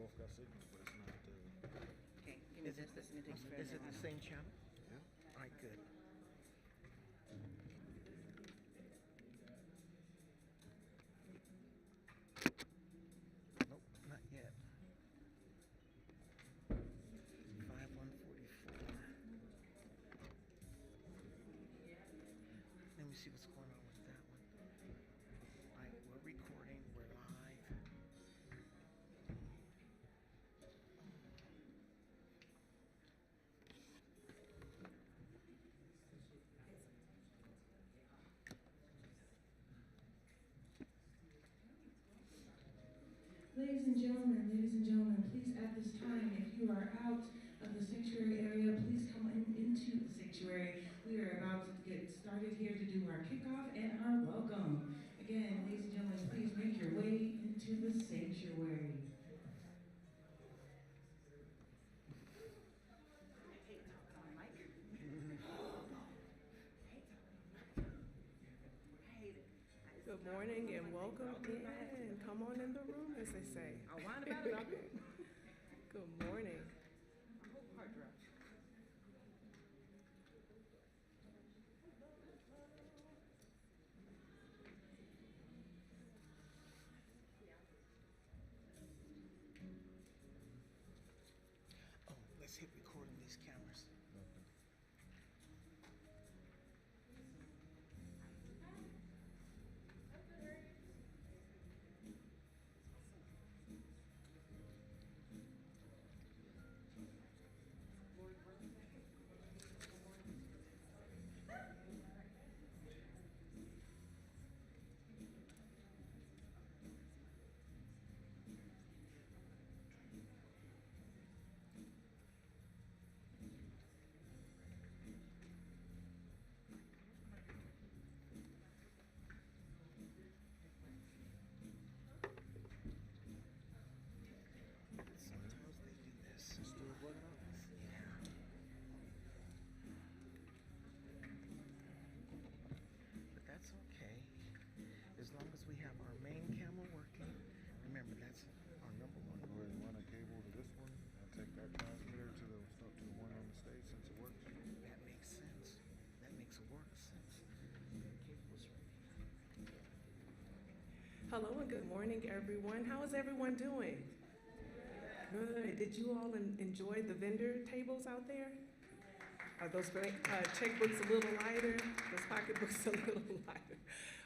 both got signals, but it's not the. Okay, give me this. This is going to take forever. Is it the same channel? Yeah. All right, good. Nope, not yet. 5144. Let me see what's going on with that one. All right, we're recording. We're live. Ladies and gentlemen, please at this time, if you are out of the sanctuary area, please come into the sanctuary. We are about to get started here to do our kickoff and our welcome. Again, ladies and gentlemen, please make your way into the sanctuary. Good morning and welcome in. Come on in the room, as they say. I'll whine about it. I'll do it. Good morning. I hope hard drop. Oh, let's hit record on these cameras. Sometimes they do this. It's still working out. Yeah. But that's okay. As long as we have our main camera working. Remember, that's our number one. Go ahead and run a cable to this one and take that transmitter to the stuff to the one on the stage since it works. That makes sense. That makes work sense. Cable's ready. Hello and good morning, everyone. How is everyone doing? Good. Did you all enjoy the vendor tables out there? Are those checkbooks a little lighter? Those pocketbooks a little lighter?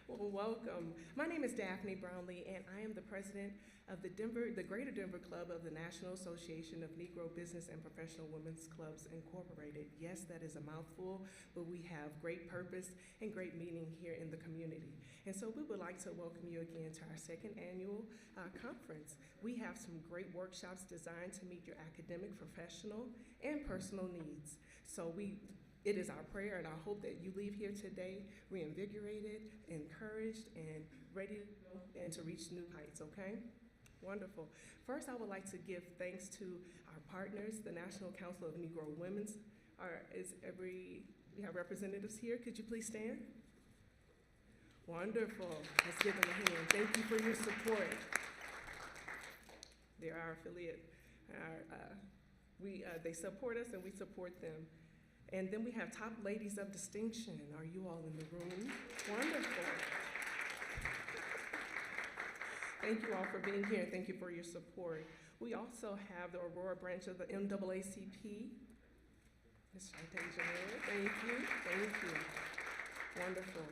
Well, welcome. My name is Daphne Brownlee, and I am the president of the Greater Denver Club of the National Association of Negro Business and Professional Women's Clubs Incorporated. Yes, that is a mouthful, but we have great purpose and great meaning here in the community. And so we would like to welcome you again to our second annual conference. We have some great workshops designed to meet your academic, professional, and personal needs. So it is our prayer and our hope that you leave here today reinvigorated, encouraged, and ready to go and to reach new heights, okay? Wonderful. First, I would like to give thanks to our partners, the National Council of Negro Women's. We have representatives here. Could you please stand? Wonderful. Let's give them a hand. Thank you for your support. They're our affiliate. They support us and we support them. And then we have top ladies of distinction. Are you all in the room? Wonderful. Thank you all for being here. Thank you for your support. We also have the Aurora branch of the NAACP. Ms. Shantasia, thank you. Thank you. Wonderful.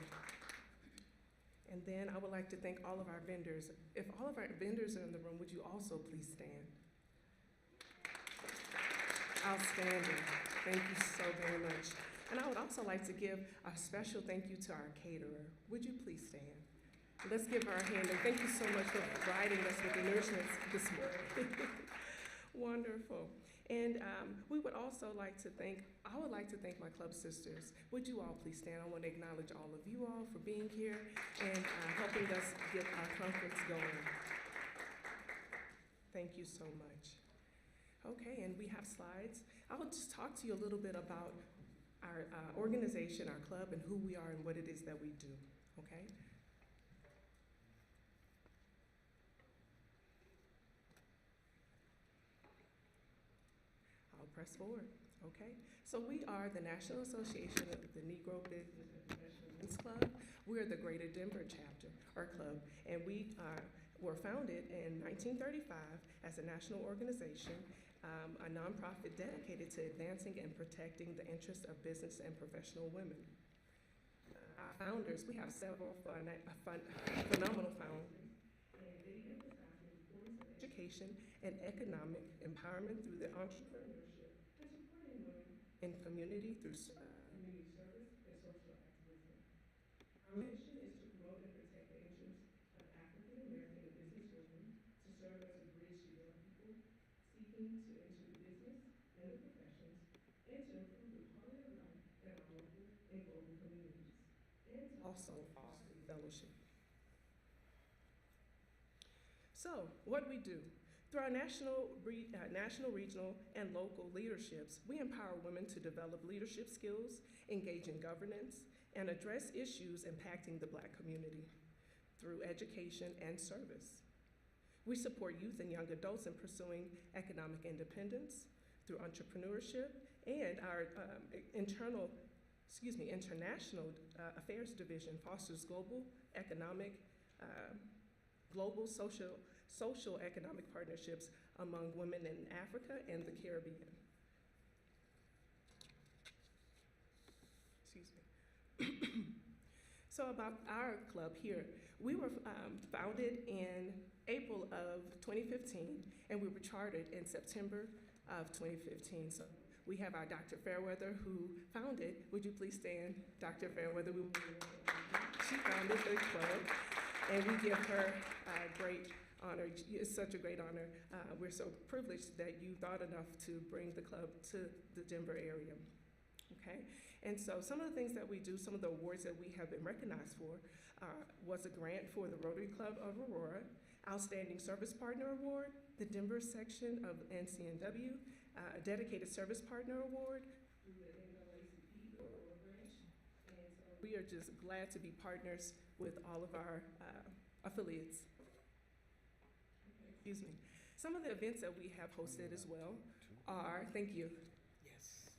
And then I would like to thank all of our vendors. If all of our vendors are in the room, would you also please stand? Outstanding. Thank you so very much. And I would also like to give a special thank you to our caterer. Would you please stand? Let's give her a hand, and thank you so much for providing us with the nourishment this morning. Wonderful. And I would like to thank my club sisters. Would you all please stand? I want to acknowledge all of you all for being here and helping us get our conference going. Thank you so much. Okay, and we have slides. I will just talk to you a little bit about our organization, our club, and who we are and what it is that we do, okay? press forward, okay? So we are the National Association of the Negro Business and Professionals Club. We're the Greater Denver chapter, or club, and we were founded in 1935 as a national organization, a nonprofit dedicated to advancing and protecting the interests of business and professional women. Our founders, we have several phenomenal founders, and they emphasize the importance of education and economic empowerment through the entrepreneurship and supporting women in community through community service and social activism. Our mission is to promote and protect the interests of African American business women, to serve as a bridge to young people seeking to enter the business and the professions, and to improve the quality of life in our local and global communities, and to also foster fellowship. So, what we do? Through our national, regional, and local leaderships, we empower women to develop leadership skills, engage in governance, and address issues impacting the Black community through education and service. We support youth and young adults in pursuing economic independence through entrepreneurship, and our international affairs division fosters global social economic partnerships among women in Africa and the Caribbean. Excuse me. So about our club here, we were founded in April of 2015, and we were chartered in September of 2015. So we have our Dr. Fairweather, who founded, would you please stand, Dr. Fairweather? She founded the club, and we give her great honor. It's such a great honor. We're so privileged that you thought enough to bring the club to the Denver area, okay? And so some of the things that we do, some of the awards that we have been recognized for, was a grant for the Rotary Club of Aurora, Outstanding Service Partner Award, the Denver section of NCNW, a Dedicated Service Partner Award through the NAACP Aurora branch. And so we are just glad to be partners with all of our affiliates. Excuse me. Some of the events that we have hosted as well are, thank you. Yes.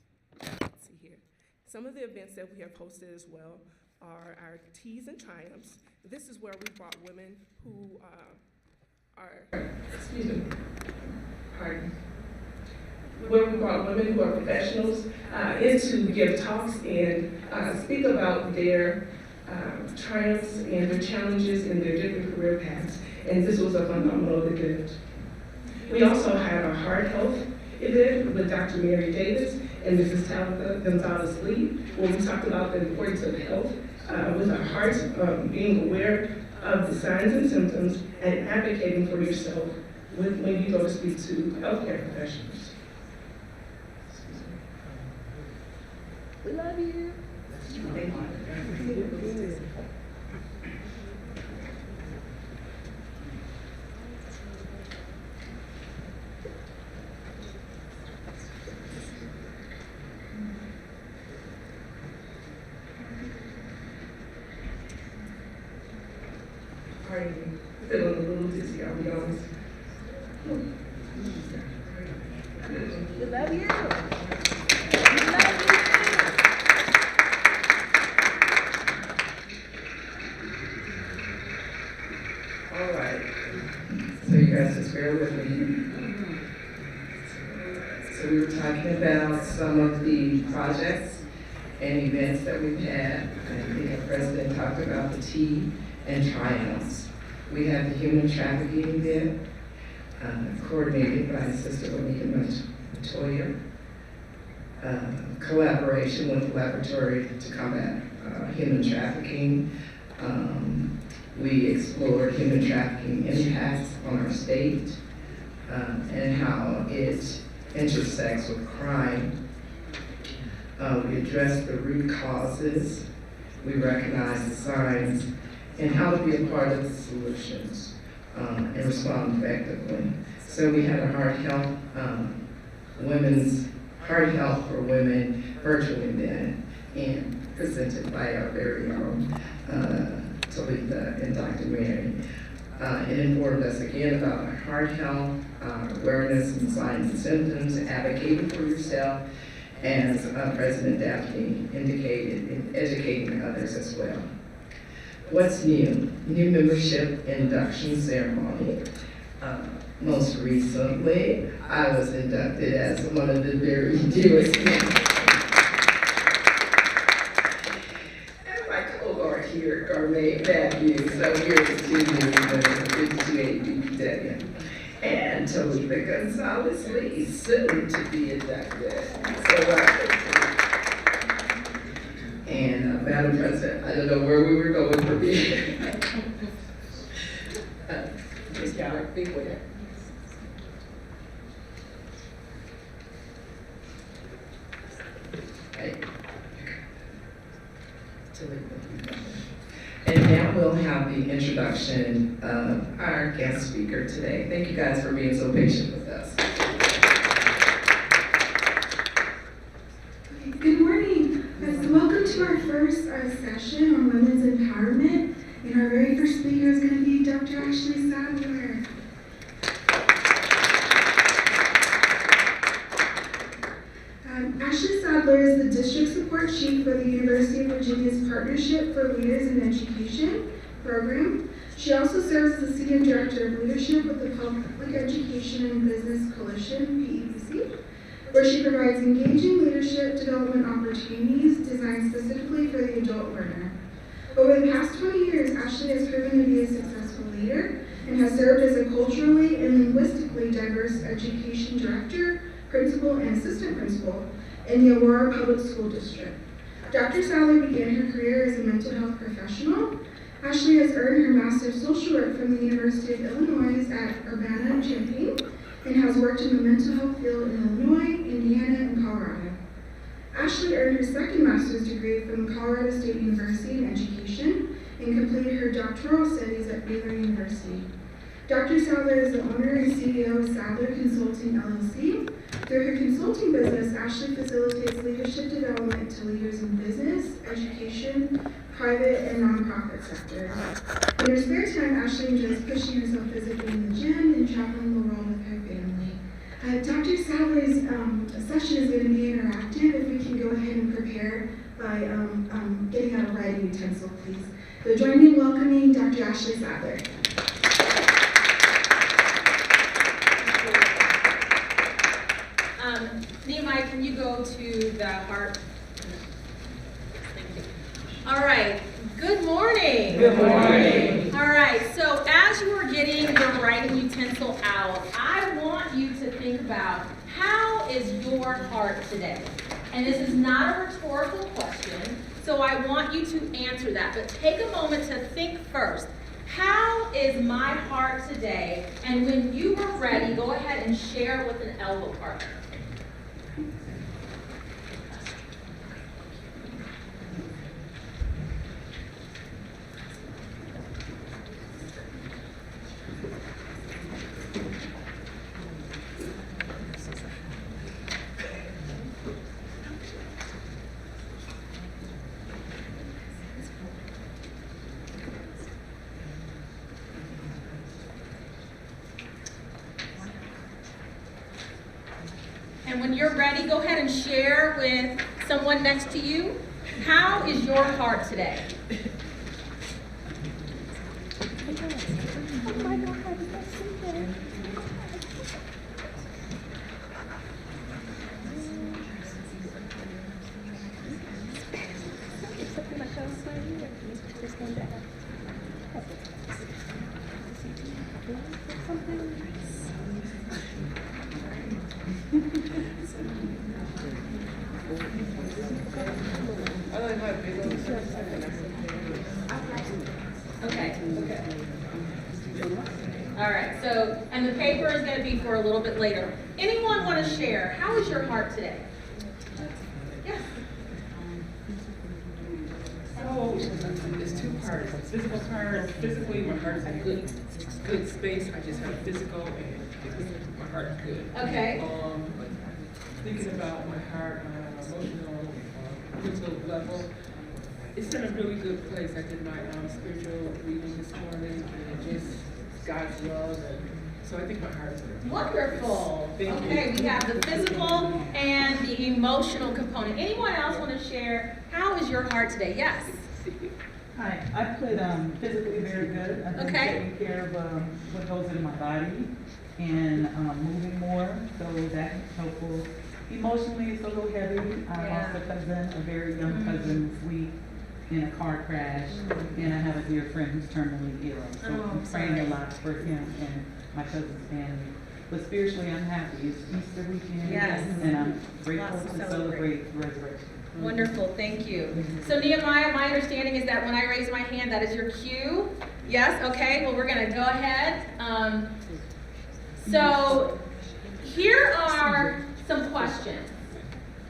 Let's see here. Some of the events that we have hosted as well are our Teas and Triumphs. This is where we brought women who where we brought women who are professionals in to give talks and speak about their triumphs and their challenges and their different career paths. And this was a phenomenal event. We also had a heart health event with Dr. Mary Davis and Mrs. Tabitha Gonzalez-Lee, where we talked about the importance of health with our hearts, being aware of the signs and symptoms, and advocating for yourself when you go to speak to healthcare professionals. We love you. Thank you. I'm feeling a little dizzy, I'll be honest. We love you. All right. So you guys just bear with me. So we were talking about some of the projects and events that we've had. I think our president talked about the tea and triumphs. We had the human trafficking event, coordinated by Sister Onika Matoya, collaboration with the Laboratory to Combat Human Trafficking. We explored human trafficking impacts on our state and how it intersects with crime. We addressed the root causes. We recognized the signs and how to be a part of the solutions and respond effectively. So we had a heart health, women's heart health for women virtual event, and presented by our very own Talitha and Dr. Mary. It informed us again about our heart health, awareness and signs and symptoms, advocating for yourself, and as President Daphne indicated, in educating others as well. What's new? New membership induction ceremony. Most recently, I was inducted as one of the very newest members. And my cohort here, Gourmet Matthews, so we're the two new members of 52A BPW. And Talitha Gonzalez Lee, soon to be inducted. And Madam President, I don't know where we were going from here. Just got our big winner. And now we'll have the introduction of our guest speaker today. Thank you guys for being so patient with us. Good morning. Welcome to our first session on women's empowerment. And our very first speaker is going to be Dr. Ashley Sadler. Ashley Sadler is the District Support Chief for the University of Virginia's Partnership for Leaders in Education program. She also serves as the Senior Director of Leadership with the Public Education and Business Coalition, PEBC, where she provides engaging leadership development opportunities designed specifically for the adult learner. Over the past 20 years, Ashley has proven to be a successful leader and has served as a culturally and linguistically diverse education director, principal, and assistant principal in the Aurora Public School District. Dr. Sadler began her career as a mental health professional. Ashley has earned her Master of Social Work from the University of Illinois at Urbana-Champaign and has worked in the mental health field in Illinois, Indiana, and Colorado. Ashley earned her second master's degree from Colorado State University in Education and completed her doctoral studies at Baylor University. Dr. Sadler is the owner and CEO of Sadler Consulting, LLC. Through her consulting business, Ashley facilitates leadership development to leaders in business, education, private, and nonprofit sectors. In her spare time, Ashley enjoys pushing herself physically in the gym and traveling the world with her family. Dr. Sadler's session is going to be interactive. If we can go ahead and prepare by getting out a writing utensil, please. So join me in welcoming Dr. Ashley Sadler. Nehemiah, can you go to the heart? Thank you. All right. Good morning. Good morning. All right. So as you are getting the writing utensil out, I want you to think about how is your heart today? And this is not a rhetorical question, so I want you to answer that. But take a moment to think first. How is my heart today? And when you are ready, go ahead and share with an elbow partner. And when you're ready, go ahead and share with someone next to you. How is your heart today? Okay. All right, so, and the paper is going to be for a little bit later. Anyone want to share? How is your heart today? Yes. Oh, it's two parts. Physical part, physically my heart is in good space. I just have physical and my heart is good. Okay. Thinking about my heart, emotional, mental level, it's in a really good place. I did my spiritual reading this morning, and just God's love and So I think my heart's there. Wonderful. Thank you. Okay, we have the physical and the emotional component. Anyone else want to share, how is your heart today? Yes. Hi, I put physically very good. I've been Okay. taking care of what goes into my body and moving more, so that's helpful. Emotionally, it's a little heavy. I Yeah. lost a cousin, a very young cousin this week in a car crash, and I have a dear friend who's terminally ill. So Oh, I'm praying sorry. a lot for him and my cousin's family. But spiritually, I'm happy. It's Easter weekend, Yes. and I'm grateful Lots to to celebrate. celebrate resurrection. Wonderful, thank you. So Nehemiah, my understanding is that when I raise my hand, that is your cue. Yes, okay, well, we're gonna go ahead. So here are some questions.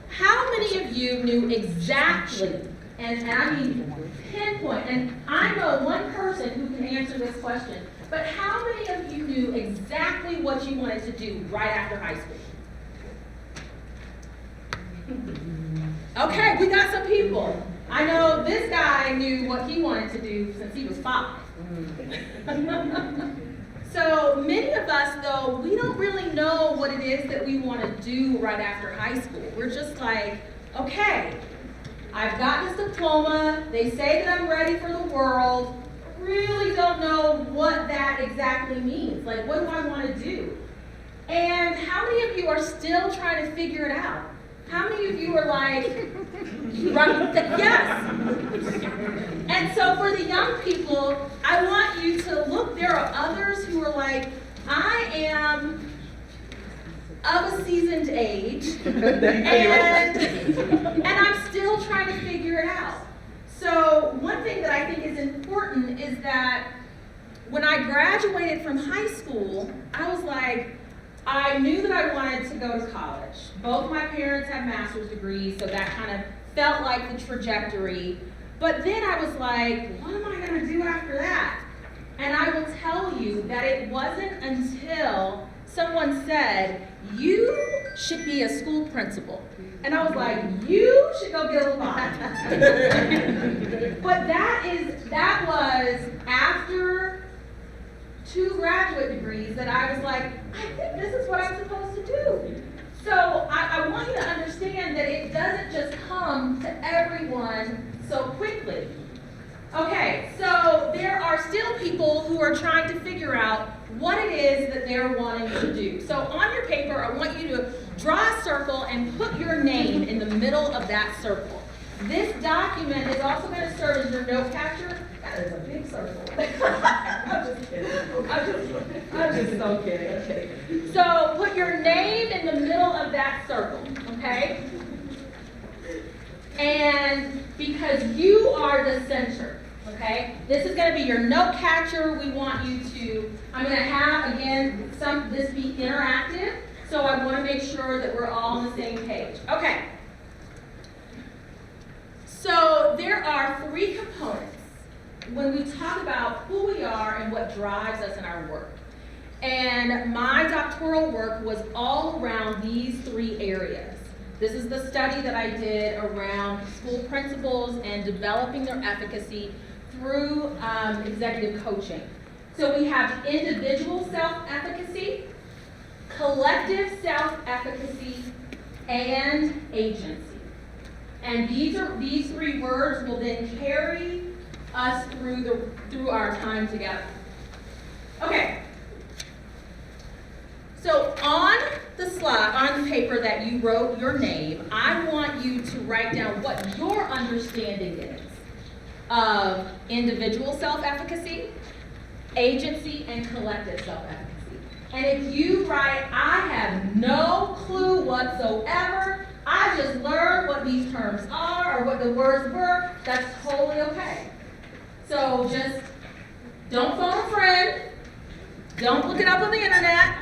How many of you knew exactly, and I mean pinpoint, and I know one person who can answer this question, but how many of you knew exactly what you wanted to do right after high school? Okay, we got some people. I know this guy knew what he wanted to do since he was 5. So many of us, though, we don't really know what it is that we want to do right after high school. We're just like, okay, I've got this diploma. They say that I'm ready for the world. Really don't know what that exactly means. Like, what do I want to do? And how many of you are still trying to figure it out? How many of you are like, right, yes. And so for the young people, I want you to look, there are others who are like, I am of a seasoned age, and I'm still trying to figure it out. So one thing that I think is important is that when I graduated from high school, I was like, I knew that I wanted to go to college. Both my parents had master's degrees, so that kind of felt like the trajectory. But then I was like, what am I going to do after that? And I will tell you that it wasn't until someone said, you should be a school principal. And I was like, you should go get a lot. But that was after 2 graduate degrees that I was like, I think this is what I'm supposed to do. So I want you to understand that it doesn't just come to everyone so quickly. Okay, so there are still people who are trying to figure out what it is that they're wanting to do. So on your paper, I want you to draw a circle and put your name in the middle of that circle. This document is also going to serve as your note catcher. That is a big circle. I'm just kidding. I'm just so kidding. Okay. So put your name in the middle of that circle, okay? And because you are the center, okay? This is going to be your note catcher. We want you to, I'm going to have, again, this be interactive. So I want to make sure that we're all on the same page. Okay. So there are 3 components when we talk about who we are and what drives us in our work. And my doctoral work was all around these 3 areas. This is the study that I did around school principals and developing their efficacy through executive coaching. So we have individual self-efficacy, collective self-efficacy, and agency. And these 3 words will then carry us through our time together. Okay. So on the slide, on the paper that you wrote your name, I want you to write down what your understanding is of individual self-efficacy, agency, and collective self-efficacy. And if you write, I have no clue whatsoever, I just learned what these terms are or what the words were, that's totally okay. So just don't phone a friend, don't look it up on the internet,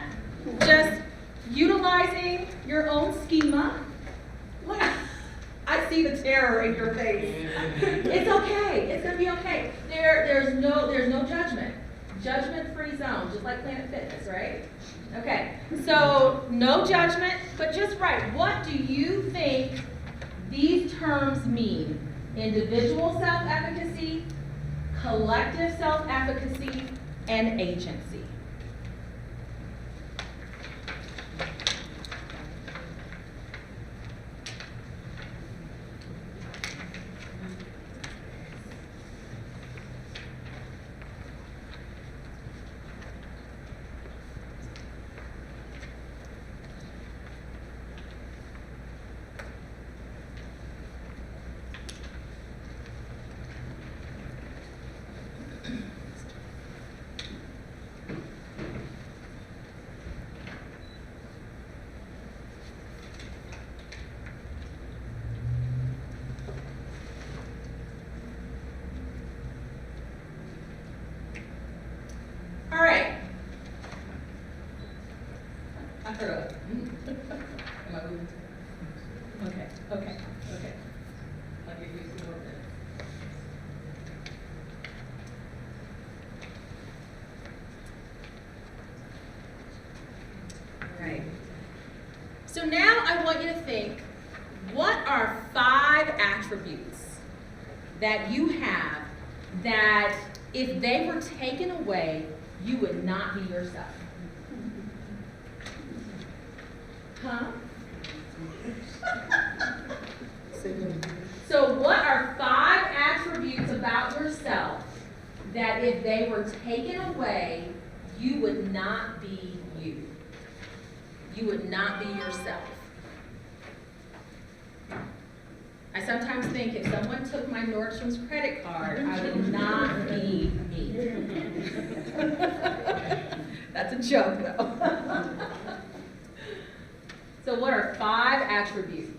just utilizing your own schema. Look, I see the terror in your face. It's okay, it's gonna be okay. There's no judgment. Judgment-free zone, just like Planet Fitness, right? Okay, so no judgment, but just write, what do you think these terms mean? Individual self-efficacy, collective self-efficacy, and agency. give you 2 more minutes. All right. So now I want you to think, what are 5 attributes that you have that if they were taken away, you would not be yourself? Huh? So what are 5 attributes about yourself that if they were taken away, you would not be you? You would not be yourself. I sometimes think if someone took my Nordstrom's credit card, I would not be me. That's a joke, though. So what are 5 attributes?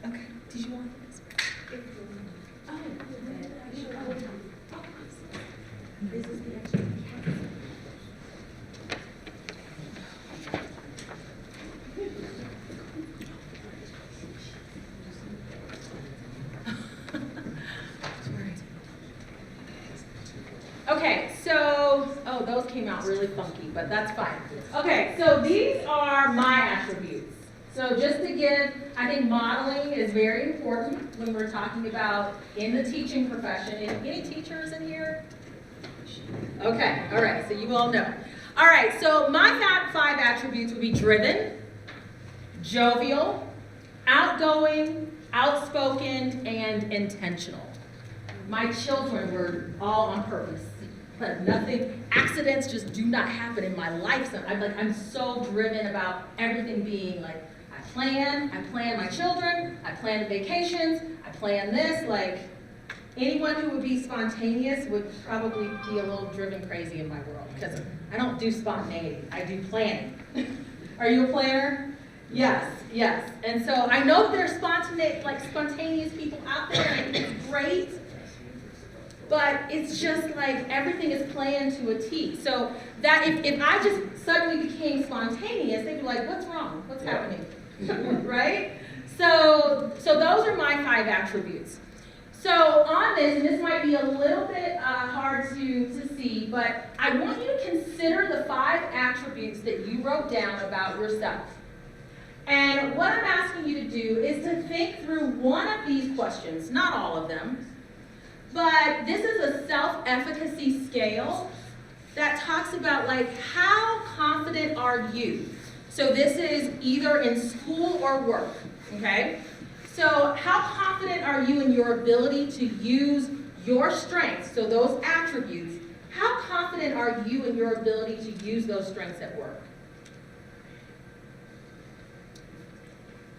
Okay, did you want this? Oh, this is the extra. Okay, so, oh, those came out really funky, but that's fine. Okay, so these are my attributes. So just to give, I think modeling is very important when we're talking about in the teaching profession. Any teachers in here? Okay, all right, so you all know. All right, so my top 5 attributes would be driven, jovial, outgoing, outspoken, and intentional. My children were all on purpose. But nothing, accidents just do not happen in my life. So I'm so driven about everything being like, I plan my children, I plan the vacations, I plan this. Like, anyone who would be spontaneous would probably be a little driven crazy in my world, because I don't do spontaneity, I do planning. Are you a planner? Yes, yes. And so I know there's spontaneous people out there, and it's great. But it's just like everything is planned to a T. So that if I just suddenly became spontaneous, they'd be like, what's wrong? What's happening? Right? So those are my 5 attributes. So on this, and this might be a little bit hard to see, but I want you to consider the 5 attributes that you wrote down about yourself. And what I'm asking you to do is to think through one of these questions, not all of them. But this is a self-efficacy scale that talks about like, how confident are you? So this is either in school or work, okay? So how confident are you in your ability to use your strengths, so those attributes, how confident are you in your ability to use those strengths at work?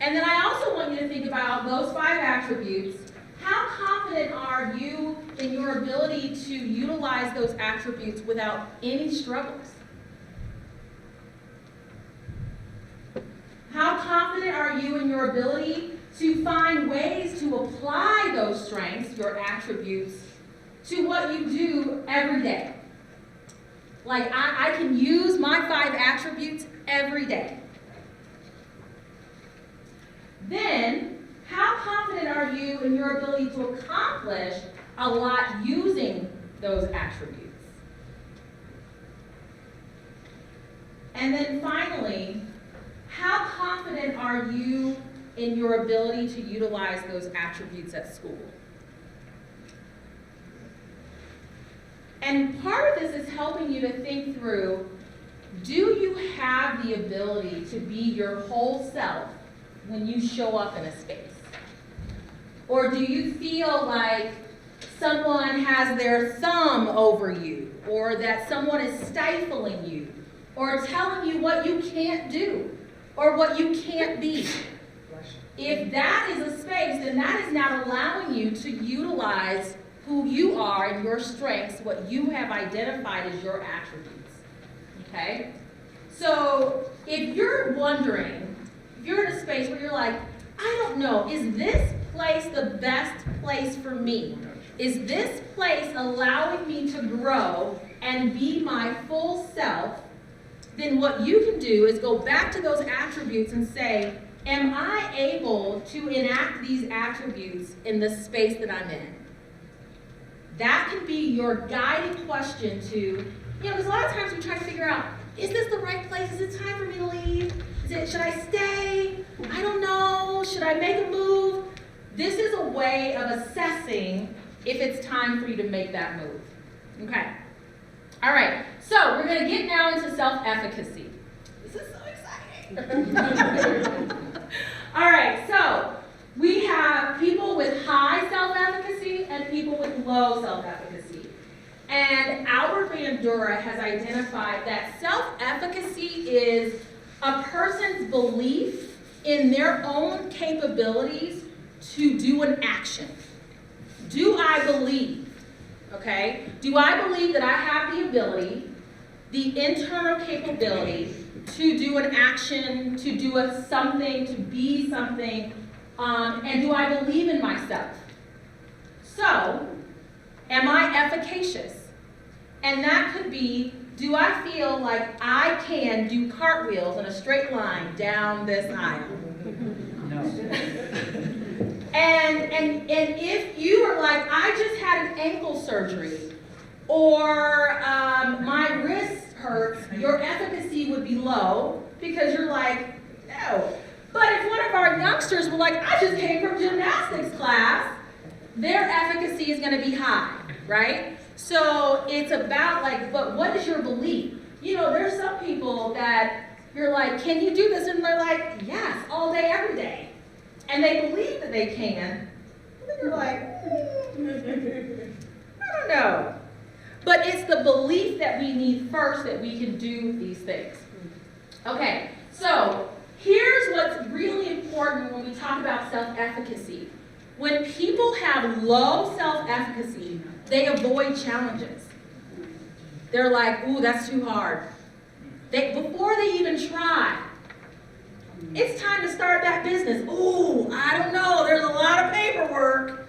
And then I also want you to think about those 5 attributes. How confident are you in your ability to utilize those attributes without any struggles? How confident are you in your ability to find ways to apply those strengths, your attributes, to what you do every day? Like, I can use my 5 attributes every day. Then, how confident are you in your ability to accomplish a lot using those attributes? And then finally, how confident are you in your ability to utilize those attributes at school? And part of this is helping you to think through, do you have the ability to be your whole self when you show up in a space? Or do you feel like someone has their thumb over you, or that someone is stifling you, or telling you what you can't do, or what you can't be. If that is a space, then that is not allowing you to utilize who you are and your strengths, what you have identified as your attributes. Okay? So if you're wondering, if you're in a space where you're like, I don't know, is this place the best place for me? Is this place allowing me to grow and be my full self? Then what you can do is go back to those attributes and say, am I able to enact these attributes in the space that I'm in? That can be your guiding question to, because a lot of times we try to figure out, is this the right place? Is it time for me to leave? Should I stay? I don't know. Should I make a move? This is a way of assessing if it's time for you to make that move. Okay. All right. So we're going to get now into self-efficacy. This is so exciting. All right. So we have people with high self-efficacy and people with low self-efficacy. And Albert Bandura has identified that self-efficacy is a person's belief in their own capabilities to do an action. Do I believe, okay? Do I believe that I have the ability, the internal capability to do an action, to do something, to be something, and do I believe in myself? So, am I efficacious? And that could be, do I feel like I can do cartwheels in a straight line down this aisle? No. And if you are like, I just had an ankle surgery, or my wrist hurts, your efficacy would be low because you're like, no. But if one of our youngsters were like, I just came from gymnastics class, their efficacy is going to be high, right? So it's about like, but what is your belief? There's some people that you're like, can you do this? And they're like, yes, all day, every day. And they believe that they can. And then you're like, I don't know. But it's the belief that we need first that we can do these things. Okay, so here's what's really important when we talk about self-efficacy. When people have low self-efficacy, they avoid challenges. They're like, ooh, that's too hard. Before they even try, it's time to start that business. Ooh, I don't know, there's a lot of paperwork,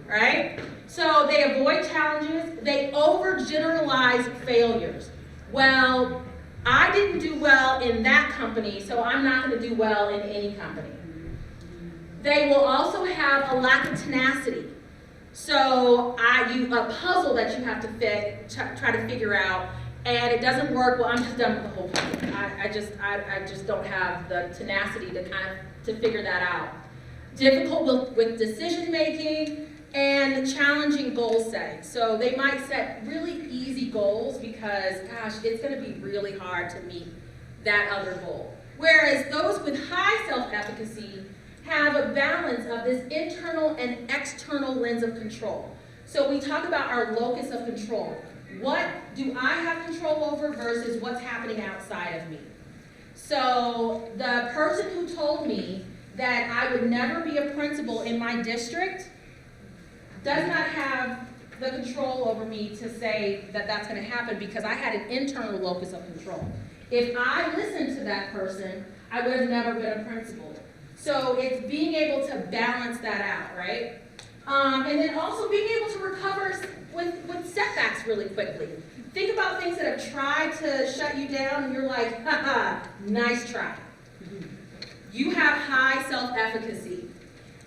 right? So they avoid challenges. They overgeneralize failures. Well, I didn't do well in that company, so I'm not going to do well in any company. They will also have a lack of tenacity. So a puzzle that you have to try to figure out, and it doesn't work. Well, I'm just done with the whole puzzle. I just don't have the tenacity to figure that out. Difficult with decision making and challenging goal setting. So they might set really easy goals because, gosh, it's going to be really hard to meet that other goal. Whereas those with high self-efficacy have a balance of this internal and external lens of control. So we talk about our locus of control. What do I have control over versus what's happening outside of me? So the person who told me that I would never be a principal in my district does not have the control over me to say that that's going to happen because I had an internal locus of control. If I listened to that person, I would have never been a principal. So it's being able to balance that out, right? And then also being able to recover with setbacks really quickly. Think about things that have tried to shut you down and you're like, haha, nice try. You have high self-efficacy.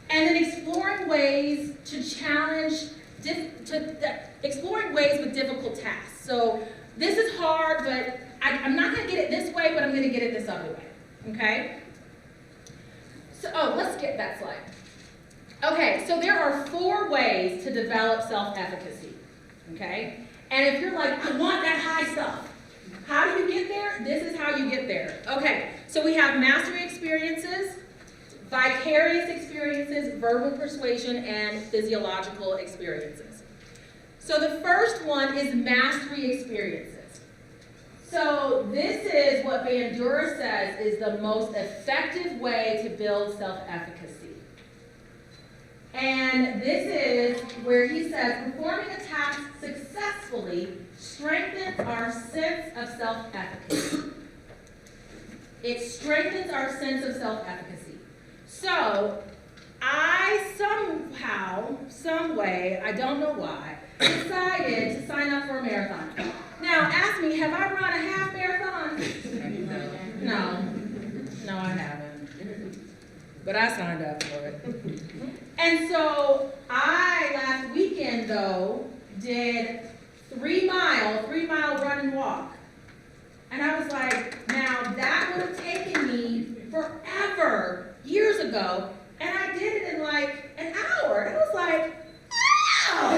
And then exploring ways to challenge, exploring ways with difficult tasks. So this is hard, but I'm not going to get it this way, but I'm going to get it this other way, okay? So, let's skip that slide. Okay, so there are 4 ways to develop self-efficacy, okay? And if you're like, I want that high stuff, how do you get there? This is how you get there. Okay, so we have mastery experiences, vicarious experiences, verbal persuasion, and physiological experiences. So the first one is mastery experiences. So this is what Bandura says is the most effective way to build self-efficacy. And this is where he says, performing a task successfully strengthens our sense of self-efficacy. It strengthens our sense of self-efficacy. So I somehow, some way, I don't know why, decided to sign up for a marathon. Now, ask me, have I run a half marathon? No, I haven't. But I signed up for it. And so I, last weekend though, did 3 mile run and walk. And I was like, now that would have taken me forever, years ago, and I did it in like an hour. And I was like, wow!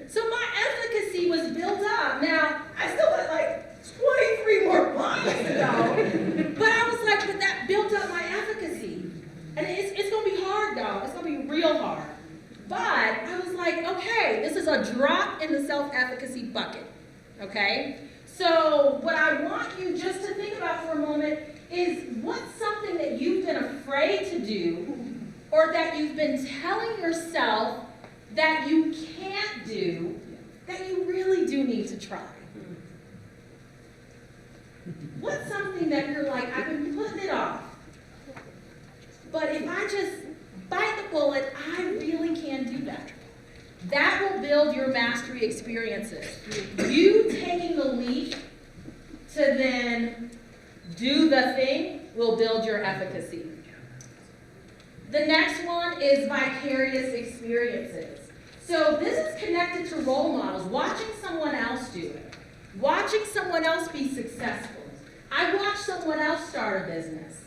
So my efficacy was built up. Now, I still had like 23 more miles to go. But I was like, but that built up my efficacy. And it's going to be hard, y'all. It's going to be real hard. But I was like, okay, this is a drop in the self-efficacy bucket, okay? So what I want you just to think about for a moment is what's something that you've been afraid to do or that you've been telling yourself that you can't do that you really do need to try? What's something that you're like, I've been putting it off, but if I just bite the bullet, I really can do that. That will build your mastery experiences. You taking the leap to then do the thing will build your efficacy. The next one is vicarious experiences. So this is connected to role models, watching someone else do it, watching someone else be successful. I watched someone else start a business.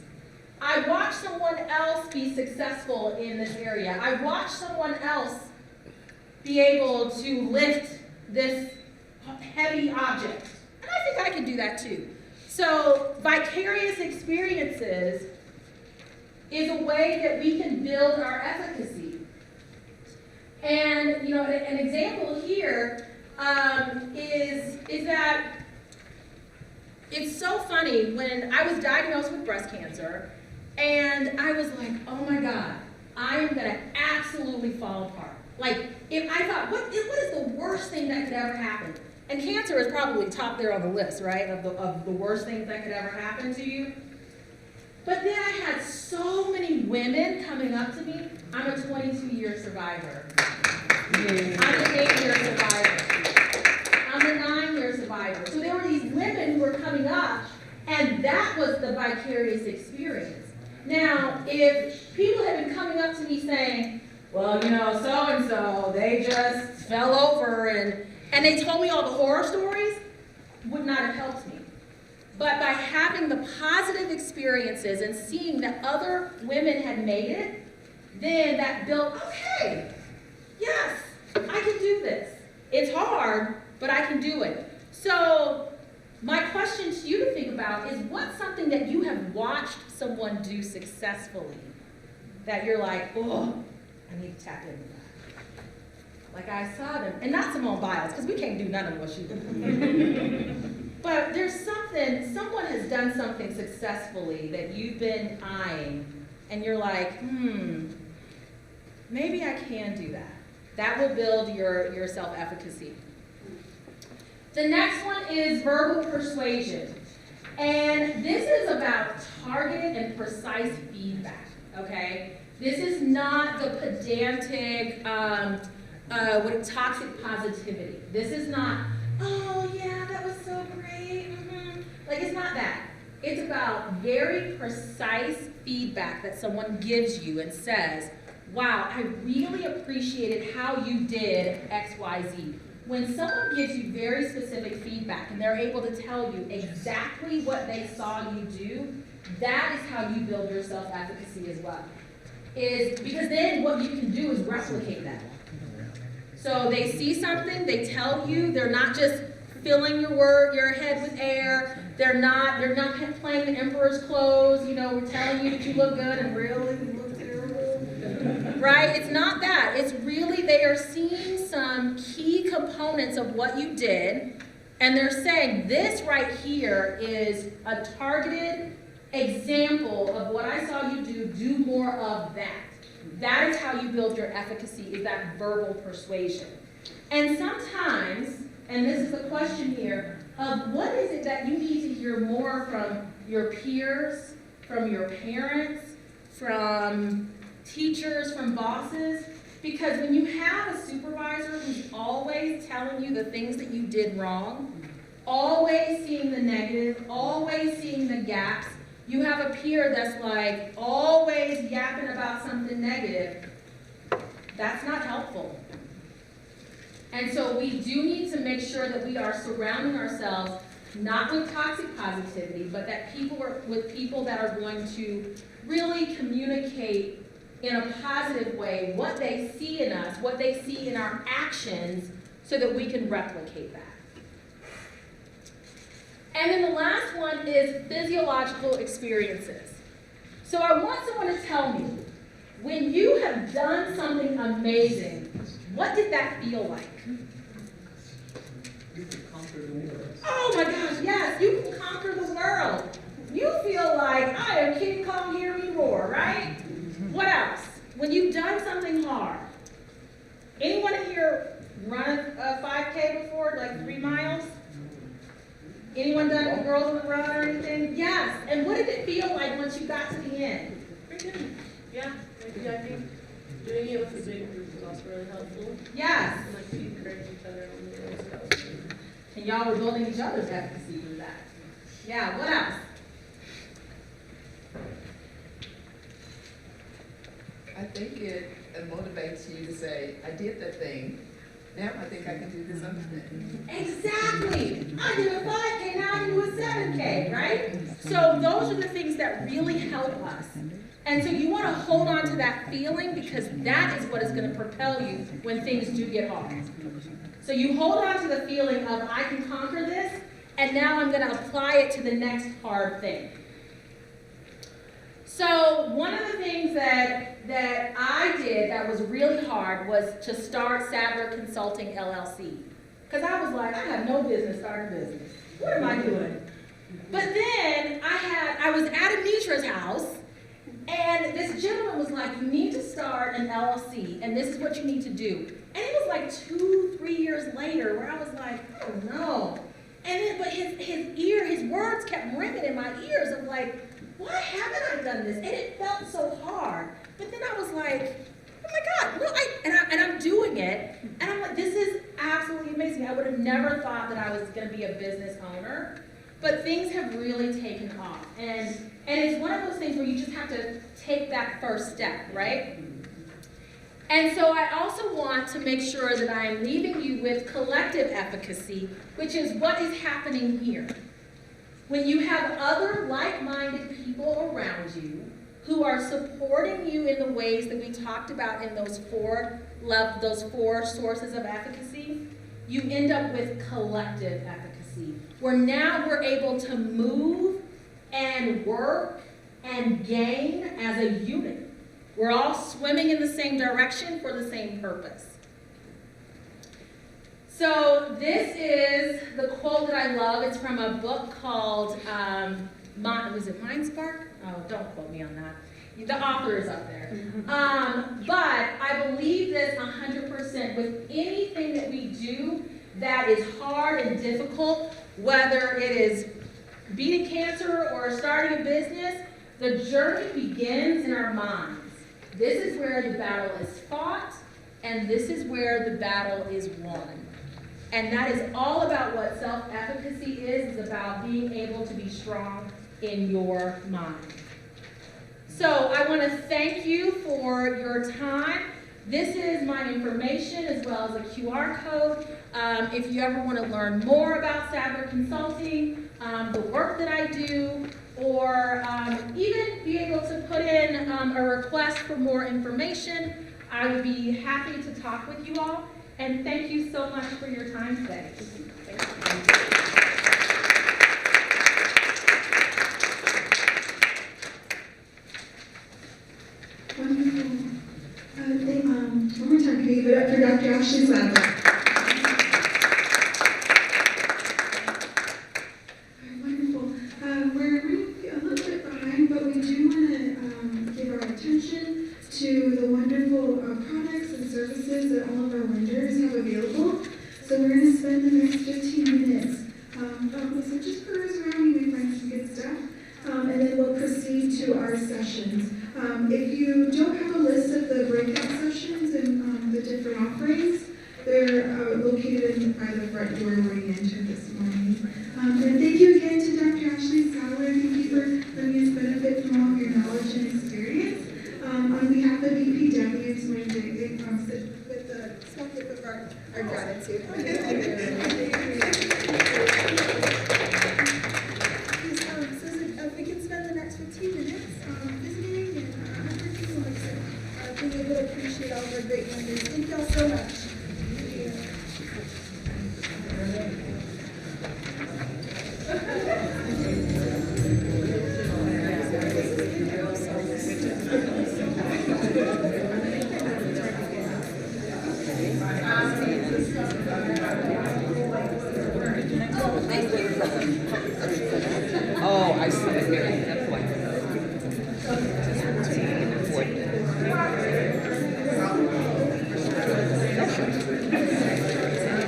I watched someone else be successful in this area. I watched someone else be able to lift this heavy object. And I think I can do that too. So vicarious experiences is a way that we can build our efficacy. And you know, an example here is that it's so funny. When I was diagnosed with breast cancer, and I was like, oh my God, I am gonna absolutely fall apart. Like, if I thought, what is the worst thing that could ever happen? And cancer is probably top there on the list, right, of the worst things that could ever happen to you. But then I had so many women coming up to me. I'm a 22-year survivor. I'm an 8-year survivor. I'm a 9-year survivor. So there were these women who were coming up, and that was the vicarious experience. Now, if people had been coming up to me saying, well, you know, so-and-so, they just fell over and they told me all the horror stories, would not have helped me. But by having the positive experiences and seeing that other women had made it, then that built, okay, yes, I can do this. It's hard, but I can do it. So my question to you to think about is, what's something that you have watched someone do successfully that you're like, oh, I need to tap into that. Like I saw them, and not Simone Biles, because we can't do none of what she did. But there's something, someone has done something successfully that you've been eyeing, and you're like, maybe I can do that. That will build your self-efficacy. The next one is verbal persuasion. And this is about targeted and precise feedback, okay? This is not the pedantic, toxic positivity. This is not, oh yeah, that was so great. Like, it's not that. It's about very precise feedback that someone gives you and says, wow, I really appreciated how you did X, Y, Z. When someone gives you very specific feedback and they're able to tell you exactly what they saw you do, that is how you build your self-efficacy as well. Is because then what you can do is replicate that. So they see something, they tell you, they're not just filling your head with air, they're not playing the emperor's clothes, you know, we're telling you that you look good and really you look terrible. Right? It's not that. It's really they are seeing some key components of what you did, and they're saying this right here is a targeted example of what I saw you do more of that. That is how you build your efficacy, is that verbal persuasion. And sometimes, and this is the question here, of what is it that you need to hear more from your peers, from your parents, from teachers, from bosses? Because when you have a supervisor who's always telling you the things that you did wrong, always seeing the negative, always seeing the gaps, you have a peer that's like always yapping about something negative, that's not helpful. And so we do need to make sure that we are surrounding ourselves not with toxic positivity, but that people are with people that are going to really communicate in a positive way what they see in us, what they see in our actions, so that we can replicate that. And then the last one is physiological experiences. So I want someone to tell me, when you have done something amazing, what did that feel like? You can conquer the world. Oh my gosh, yes, you can conquer the world. You feel like, I am King Kong, hear me roar, right? What else? When you've done something hard. Anyone here run a 5K before, like 3 miles? Anyone done Girls on the Run or anything? Yes. And what did it feel like once you got to the end? Pretty good. Yeah, maybe I think doing it with a big group was also really helpful. Yes. And like we encourage each other on the road stuff. And y'all were building each other's efficacy through that. Yeah, what else? I think it motivates you to say, I did that thing. Now I think I can do this other thing. Exactly. I did a 5K, now I can do a 7K, right? So those are the things that really help us. And so you want to hold on to that feeling, because that is what is going to propel you when things do get hard. So you hold on to the feeling of, I can conquer this, and now I'm going to apply it to the next hard thing. So one of the things that I did that was really hard was to start Sadler Consulting LLC. Because I was like, I have no business starting a business. What am I doing? But then I was at Anitra house, and this gentleman was like, you need to start an LLC, and this is what you need to do. And it was like 2-3 years later where I was like, oh no. And then, but his words kept ringing in my ears of like, why haven't I done this? And it felt so hard. But then I was like, oh my God, no, and I'm doing it. And I'm like, this is absolutely amazing. I would have never thought that I was going to be a business owner. But things have really taken off. And it's one of those things where you just have to take that first step, right? And so I also want to make sure that I'm leaving you with collective efficacy, which is what is happening here. When you have other like-minded people around you who are supporting you in the ways that we talked about in those four sources of efficacy, you end up with collective efficacy, where now we're able to move and work and gain as a unit. We're all swimming in the same direction for the same purpose. So this is the quote that I love. It's from a book called, was it Mind Spark? Oh, don't quote me on that. The author is up there. But I believe this 100% with anything that we do that is hard and difficult, whether it is beating cancer or starting a business, the journey begins in our minds. This is where the battle is fought, and this is where the battle is won. And that is all about what self-efficacy is about being able to be strong in your mind. So I want to thank you for your time. This is my information as well as a QR code. If you ever want to learn more about Sadler Consulting, the work that I do, or even be able to put in a request for more information, I would be happy to talk with you all. And thank you so much for your time today. Thank you. Wonderful. One more time, can you give it up for Dr. Ashley Sadler? the next 15 minutes. So just peruse around, you may find some good stuff. And then we'll proceed to our sessions. If you don't have a list of the breakout sessions and the different offerings, they're located in either front door where you entered this morning. And thank you again to Dr. Ashley Sauer. Thank you for letting us benefit from all of your knowledge and experience. On behalf of EPW, it's my big sit with the small gift of our gratitude. So if we can spend the next 15 minutes visiting and networking, like I said, we really appreciate all of our great members. Thank y'all so much. Oh, I see it here. That's why.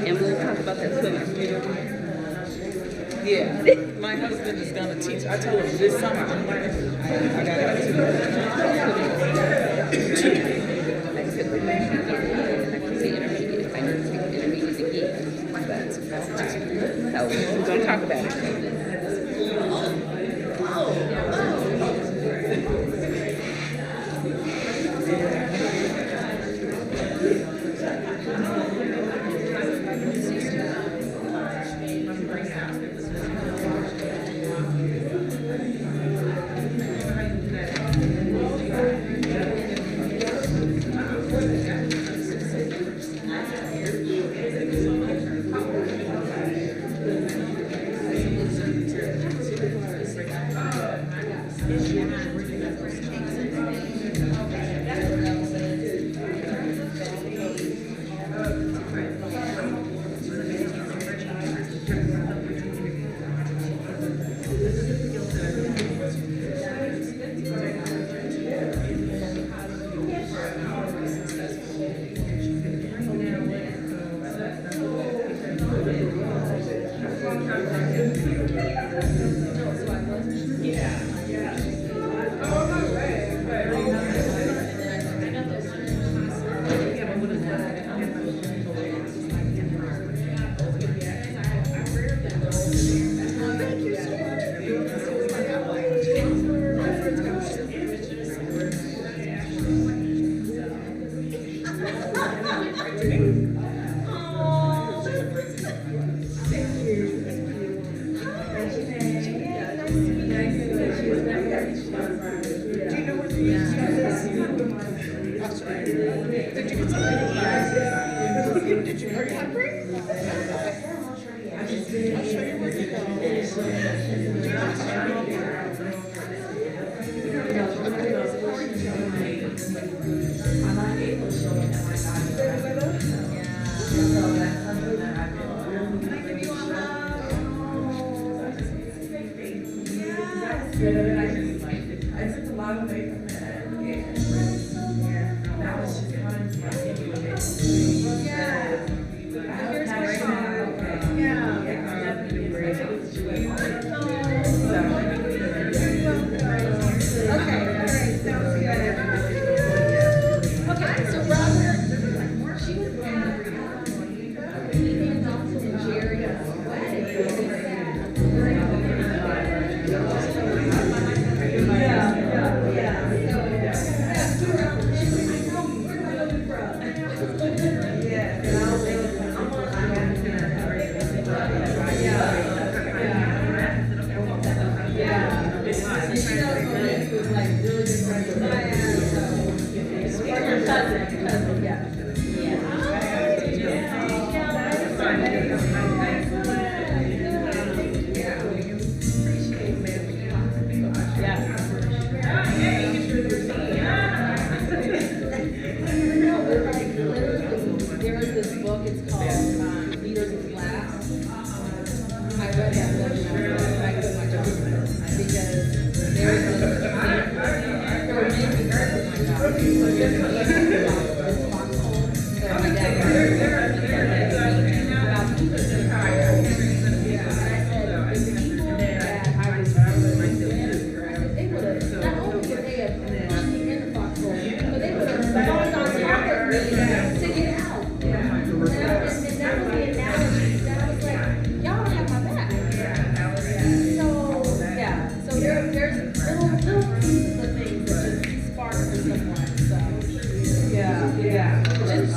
And we'll talk about that swimming. Yeah, my husband is gonna teach. I told him this summer I'm learning. I got it too. So we're going to talk about it.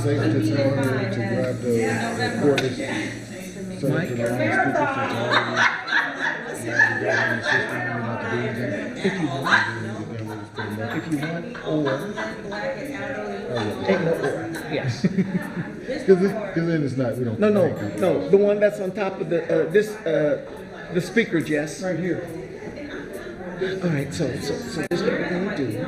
safe to tell her to grab the cordless setup to the speakers and to grab on the system, you know, to do anything. If you want, if you want, or take no or, yes. Because then it's not, we don't. No, the one that's on top of the the speaker, Jess. Right here. All right, so this is what we're gonna do.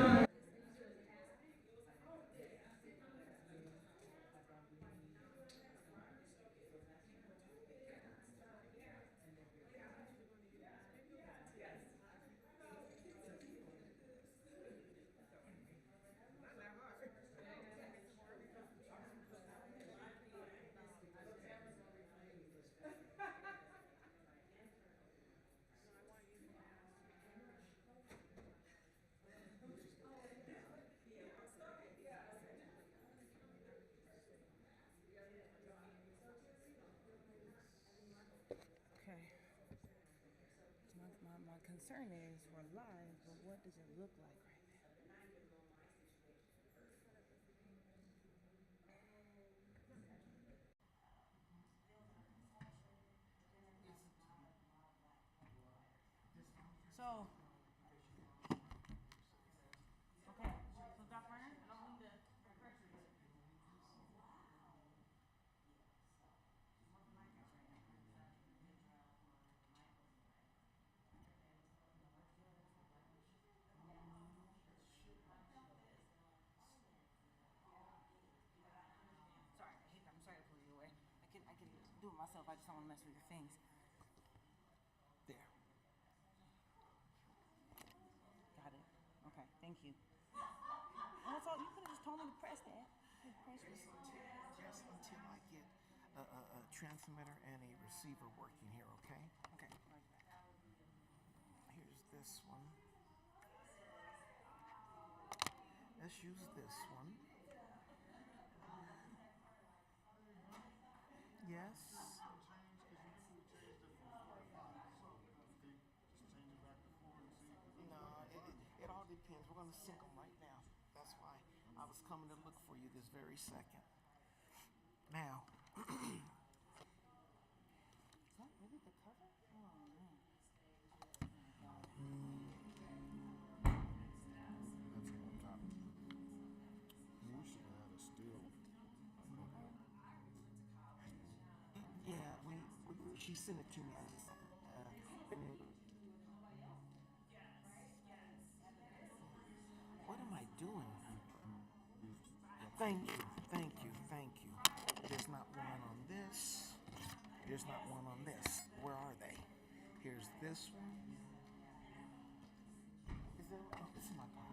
Okay. My concern is we're live, but what does it look like right now? So, okay, so Dr. Vern, I don't mean to pressure you. Sorry, I'm sorry to pull you away. I can do it myself. I just don't want to mess with your things. There. Got it. Okay, thank you. And that's all. You could have just told me to press that. Press this. Just until I get a transmitter and a receiver working here, okay? Okay. Here's this one. Let's use this one. Yes. No, it all depends. We're going to sync them right now. That's why I was coming to look for you this very second. Now. Is that really the cover? Oh, man. That's on top. We should have had a still. Yeah, she sent it to me. What am I doing? Thank you. There's not one on this. There's not one on this. Where are they? Here's this one. Is there? Oh, it's in my pocket.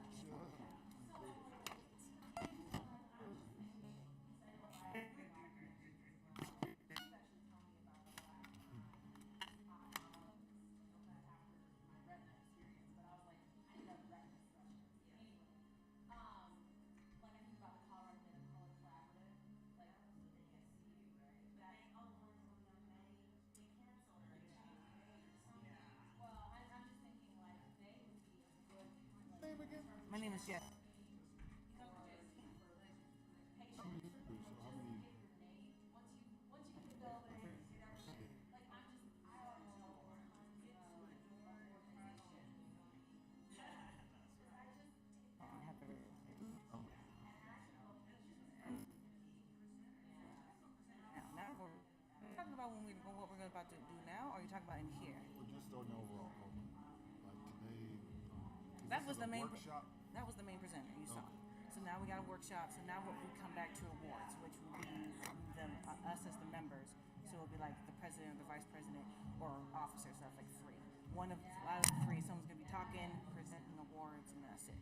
My name is Jeff. Now we're talking about what we're about to do now, or are you talking about in here? We're just on the overall program. Like today, That was the main workshop. That was the main presenter you saw. So now we got a workshop. So now we come back to awards, which will be us as the members. So it'll be like the president, the vice president, or officers. So that's like three. Out of the three, someone's gonna be talking, presenting awards, and that's it.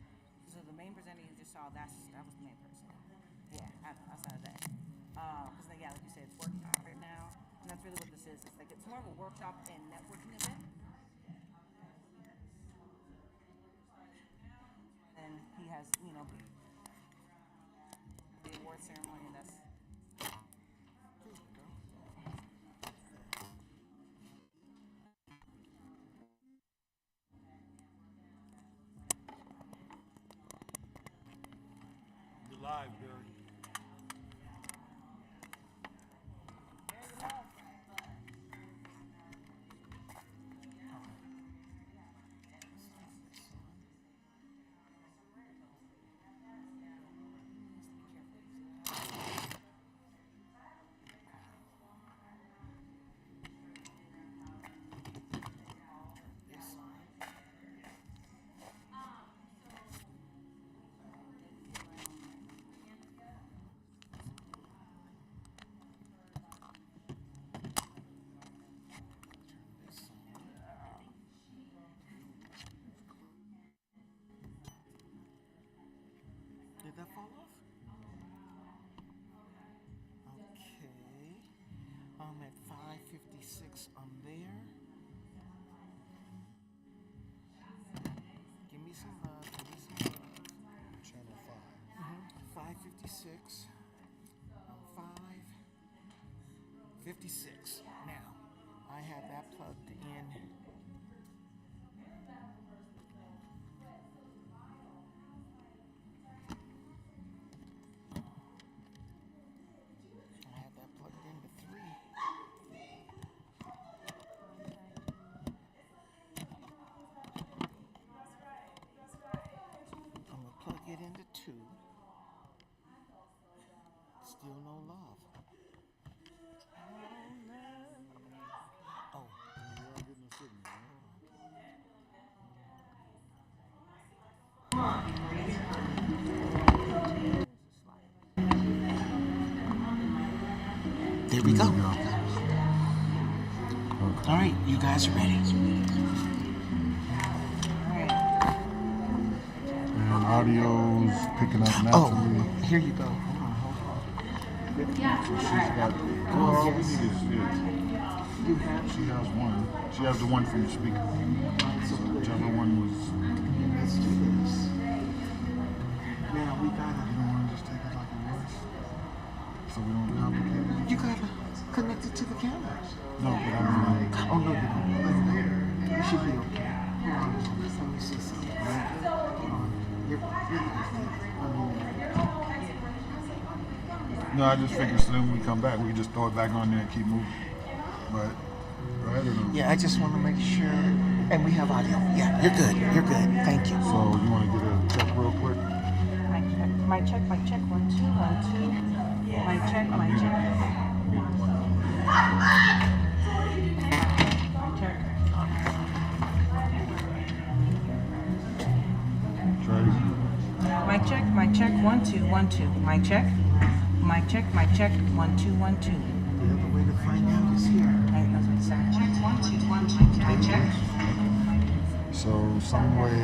So the main presenter you just saw, that was the main person. Yeah, outside of that. Because like you said, it's workshop right now, and that's really what this is. It's like it's more of a workshop and networking event. And he has, the award ceremony, and that's. You're live, Barry. 56. Now, I have that plugged in. I have that plugged into 3. I'm gonna plug it into 2. Still no love. Oh. You are getting a signal, right? There we go. All right, you guys are ready. And audio's picking up naturally. Oh, here you go. Hold on. So she's got, all we need is, You have? she has one. She has the one from the speaker. So whichever one was, Let's do this. Now we gotta. you don't want to just take it like it was? So we don't complicate it? You gotta connect it to the camera. No, but I mean like, Oh no, you should be okay. Hold on, let me see something. Hold on. no, I just figured so then when we come back, we can just throw it back on there and keep moving. But, right or no? Yeah, I just want to make sure. And we have audio. Yeah, you're good. You're good. Thank you. So you want to get a check real quick? My check, 1, 2, 1, 2. My check. My check. My check, 1, 2, 1, 2. My check, 1, 2, 1, 2. The other way to find out is here. My check. So some way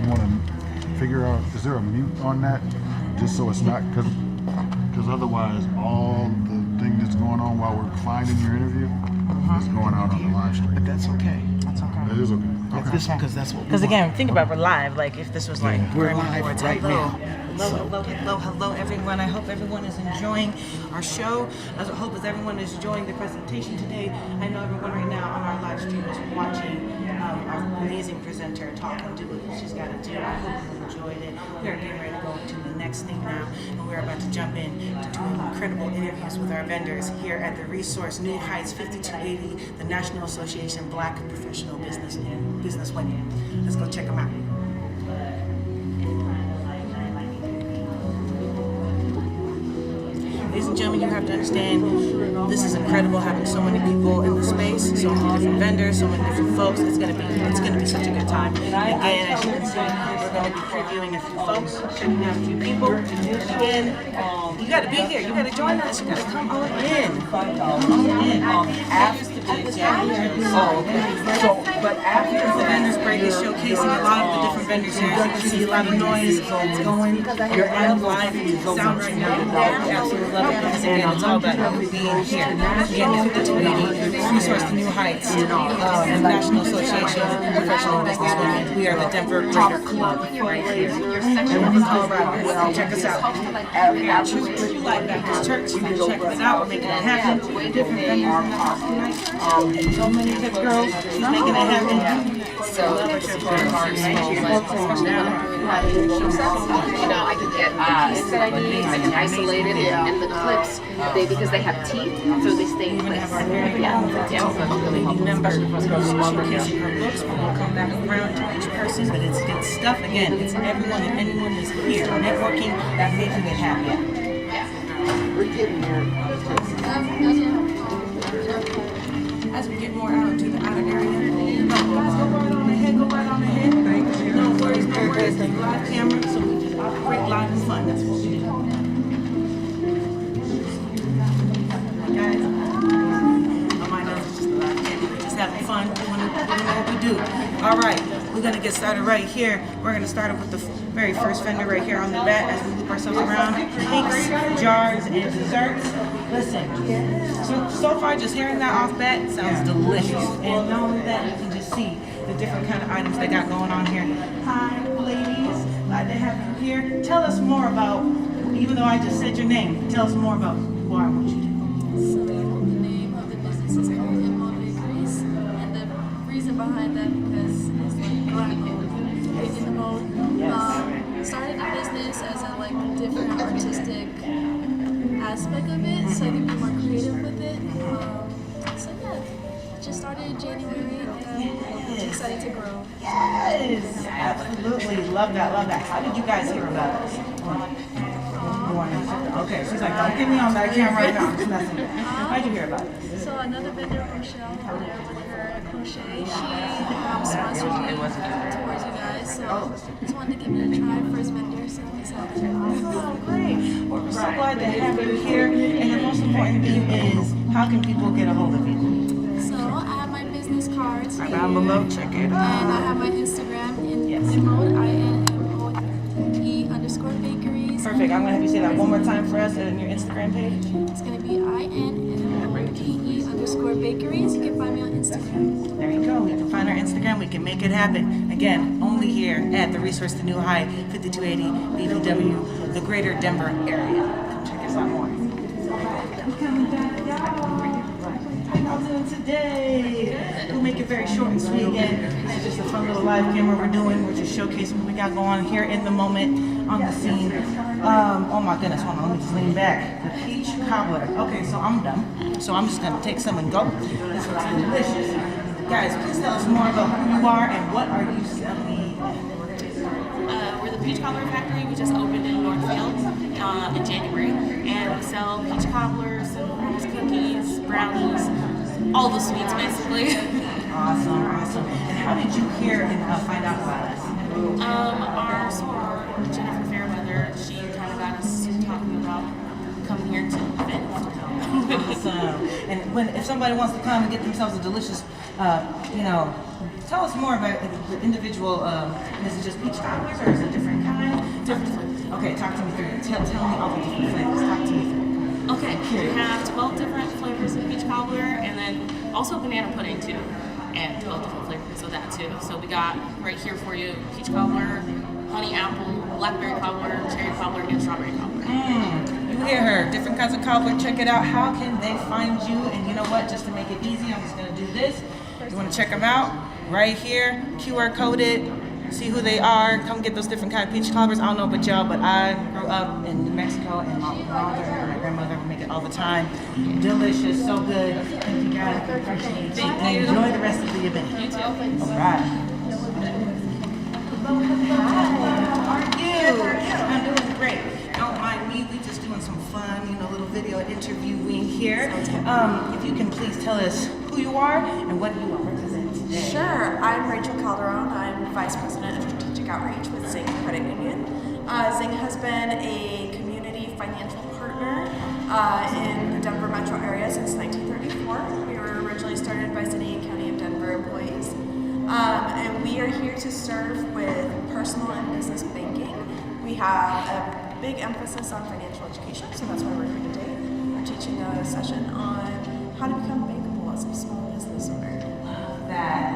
you want to figure out, is there a mute on that? Just so it's not, because otherwise all the thing that's going on while we're finding your interview is going out on the live stream. But that's okay. That's okay. It is okay. Because that's what we Because want. again, think about we're live. Like if this was like We're live right now. Hello, everyone. I hope everyone is enjoying our show. I hope everyone is enjoying the presentation today. I know everyone right now on our live stream is watching our amazing presenter talk and do what she's got to do. I hope you enjoyed it. We are getting ready to go to the next thing now, and we're about to jump in to doing incredible interviews with our vendors here at the Resource New Heights 5280, the National Association Black Professional Business Women. Let's go check them out. Ladies and gentlemen, you have to understand, this is incredible having so many people in the space, so many different vendors, so many different folks. It's gonna be such a good time. Again, as you can see, we're gonna be previewing a few folks, checking out a few people. Again, you gotta be here. You gotta join us. You gotta come on in. After but after the vendors break is showcasing a lot of the different vendors here. As you can see, a lot of noise is going. You're on live sound right now. Absolutely love it because again, it's all about being here. Again, the 5280 Resource to New Heights, the National Association of Professional Businesswomen. We are the Denver Greater Club right here. Denver, Colorado. Check us out. We are True Light Baptist Church. Checking it out. We're making it happen. Different vendors in the house tonight. So many good girls. She's making it happen. So, you know, I can get the piece that I need, I can isolate it, and the clips, because they have teeth, so they stay in place. Members showcasing her books. We'll come back around to each person, but it's good stuff. Again, it's everyone and anyone is here. Networking, that making it happen. We're getting there. As we get more out into the outer area, guys, go right on ahead, No worries. The live camera, so we just operate live and fun. That's what we do. Guys, I might know it's just a live camera. We're just having fun, doing what we do. All right, we're going to get started right here. We're going to start off with the very first vendor right here on the bat as we loop ourselves around. Cakes, jars, and desserts. Listen, so far just hearing that off bat sounds delicious. And not only that, you can just see the different kind of items they got going on here. Hi, ladies. Glad to have you here. Tell us more about, even though I just said your name, tell us more about who I want you to. So the name of the business is called Mo Bakeries, and the reason behind that because it's like black big in the mode. Started the business as a like different artistic aspect of it, so I can be more creative with it. So yeah, just started in January, and it's excited to grow. Yes, absolutely, love that, love that. How did you guys hear about us? Okay, she's like, don't get me on that camera right now. I'm just messing with you. How'd you hear about it? So another vendor, Rochelle, over there with her crochet, she sponsored me towards you guys. So just wanted to give it a try. First vendor, so I'm excited. Oh, great. Well, we're so glad to have you here. And the most important thing is, how can people get a hold of you? So I have my business cards here. Around below, check it out. And I have my Instagram in mode, INMOE_bakeries. Perfect. I'm going to have you say that one more time for us and your Instagram page. It's going to be INMOE_bakeries. You can find me on Instagram. There you go. We can find our Instagram. We can make it happen. Again, only here at the Resource to New High, 5280 BBW, the greater Denver area. Come check us out more. How you doing today? We'll make it very short and sweet again. This is just a fun little live camera we're doing. We're just showcasing what we got going on here in the moment, on the scene. Oh my goodness, hold on, let me just lean back. The peach cobbler. Okay, so I'm done. So I'm just gonna take some and go. This looks delicious. Guys, please tell us more about who you are and what are you selling? We're the Peach Cobbler Factory. We just opened in Northfield in January, and we sell peach cobblers, rolls, cookies, brownies, all the sweets basically. Awesome, awesome. And how did you hear and find out about us? Our soror, Jennifer Fairweather, she kind of got us talking about coming here to event. Awesome. And if somebody wants to come and get themselves a delicious, tell us more about the individual. Is it just peach cobblers or is it different kind? Different. Okay, talk to me through it. Tell me all the different flavors. Talk to me through it. Okay, we have 12 different flavors of peach cobbler, and then also banana pudding too, and 12 different flavors of that too. So we got right here for you peach cobbler, honey apple, blackberry cobbler, cherry cobbler, and strawberry cobbler. You hear her. Different kinds of cobbler. Check it out. How can they find you? And you know what? Just to make it easy, I'm just going to do this. You want to check them out? Right here, QR coded. See who they are. Come get those different kind of peach cobblers. I don't know about y'all, but I grew up in New Mexico, and my father and my grandmother would make it all the time. Delicious, so good. Thank you guys. Appreciate it. Thank you. Enjoy the rest of the event. You too. All right. Hi, how are you? I'm doing great. Don't mind me. We just doing some fun, little video interviewing here. If you can please tell us who you are and what you are representing today. Sure. I'm Rachel Calderon. I'm Vice President of Strategic Outreach with Zing Credit Union. Zing has been a community financial partner in the Denver metro area since 1934. We were originally started by City and County of Denver employees. And we are here to serve with personal and business banking. We have a big emphasis on financial education, so that's why we're here today. We're teaching a session on how to become bankable as a small business owner.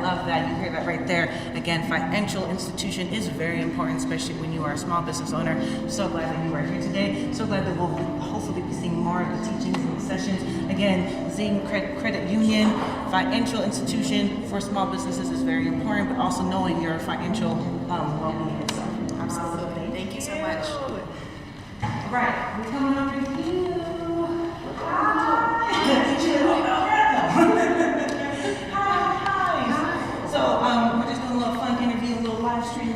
Love that. You hear that right there. Again, financial institution is very important, especially when you are a small business owner. So glad that you are here today. So glad that we'll hopefully be seeing more of the teachings and the sessions. Again, Zing Credit Union, financial institution for small businesses is very important, but also knowing your financial well-being itself. Absolutely. Thank you so much. Right. We're coming over to you. So we're just doing a little fun interview, a little live stream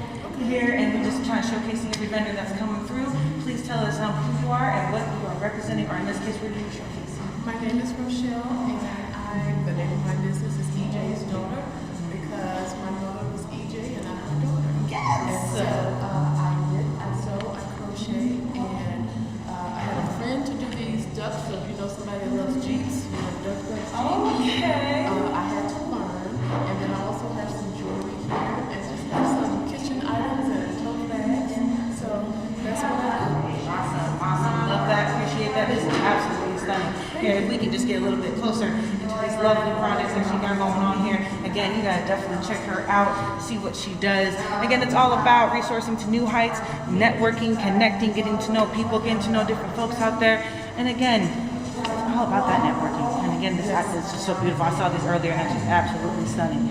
here, and we're just trying to showcase every vendor that's coming through. Please tell us who you are and what you are representing, or in this case, what you're showcasing. My name is Rochelle, and the name of my business is EJ's Daughter, because my mother was EJ and I'm her daughter. Yes! And so I sew, I crochet, and I had a friend to do these ducks, so if you know somebody that loves Jeeps, duck Jeeps. Okay. I had to learn, and then I also have some jewelry here, and just have some kitchen items and tote bags. So that's what I do. Awesome. Love that. Appreciate that. This is absolutely stunning. Here, if we can just get a little bit closer into these lovely products that she got going on here. Again, you gotta definitely check her out, see what she does. Again, it's all about resourcing to new heights, networking, connecting, getting to know people, getting to know different folks out there. And again, it's all about that networking. And again, this is just so beautiful. I saw this earlier and it's just absolutely stunning.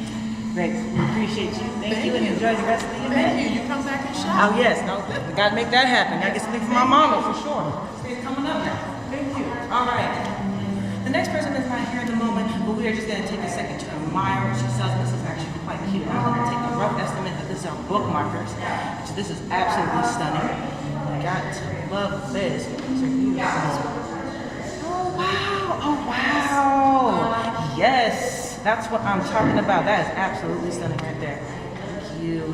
Great. We appreciate you. Thank you and enjoy the rest of the event. Thank you. You come back and shop. Oh yes, no, we gotta make that happen. Gotta get something for my mama for sure. It's coming up now. Thank you. All right. The next person is not here at the moment, but we are just gonna take a second to admire what she sells. This is actually quite cute. I'm gonna take a rough estimate that this are bookmarkers. So this is absolutely stunning. I got to love this. These are beautiful. Oh wow! Oh wow! Yes. That's what I'm talking about. That is absolutely stunning right there. Thank you.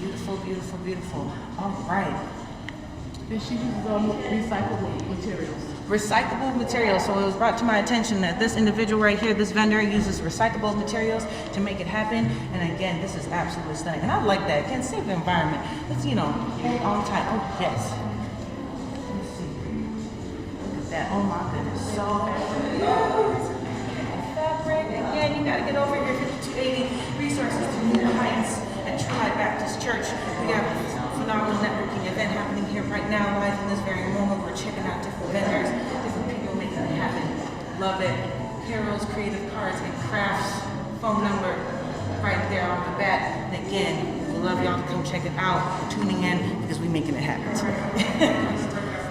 Beautiful, beautiful, beautiful. All right. And she uses recyclable materials. Recyclable materials. So it was brought to my attention that this individual right here, this vendor, uses recyclable materials to make it happen. And again, this is absolutely stunning. And I like that. Again, save the environment. Let's, hold on tight. Oh, yes. Let's see. Look at that. Oh my goodness. So again, you gotta get over here, 5280 Resources to New Heights at True Light Baptist Church. We have a phenomenal networking event happening here right now, live in this very moment. We're checking out different vendors, different people making it happen. Love it. Carol's Creative Cards and Crafts phone number right there on the bat. And again, we love y'all to come check it out. We're tuning in because we're making it happen.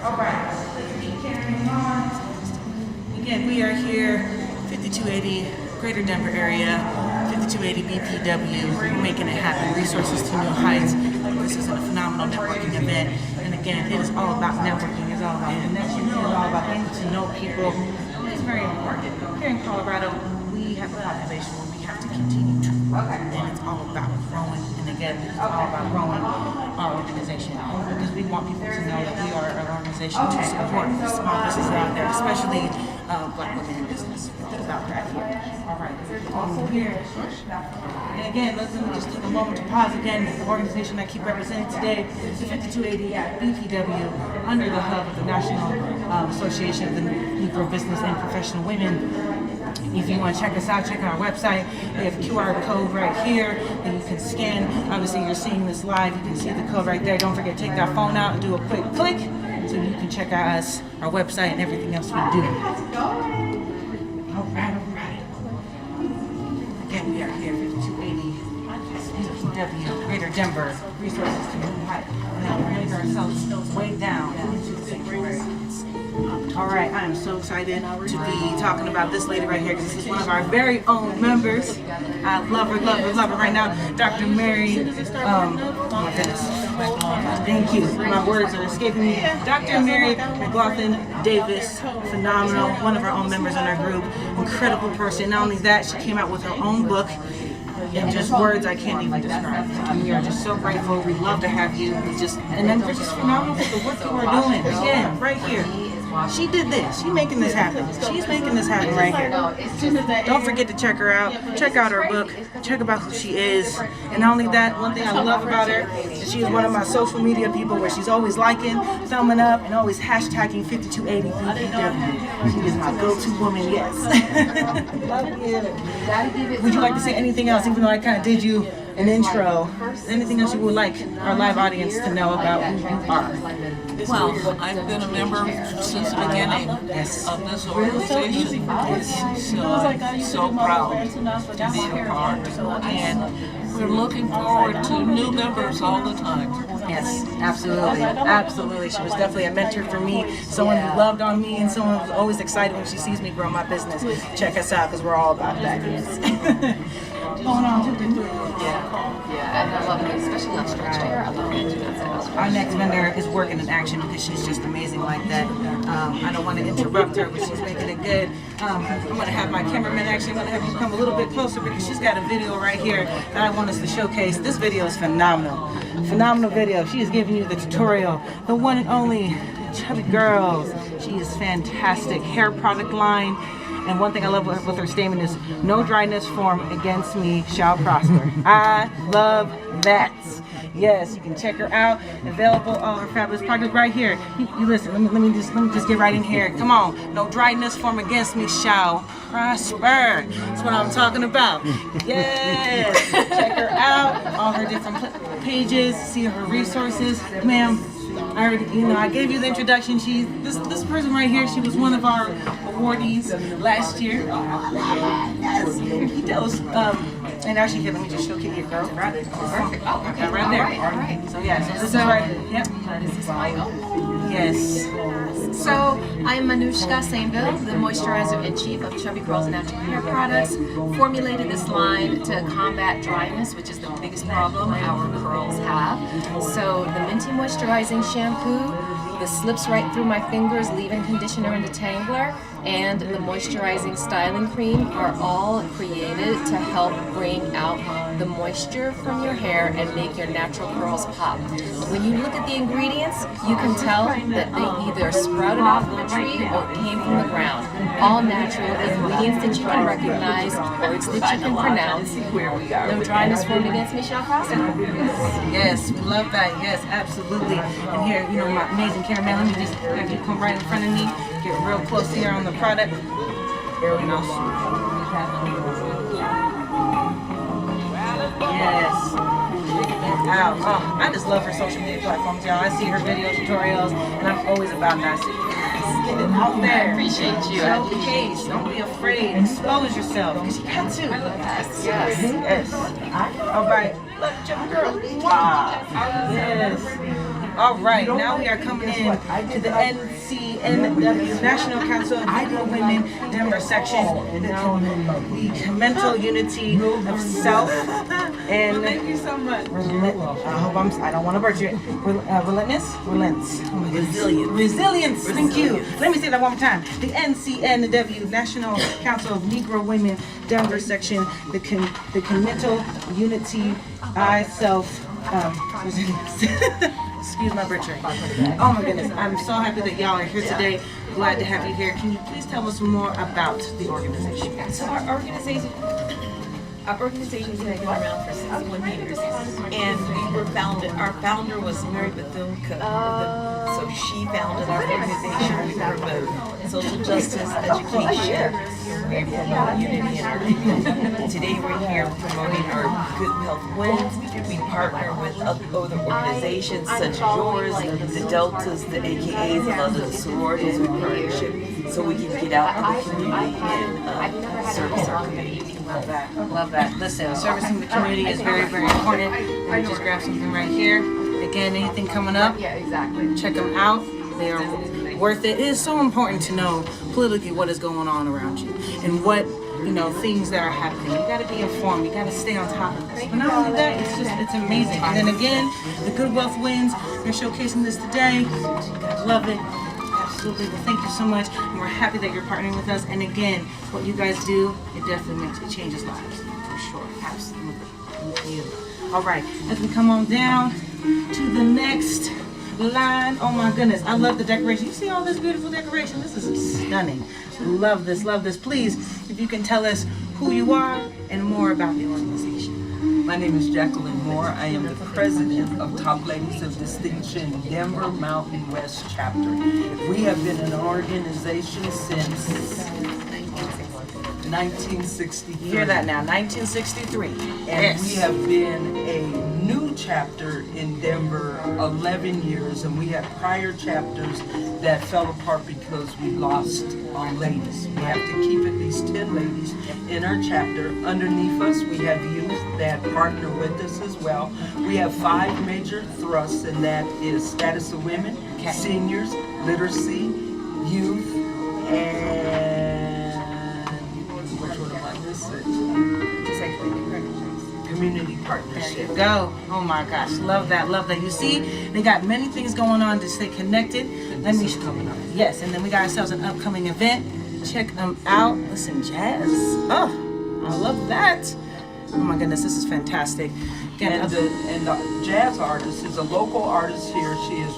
All right, let's keep carrying on. Again, we are here, 5280 Greater Denver area, 5280 BPW, we're making it happen. Resources to New Heights. This is a phenomenal networking event. And again, it is all about networking. It's all about connection. It's all about getting to know people. It's very important. Here in Colorado, we have a population where we have to continue to grow. And it's all about growing. And again, it's all about growing our organization. Because we want people to know that we are an organization to support small businesses out there, especially Black women in business. It's about that here. All right. Also here. And again, let me just take a moment to pause again. The organization I keep representing today is the 5280 BPW under the hub of the National Association of the Negro Business and Professional Women. If you want to check us out, check out our website. We have a QR code right here that you can scan. Obviously, you're seeing this live. You can see the code right there. Don't forget to take that phone out and do a quick click so you can check out us, our website, and everything else we do. All right, all right. Again, we are here, 5280 BPW, Greater Denver, Resources to New Heights. And now we're going to make ourselves way down into the sanctuary. All right, I am so excited to be talking about this lady right here because this is one of our very own members. I love her, love her, love her right now. Dr. Mary, oh my goodness. Thank you. My words are escaping me. Dr. Mary McLaughlin Davis, phenomenal, one of our own members in our group, incredible person. Not only that, she came out with her own book. In just words I can't even describe. And we are just so grateful. We love to have you. And then we're just phenomenal with the work you are doing. Again, right here. She did this. She's making this happen. She's making this happen right here. Don't forget to check her out. Check out her book. Check about who she is. And not only that, one thing I love about her is she's one of my social media people where she's always liking, thumbing up, and always hashtagging 5280 BPW. She is my go-to woman, yes. Love you. Would you like to say anything else, even though I kind of did you an intro? Anything else you would like our live audience to know about who you are? Well, I've been a member since the beginning of this organization. So I'm so proud to be a part. And we're looking forward to new members all the time. Yes, absolutely. Absolutely. She was definitely a mentor for me, someone who loved on me, and someone who's always excited when she sees me grow my business. Check us out because we're all about that. Yes. Going on. Yeah, and I love it, especially on stretch hair. I love it. Our next vendor is working in action because she's just amazing like that. I don't want to interrupt her, but she's making it good. I'm going to have my cameraman actually, I'm going to have you come a little bit closer because she's got a video right here that I want us to showcase. This video is phenomenal. Phenomenal video. She is giving you the tutorial. The one and only Chubby Girls. She is fantastic. Hair product line. And one thing I love with her statement is, no dryness formed against me shall prosper. I love that. Yes, you can check her out. Available, all her fabulous products right here. You listen, let me just get right in here. Come on. No dryness formed against me shall prosper. That's what I'm talking about. Yes. Check her out. All her different pages. See her resources. Ma'am, I already, I gave you the introduction. This person right here, she was one of our awardees last year. Yes, he does. And actually, here, let me just show you your girl. Perfect. Oh, okay, right there. All right. So yeah, so this is right. Yep. Is this my go? Yes. So I'm Manushka Sainville, the moisturizer in chief of Chubby Girls Natural Hair Products. Formulated this line to combat dryness, which is the biggest problem our curls have. So the minty moisturizing shampoo, the slips right through my fingers, leave-in conditioner and detangler, and the moisturizing styling cream are all created to help bring out the moisture from your hair and make your natural curls pop. When you look at the ingredients, you can tell that they either sprouted off of a tree or came from the ground. All natural ingredients that you can recognize, words that you can pronounce. No dryness formed against Michelle Costa. Yes, we love that. Yes, absolutely. And here, my amazing cameraman, let me just have you come right in front of me, get real close here on the product. Yes. Check it out. Oh, I just love her social media platforms, y'all. I see her video tutorials, and I'm always about that. So yes, get it out there. I appreciate you. Showcase. Don't be afraid. Expose yourself, because you got to. Yes. All right. Love you, girl. Wow. Yes. All right, now we are coming in to the NCNW, National Council of Negro Women, Denver section, the mental unity of self, and Thank you so much. I don't want to butcher it. Relents. Oh my goodness. Resilience. Thank you. Let me say that one more time. The NCNW, National Council of Negro Women, Denver section, the mental unity, self. Excuse my butchering. Oh my goodness, I'm so happy that y'all are here today. Glad to have you here. Can you please tell us more about the organization? So our organization has been around for 61 years, and we were founded. Our founder was Mary Bethune-Cook, so she founded our organization. We promote social justice, education, we promote unity in our community. Today we're here promoting our Good Health Wins. We partner with other organizations such as yours, the Deltas, the AKAs, and other sororities we partnership, so we can get out in the community and service our community. Love that. Love that. Listen, servicing the community is very, very important. Let me just grab something right here. Again, anything coming up, check them out. They are worth it. It is so important to know politically what is going on around you and what, things that are happening. You got to be informed. You got to stay on top of this. But not only that, it's amazing. And then again, the Good Wealth Wins. They're showcasing this today. Love it. Absolutely. Well, thank you so much. And we're happy that you're partnering with us. And again, what you guys do, it definitely changes lives. For sure. Absolutely. Thank you. All right. As we come on down to the next line. Oh my goodness. I love the decoration. You see all this beautiful decoration? This is stunning. Love this. Love this. Please, if you can tell us who you are and more about the organization. My name is Jacqueline Moore. I am the president of Top Ladies of Distinction Denver Mountain West Chapter. We have been an organization since 1963. You hear that now, 1963. And we have been a new chapter in Denver 11 years, and we had prior chapters that fell apart because we lost ladies. We have to keep at least 10 ladies in our chapter. Underneath us, we have youth that partner with us as well. We have 5 major thrusts, and that is status of women, seniors, literacy, youth, and which one am I missing? Community partnership. There you go. Oh my gosh, love that, love that. You see, they got many things going on to stay connected. Let me coming up. Yes, and then we got ourselves an upcoming event. Check them out. Listen, jazz. Oh, I love that. Oh my goodness, this is fantastic. And the jazz artist is a local artist here. She is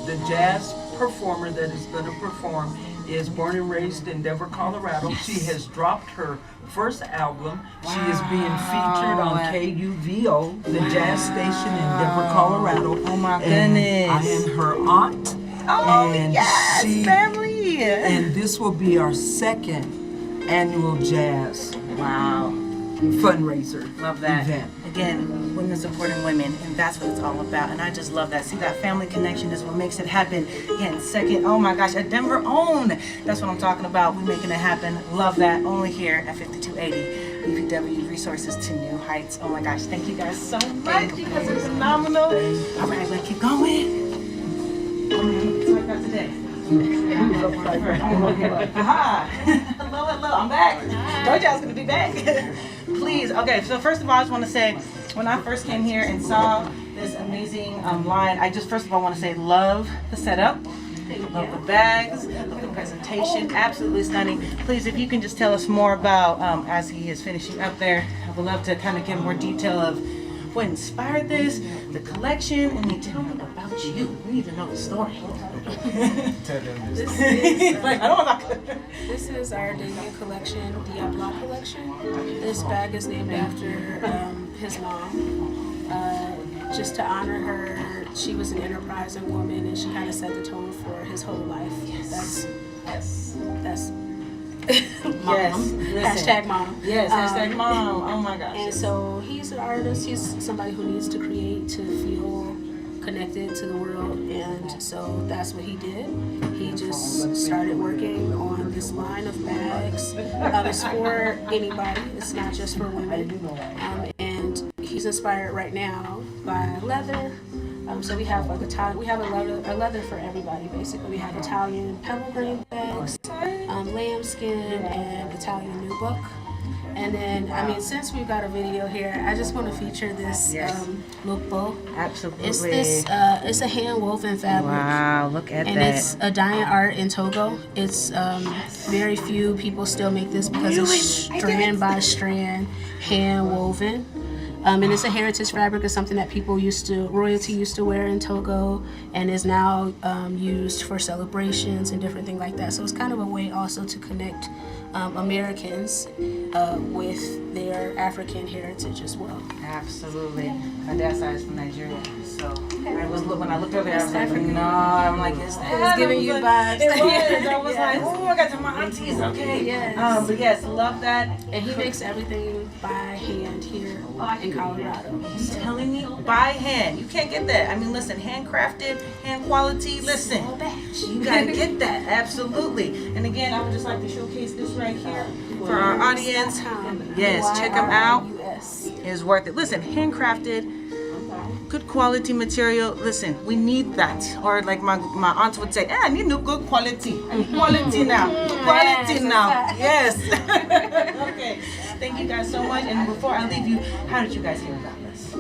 the jazz performer that is going to perform. Is born and raised in Denver, Colorado. Yes. She has dropped her first album. Wow. She is being featured on KUVO, the jazz station in Denver, Colorado. Oh my goodness. I am her aunt. Oh, and yes, family. And this will be our 2nd annual jazz. Wow. fundraiser. Love that. Event. Again, women supporting women, and that's what it's all about. And I just love that. See, that family connection is what makes it happen. Again, second, oh my gosh, a Denver owned. That's what I'm talking about. We making it happen. Love that. Only here at 5280. BPW Resources to New Heights. Oh my gosh, thank you guys so much. You guys are phenomenal. All right, let's keep going. So I got today. Aha! Hello, hello, I'm back. Told you I was gonna be back. Please, okay, so first of all, I just want to say, when I first came here and saw this amazing line, I just first of all want to say love the setup. Love the bags, love the presentation, absolutely stunning. Please, if you can just tell us more about, as he is finishing up there, I would love to kind of get more detail of what inspired this, the collection, and then tell me about you. We need to know the story. This is our debut collection, Diablo collection. This bag is named after his mom. Just to honor her, she was an enterprising woman, and she kind of set the tone for his whole life. That's mom. Yes, hashtag mom. Yes, hashtag mom. Oh my gosh. And so he's an artist. He's somebody who needs to create to feel connected to the world, and so that's what he did. He just started working on this line of bags. It's for anybody. It's not just for women. And he's inspired right now by leather. So we have like a leather for everybody basically. We have Italian pebble grain bags, lambskin, and Italian nubuck. And then, I mean, since we've got a video here, I just want to feature this lookbook. Absolutely. It's this, it's a hand woven fabric. Wow, look at and that. And it's a dying art in Togo. It's very few people still make this because it's strand by strand, hand woven. And it's a heritage fabric. It's something that royalty used to wear in Togo, and is now used for celebrations and different things like that. So it's kind of a way also to connect Americans with their African heritage as well. Absolutely. My dad's side is from Nigeria, so when I looked over there, I was like, no, I'm like, it's that. It was giving you vibes. It was. I was like, oh, I got to my aunties, okay. Yes. But yes, love that. And he makes everything by hand here in Colorado. I'm telling you, by hand. You can't get that. I mean, listen, handcrafted, hand quality, listen. You gotta get that, absolutely. And again, I would just like to showcase this right here for our audience. Yes, check them out. It's worth it. Listen, handcrafted, good quality material. Listen, we need that. Or like my aunt would say, I need no good quality. I need quality now. Quality now. Yes. Okay. Thank you guys so much. And before I leave you, how did you guys hear about this?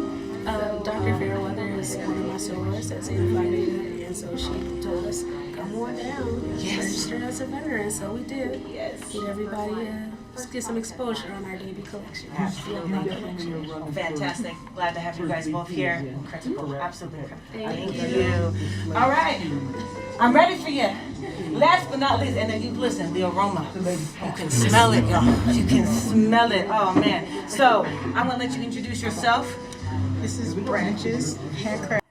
Dr. Fairweather is one of my sorors at Zeta Phi Beta, and so she told us, come on down, register as a vendor, and so we did. Get everybody, let's get some exposure on our debut collection. Fantastic. Glad to have you guys both here. Incredible. Absolutely incredible. Thank you. All right. I'm ready for you. Last but not least, and then you listen, the aroma. You can smell it, y'all. You can smell it. Oh, man. So I'm going to let you introduce yourself. This is Branches, handcraft.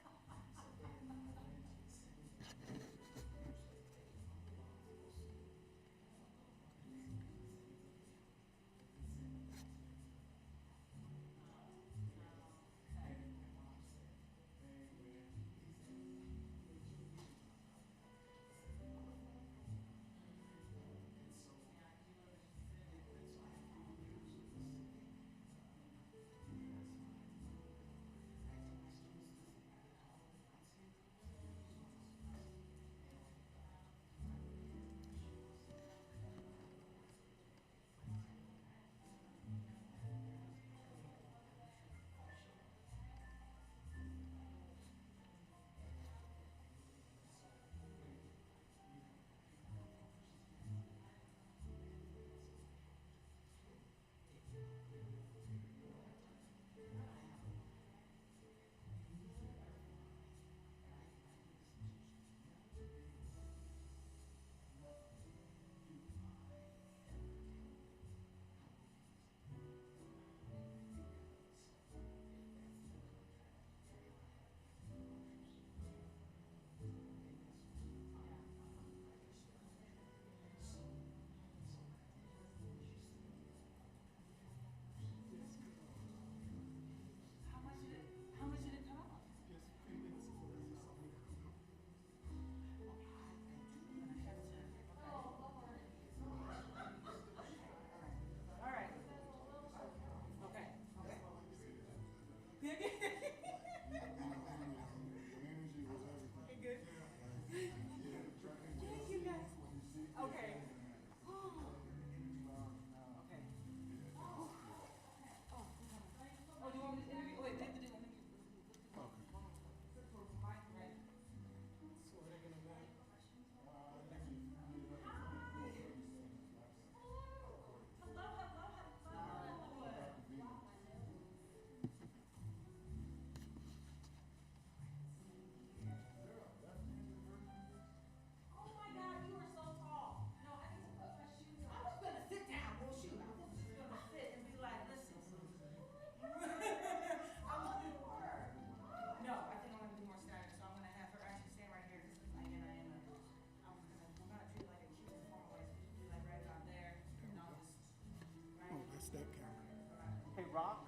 rock.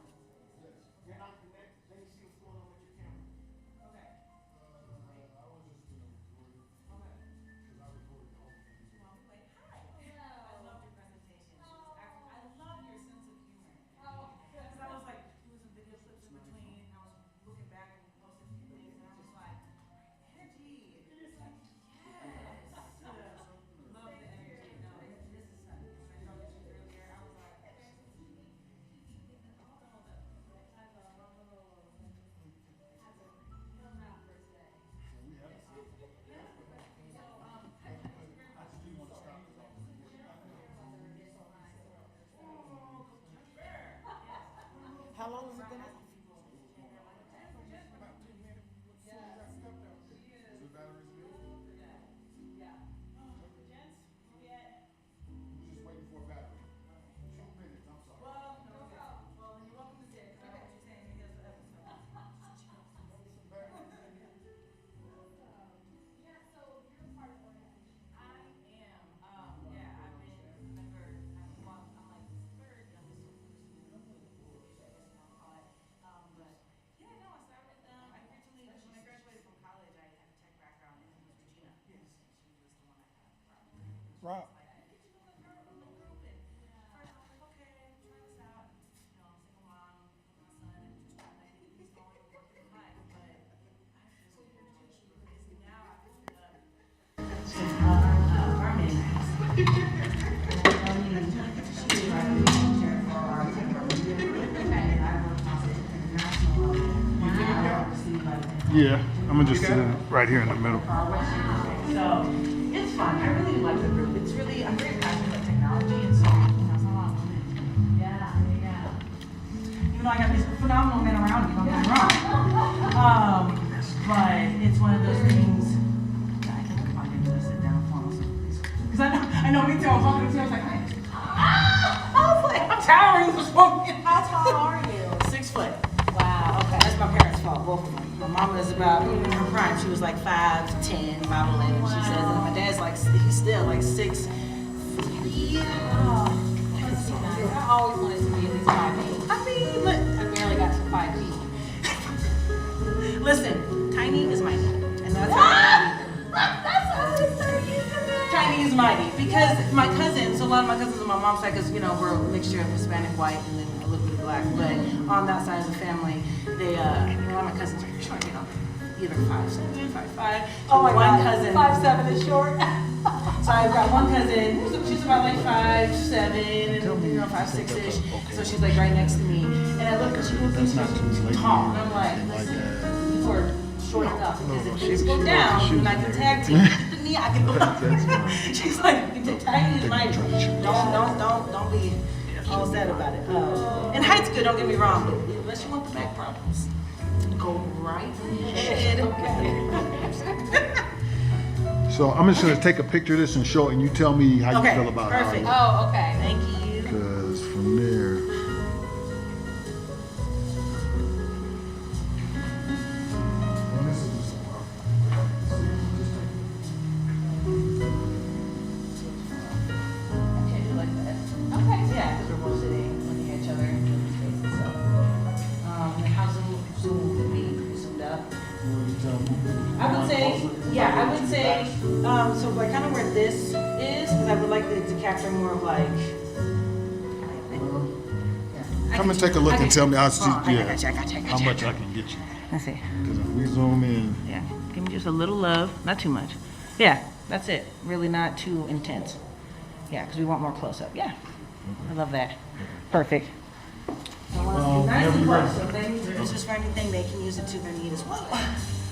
You're not connected. Let me see what's going on with your camera. Okay. I loved your presentation. I love your sense of humor. Because I was like doing some video clips in between. I was looking back and posting a few things, and I was like, energy. And it's like, yes. Love the energy. No, this is something. When I told you earlier, I was like, hold up. How long has it been out? Rob. Yeah, I'm gonna just sit right here in the middle. So it's fun. I really like the group. It's really, I'm very passionate about technology, and so yeah. Even though I got these phenomenal men around me, don't get me wrong. But it's one of those things. I think I'm gonna sit down for because I know me too. I was talking to you. I was like, I'm towering for smoking. How tall are you? 6 foot. Wow, okay. That's my parents' fault, both of them. My mom was about, in her prime, she was like 5'10", 5'11", she says, and my dad's like, he's still like 6'3". I always wanted to be at least 5 feet. I mean, I barely got to 5 feet. Listen, tiny is mighty, and that's how tiny is mighty, because my cousins, a lot of my cousins on my mom's side, because, you know, we're a mixture of Hispanic, white, and then a little bit of black, but on that side of the family, they, a lot of my cousins are short, you know, either 5'7", 5'5". Oh my one God, cousin, 5'7" is short. so I've got one cousin, she's about like 5'7", and you know, 5'6"-ish, so she's like right next to me, and I look at she looks and she's tall, and I'm like, you are short enough, because if things go down, and I can tag team the knee, I can block. She's like, tiny is my don't be all sad about it. And height's good, don't get me wrong, but unless you want the back problems, go right ahead. So I'm just gonna take a picture of this and show it, and you tell me how you feel about perfect. it. Oh, okay. Thank you. Because from there. Yeah, because we're both sitting, looking at each other in different spaces. So, and how Zoom would be zoomed up. I would say, yeah, I would say, so like kind of where this is, because I would like it to capture more of like. Come and take a look and tell me. I'll see. I got you. How much I can get you. Let's see. Because if we zoom in. Yeah, give me just a little love, not too much. Yeah, that's it. Really not too intense. Yeah, because we want more close up. Yeah, I love that. Perfect. Nice and close. So if they need this is for anything, they can use it to their need as well.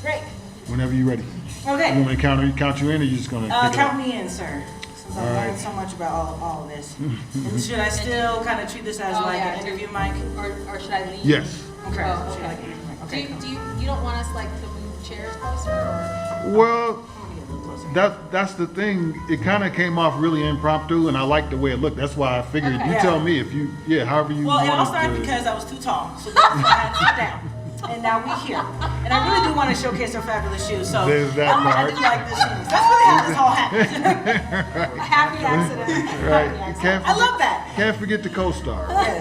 Great. Whenever you're ready. Okay. You want me to count you in, or you just gonna? pick it Count up? me in, sir. Since I've All right. learned so much about all of this. And should I still kind of treat this as like an interview mic? Or should I leave? Yes. Okay. Oh, Should I okay. like an interview mic? Okay. Do you don't want us like to move chairs closer or? Well, that's the thing. It kind of came off really impromptu, and I liked the way it looked. That's why I figured. Okay. You Yeah. tell me if you, however you Well, want it all started because I was too tall, so that's why I had to sit down. And now we're here. And I really do want to showcase our fabulous shoes. So There's that I part. do like the shoes. That's really how this all happened. Right. Happy accident. Right. Happy You accident. can't I love that. Can't forget the co-star. Yes.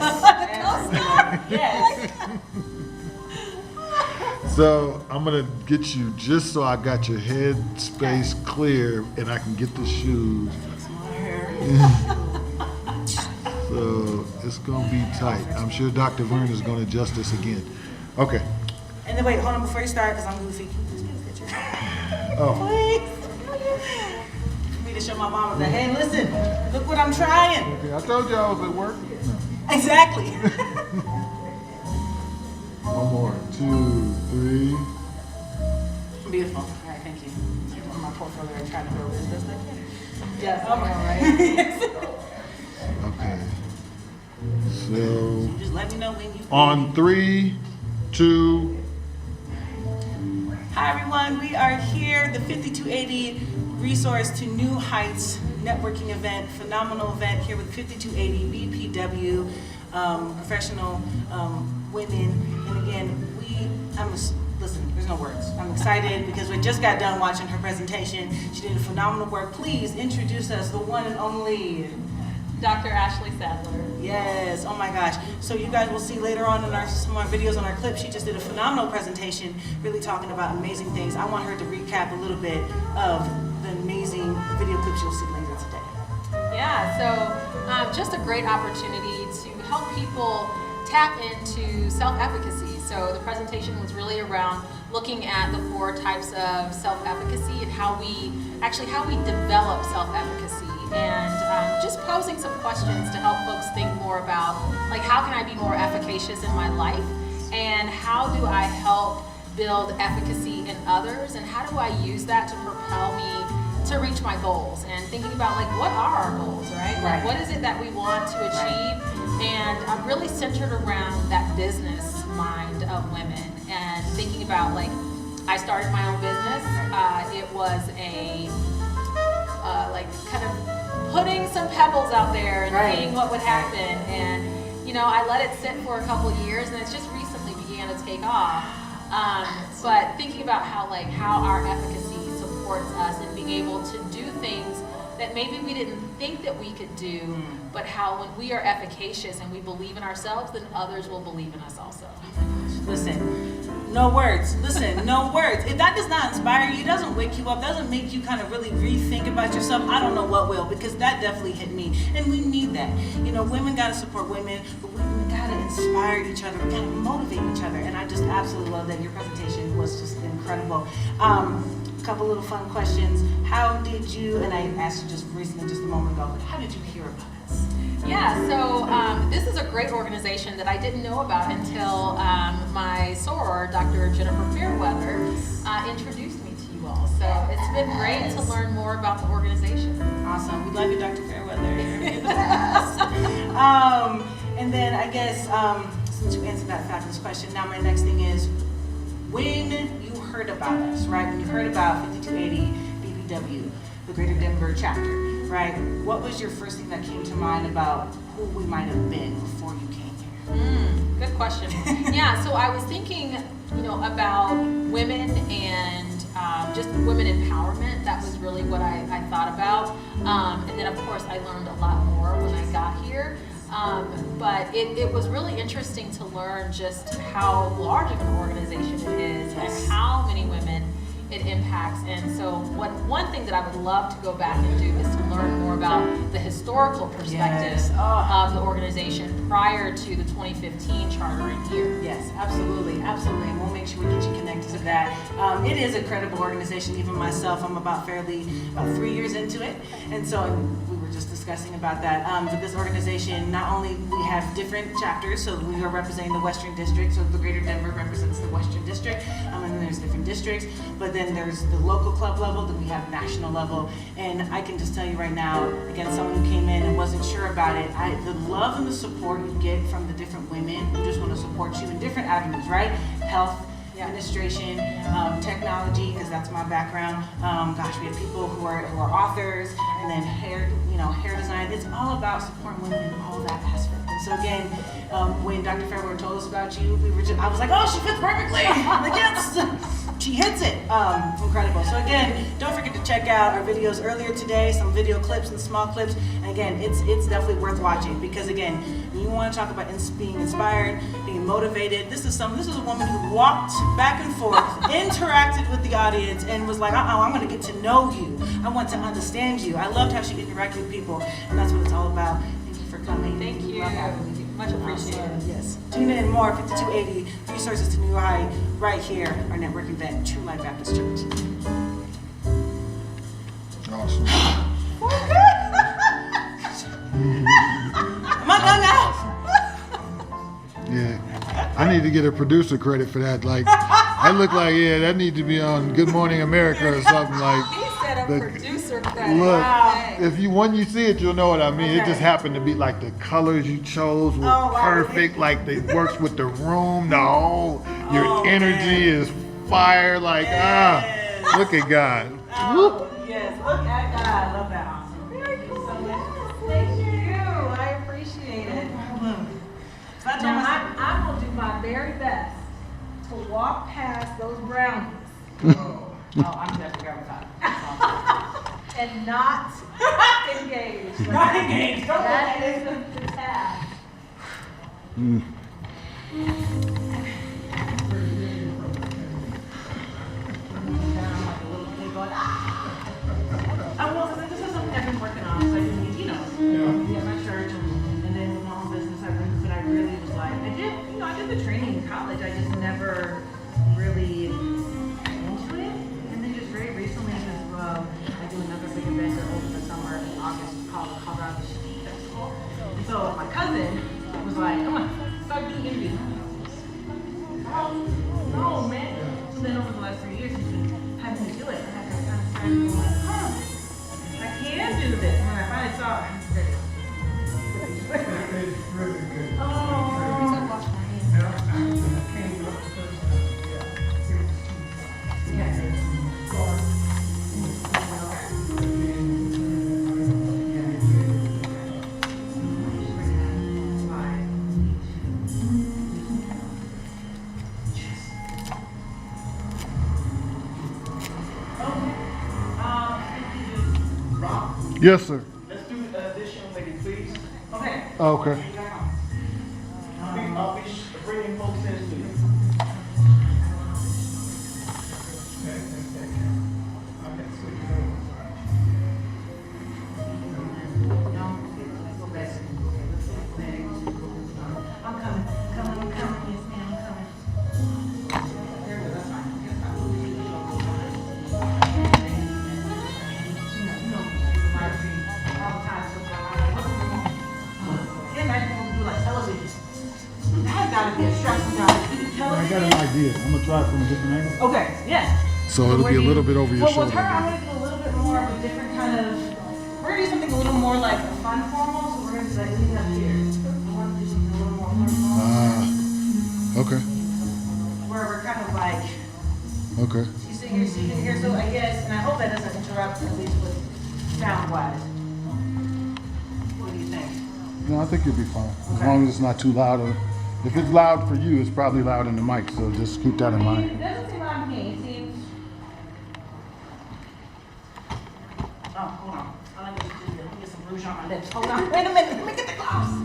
So I'm gonna get you just so I got your head space clear and I can get the shoes. So it's gonna be tight. I'm sure Dr. Vern is gonna adjust this again. Okay. And then wait, hold on before you start, because I'm goofy. Can you just get a picture? Oh. Please. For me to show my mama that, hey, listen, look what I'm trying. Okay, I told you I was at work. No. Exactly. One more. 2, 3. Beautiful. All right, thank you. Keep on my portfolio and trying to build this. Yes, all right. Okay. So just let me know when you. On 3, 2. Hi everyone, we are here, the 5280 Resource to New Heights networking event, phenomenal event here with 5280 BPW, professional women. And again, listen, there's no words. I'm excited because we just got done watching her presentation. She did a phenomenal work. Please introduce us, the one and only Dr. Ashley Sadler. Yes, oh my gosh. So you guys will see later on in some of our videos on our clip, she just did a phenomenal presentation, really talking about amazing things. I want her to recap a little bit of the amazing video clips you'll see later today. Yeah, so just a great opportunity to help people tap into self-efficacy. So the presentation was really around looking at the 4 types of self-efficacy and how we develop self-efficacy, and just posing some questions to help folks think more about, like, how can I be more efficacious in my life, and how do I help build efficacy in others, and how do I use that to propel me to reach my goals, and thinking about, like, what are our goals, right? Like, what is it that we want to achieve? And I'm really centered around that business mind of women, and thinking about, like, I started my own business. It was a kind of putting some pebbles out there and seeing what would happen. And I let it sit for a couple of years, and it's just recently began to take off. But thinking about how our efficacy supports us in being able to do things that maybe we didn't think that we could do, but how when we are efficacious and we believe in ourselves, then others will believe in us also. Listen, no words. Listen, no words. If that does not inspire you, doesn't wake you up, doesn't make you kind of really rethink about yourself, I don't know what will, because that definitely hit me. And we need that. Women gotta support women, but we gotta inspire each other, we gotta motivate each other. And I just absolutely love that. Your presentation was just incredible. A couple little fun questions. How did you, and I asked you just recently, just a moment ago, but how did you hear about us? Yeah, so this is a great organization that I didn't know about until my soror, Dr. Jennifer Fairweather, introduced me to you all. So it's been great to learn more about the organization. Awesome. We love you, Dr. Fairweather. And then I guess, since you answered that fabulous question, now my next thing is, when you heard about us, right? When you heard about 5280 BPW, the Greater Denver chapter, right? What was your first thing that came to mind about who we might have been before you came here? Good question. Yeah, so I was thinking, about women and just women empowerment. That was really what I thought about. And then, of course, I learned a lot more when I got here. But it was really interesting to learn just how large of an organization it is and how many women it impacts. And so one thing that I would love to go back and do is to learn more about the historical perspective of the organization prior to the 2015 chartering here. Yes, absolutely, absolutely. And we'll make sure we get you connected to that. It is a credible organization. Even myself, I'm about 3 years into it. And so we were just discussing about that. But this organization, not only we have different chapters, so we are representing the Western District, so the Greater Denver represents the Western District, and then there's different districts, but then there's the local club level, then we have national level, and I can just tell you right now, again, someone who came in and wasn't sure about it, the love and the support you get from the different women who just want to support you in different avenues, right? Health, administration, technology, because that's my background. Gosh, we have people who are authors, and then hair design. It's all about supporting women in all that aspect. And so again, when Dr. Fairweather told us about you, I was like, oh, she fits perfectly. Like, yes, she hits it. Incredible. So again, don't forget to check out our videos earlier today, some video clips and small clips. And again, it's definitely worth watching because again, When you want to talk about being inspired, being motivated, this is a woman who walked back and forth, interacted with the audience, and was like, I'm going to get to know you. I want to understand you. I loved how she interacted with people, and that's what it's all about. Thank you for coming. Thank you. Love having you. Much appreciated. Yes. Tune in more, 5280, Resources to New High, right here, our network event, True Life Baptist Church. Awesome. Am I done now? Yeah. I need to get a producer credit for that. Like, I look like, yeah, that needs to be on Good Morning America or something like. He said a producer credit. Look, Wow. when you see it, you'll know what I mean. It just happened to be like the colors you chose were perfect. Like, it works with the room. Your energy is fire. Like, look at God. Yes, look at God. I love that. Awesome. Very cool. Thank you. I appreciate it. Now, I'm going to do my very best to walk past those brownies I'm definitely going to and not engage. Not engage. Don't That is the task. This is something I've been working on. So I didn't, be at my church and then with my own business. But I really was like, I did the training in college. I just never really into it. And then just very recently, because I do another big event over the summer in August called the Colorado Sheep Festival. And so my cousin was like, come on, start doing interviews. No, man. So then over the last 3 years, he's been having me do it. And I kind of started going, I can do this. And I finally saw it. I'm ready. Yes, sir. Let's do the addition lady, please. Okay. Okay. I'll be bringing folks in to you. I got an idea. I'm gonna try from a different angle. Okay, yes. So it'll be a little bit over your With shoulder. her, I'm going to do a little bit more of a different kind of, we're going to do something a little more like a fun formal, so we're going to do like lean up here. I want to do something a little more fun formal. Okay. Where we're kind of like, Okay. you see here, so I guess, and I hope that doesn't interrupt at least with sound-wise. What do you think? No, I think you'll be fine. As long as it's not too loud. If it's loud for you, it's probably loud in the mic, so just keep that in mind. It doesn't seem loud to me, it seems. Oh, hold on. I like to get some rouge on my lips. Hold on. Wait a minute. Let me get the gloves.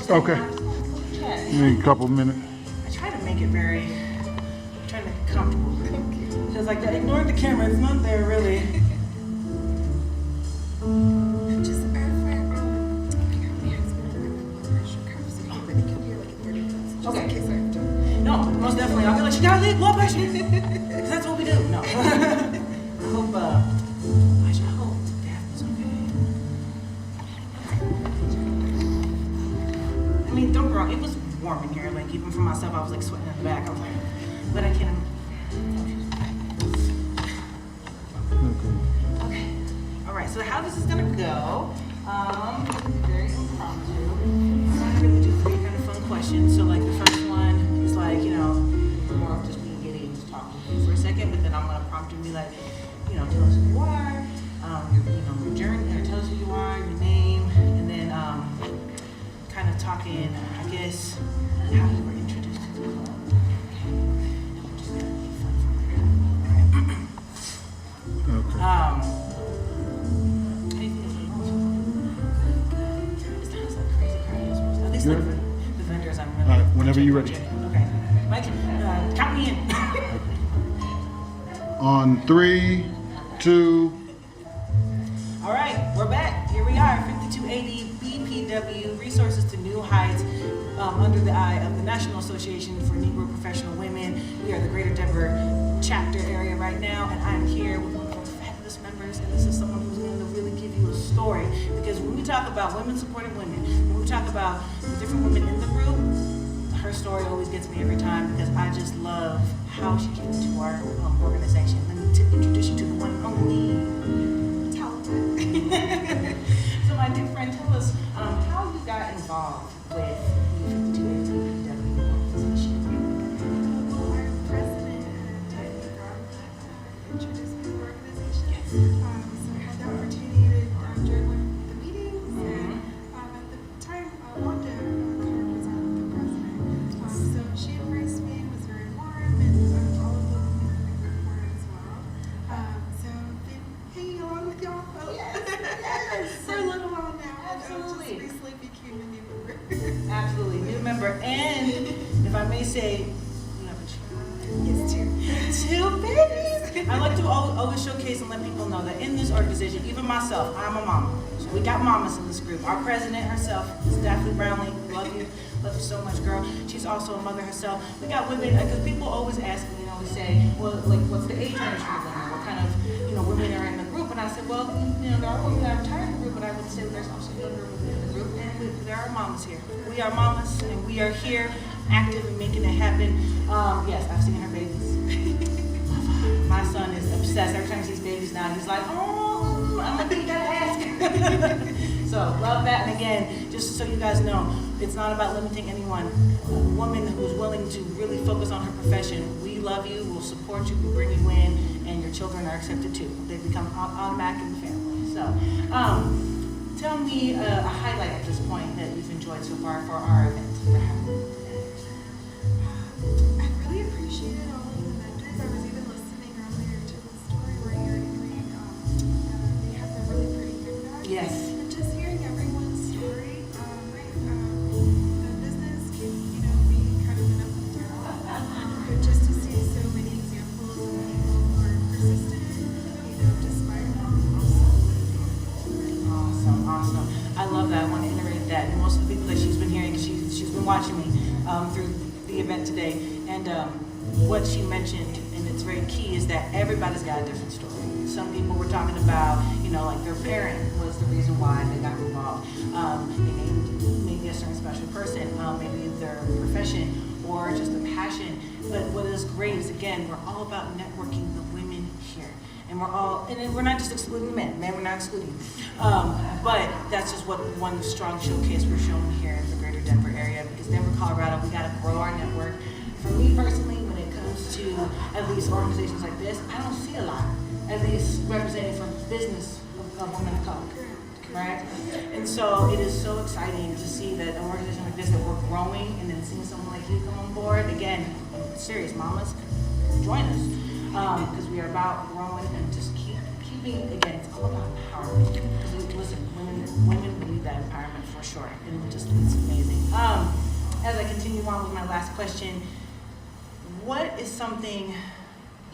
Okay. You need a couple minutes. I try to make it comfortable. Because like ignoring the camera, it's not there really. Just for my husband and I will pressure cuff, so he really can hear like in 30 minutes. Just Okay. in case I have to. No, most definitely. I'll be like, she got a leak, blood pressure. Because that's what we do. No. I hope, I should hope Daphne's okay. I mean, don't get me wrong, it was warm in here. Like, even for myself, I was like sweating in the back. I was like, but I can't. Okay. All right, so how this is gonna go, very impromptu. I'm gonna really do 3 kind of fun questions. So like the first one is like, you know, more of just me getting to talk with you for a second, but then I'm gonna prompt you and be like, you know, tell us who you are, your journey, or tell us who you are, your name, and then kind of talking, I guess, how you were introduced to the club. Okay. And we're just gonna be fun from there. All right. Okay. At least like the vendors, I'm really. All right, whenever you're ready. Okay. Mike, count me in. On 3, 2. All right, we're back. Here we are, 5280 BPW, Resources to New Heights, under the eye of the National Association for Negro Professional Women. We are the Greater Denver chapter area right now, and I'm here with one of our fabulous members, and this is someone who's going to really give you a story. Because when we talk about women supporting women, when we talk about the different women in the group, her story always gets me every time because I just love how she came into our organization. Let me introduce you to the one and only Talbot. So my dear friend, tell us how you got involved with the 5280 BPW organization. Well, our president, Daphne, introduced me to the organization. So I had the opportunity to join one of the meetings, and at the time, Wanda Carr was on the president. So she embraced me, was very warm, and all of the women in the group were as well. So I've been hanging along with y'all for a little while now. Absolutely. Just recently became a new member. Absolutely, new member. And if I may say, you have a child. Yes, 2. 2 babies. I like to always showcase and let people know that in this organization, even myself, I'm a mama. So we got mamas in this group. Our president herself is Daphne Brownlee. Love you so much, girl. She's also a mother herself. We got women, because people always ask me, we say, well, like, what's the age range for women? What kind of, women are in the group? And I said, well, there are women that are retired in the group, but I would say there's also younger women in the group, and there are mamas here. We are mamas, and we are here, active and making it happen. Yes, I've seen her babies. My son is obsessed. Every time he sees babies now, he's like, oh, I'm like, you gotta ask. So, love that. And again, just so you guys know, it's not about limiting anyone. A woman who's willing to really focus on her profession, we love you, we'll support you, we'll bring you in, and your children are accepted too. They become automatic in the family. So, tell me a highlight at this point that you've enjoyed so far for our event. I really appreciated all of the vendors. I was even listening earlier to the story where you're hearing they have the really pretty gift bags. Yes. And just hearing everyone's story, the business can, be kind of an up and down. But just to see so many examples of people who are persistent, despite Awesome. I love that. I want to iterate that. And most of the people that she's been hearing, she's been watching me through the event today. And what she mentioned, and it's very key, is that everybody's got a different story. Some people were talking about, like their parent was the reason why they got involved. Maybe a certain special person, maybe their profession, or just a passion. But what is great is, again, we're all about networking the women here. And we're not just excluding men, we're not excluding. But that's just one strong showcase we're showing here in the Greater Denver area, because Denver, Colorado, we gotta grow our network. For me personally, when it comes to at least organizations like this, I don't see a lot, at least representing from business of women of color, right? And so it is so exciting to see that an organization like this, that we're growing, and then seeing someone like you come on board. Again, I'm serious, mamas, join us. Because we are about growing and just keeping, again, it's all about empowerment. Because listen, women need that empowerment for sure, and it's amazing. As I continue on with my last question, what is something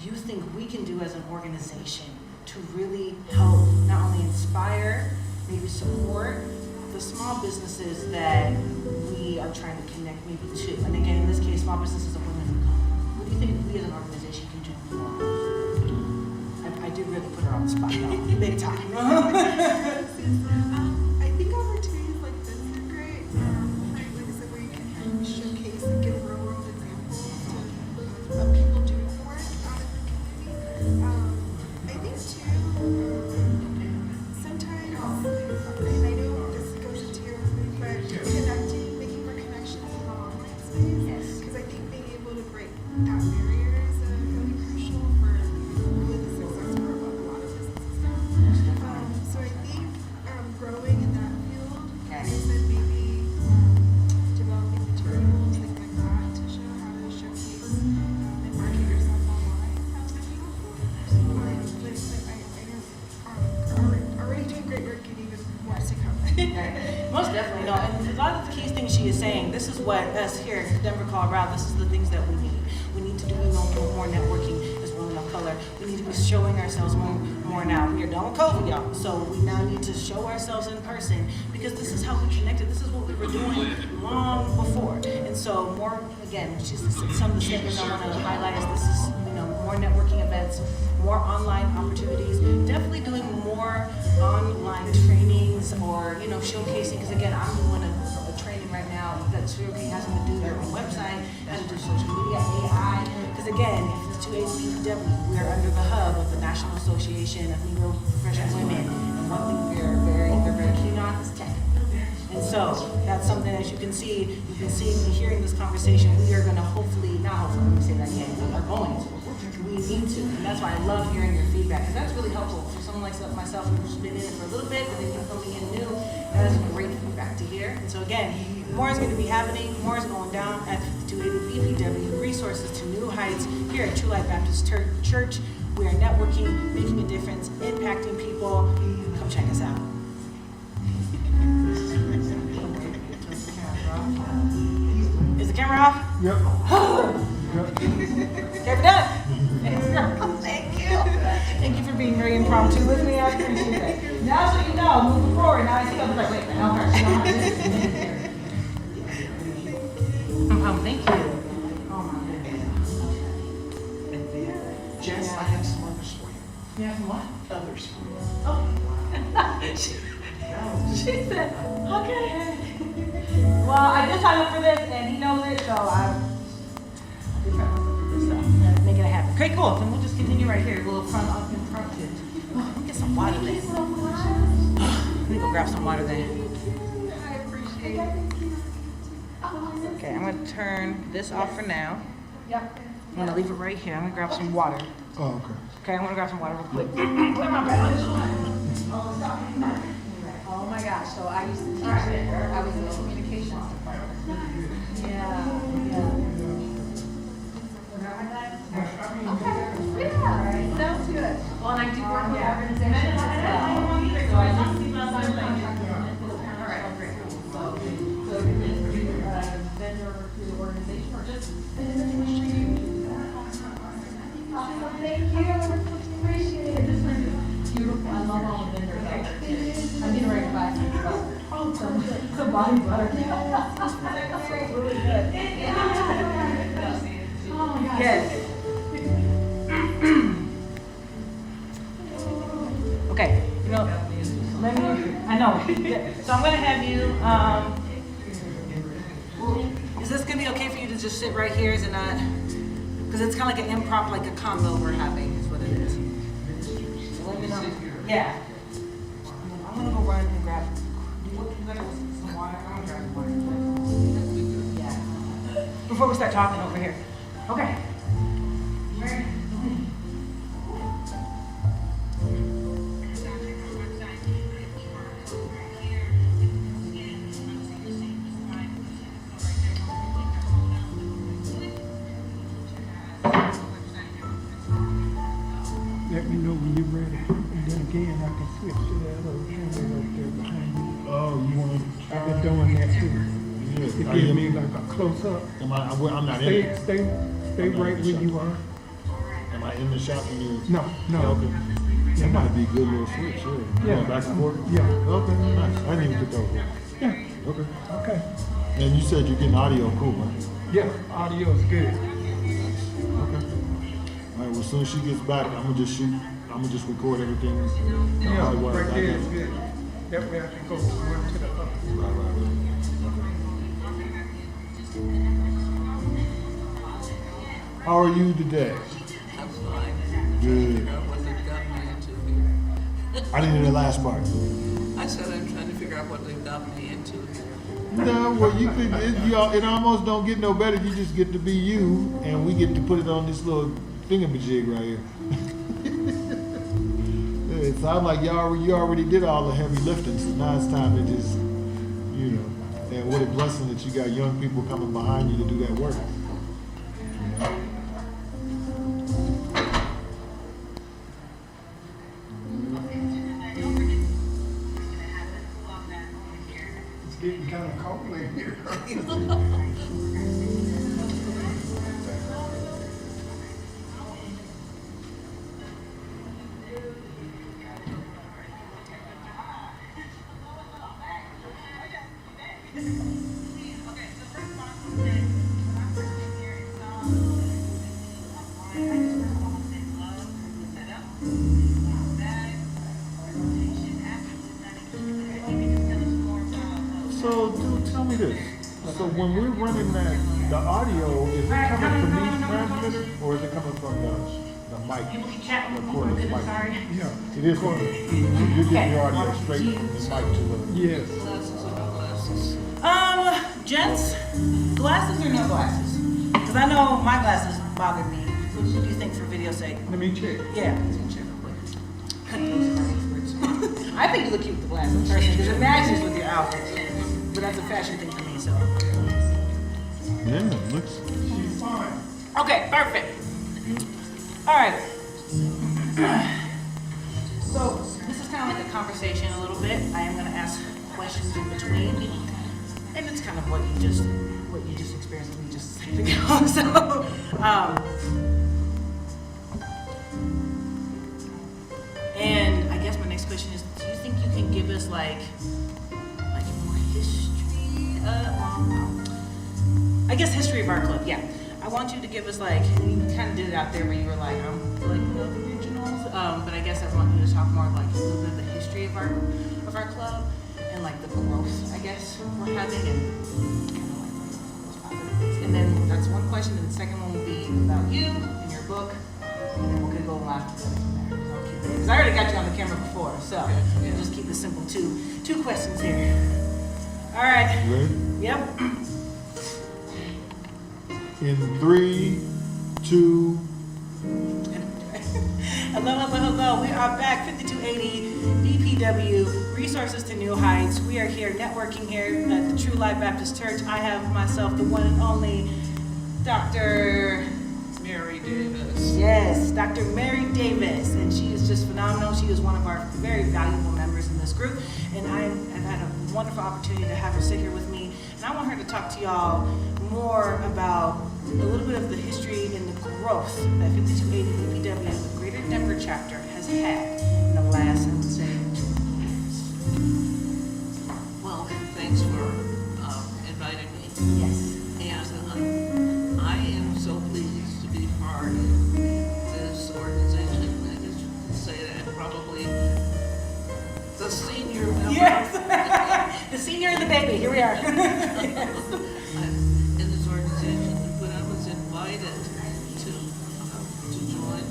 you think we can do as an organization to really help not only inspire, maybe support the small businesses that we are trying to connect maybe to. And again, in this case, small businesses of women of color. What do you think we as an organization can do more? I did really put her on the spot, though. Big time. I think opportunities like this are great. Like I said, where you can showcase and give real world examples of people doing the work out in the community. I think too, sometimes, and I know this goes into your movement, but connecting, making more connections in the online space. Because I think being able to break that barrier is really crucial for really the success for a lot of businesses now. So I think growing in that field, like I said, maybe developing materials, things like that, to show how to showcase and market yourself online. That would be helpful. Like I said, I know already doing great work and even more to come. Most definitely, no. And a lot of the key things she is saying, this is what us here in Denver, Colorado, this is the things that we need. We need to do more networking as women of color. We need to be showing ourselves more now. We are done with COVID, y'all. So we now need to show ourselves in person because this is how we connected. This is what we were doing long before. And so more, again, just some of the statements I want to highlight is this is, more networking events, more online opportunities, definitely doing more online trainings or, showcasing, because again, I'm doing a training right now that's really having to do their own website, how to do social media, AI, because again, if it's 280 we are under the hub of the National Association of Negro Professional Women, and one thing they're very keen on is tech. And so that's something, as you can see, you've been seeing me hearing this conversation, we are going to hopefully, not hopefully, let me say that again, we are going to. We need to, and that's why I love hearing your feedback, because that's really helpful for someone like myself who's been in it for a little bit, but then you're coming in new. That is great feedback to hear. And so again, more is going to be happening, more is going down at 280 BPW, resources to new heights here at True Life Baptist Church. We are networking, making a difference, impacting people. Come check us out. Is the camera off? Yep. Camera done. Thank you. Thank you for being very impromptu with me. I appreciate that. Now so you know, moving forward, now I see I'm like, wait, now first. Thank you. Oh my goodness. Jess, I have some others for you. You have what? Others for you. Oh. She said, okay. Well, I did sign up for this and he knows it, so I did sign up for this stuff. Make it happen. Okay, cool. Then we'll just continue right here. We'll front up in front. Let me get some water there. Let me go grab some water there. I appreciate it. Okay, I'm gonna turn this off for now. Yep. I'm gonna leave it right here. I'm gonna grab some water. Oh, okay. Okay, I'm gonna grab some water real quick. Oh my gosh, so I used to teach there. I was in the communications department. Yeah. Okay, yeah, sounds good. Well, and I do work with organizations as well. So I just see my son like, all right, great. So you vendor through the organization or just thank you, appreciate it. This was beautiful. I love all the vendors. I'm getting ready to buy some body butter. Really good. Oh my gosh. Yes. Okay, let me, I know. So I'm gonna have you, is this gonna be okay for you to just sit right here? Is it not? Because it's kind of like an improv, like a combo we're having, is what it is. So let me know. Yeah. I'm gonna go run and grab, you gonna go some water? I'm gonna grab water. Yeah. Before we start talking over here. Okay. Ready? Let me know when you're ready. And then again, I can switch to that other camera up there behind you. Oh, you want to? I've been doing that too. Yeah. To give me like a close up. I'm not stay, in it. Stay right where you are. Am I in the shop when you? No. Oh, okay. That might be a good little switch, yeah. Yeah. Back and forth? Yeah. Okay, nice. I didn't even think that was good. Yeah. Okay. Okay. And you said you're getting audio cool, right? Yeah, audio is good. Okay. All right, well, as soon as she gets back, I'm gonna just record everything. Yeah, Like what right I there got. is good. That way I can go one to the other. Right. How are you today? I'm fine. Good. Figure out what they've gotten me into here. I didn't hear the last part. I said I'm trying to figure out what they've gotten me into here. No, well, it almost don't get no better. You just get to be you, and we get to put it on this little thingamajig right here. It sounds like you already did all the heavy lifting, so now it's time to just, and what a blessing that you got young people coming behind you to do that work. It's getting kind of cold in here. So, tell me this. So when we're running the audio, is it coming from these transmitters, or is it coming from the mic? The cordless mic? Yeah. It is cordless. You're getting your audio straight from the mic to the... Yes. Gents, glasses or no glasses? Because I know my glasses bother me. What do you think for video's sake? Let me check. Yeah, let's check real quick. I think you look cute with the glasses, personally, because it matches with your outfit. But that's a fashion thing for me, so. Yeah, it looks... She's fine. Okay, perfect. All right. So this is kind of like a conversation a little bit. I am going to ask questions in between, and it's kind of what you just experienced with me just a second ago. So, and I guess my next question is: do you think you can give us like more history? I guess history of our club. Yeah. I want you to give us and you kind of did it out there where you were like, I'm the originals. But I guess I want you to talk more of a little bit of the history of our club and the growth, I guess, we're having and then that's one question, and the second one will be about you and your book, and then we're gonna go live together from there. Because I already got you on the camera before, so we'll just keep it simple. Two questions here. All right. Ready? Yep. In 3, 2. Hello. We are back, 5280 BPW, Resources to New Heights. We are here networking here at the True Life Baptist Church. I have myself, the one and only Dr. Mary Davis. Yes, Dr. Mary Davis, and she is just phenomenal. She is one of our very valuable members in this group, and I've had a wonderful opportunity to have her sit here with me, and I want her to talk to y'all more about a little bit of the history and the growth that 5280 BPW, the Greater Denver chapter, has had in the last, I would say, 2 years. Well, thanks for inviting me. Yes. And I am so pleased to be part of this organization. I guess you can say that probably the senior member. Yes. The senior and the baby. Here we are. In this organization, when I was invited to join,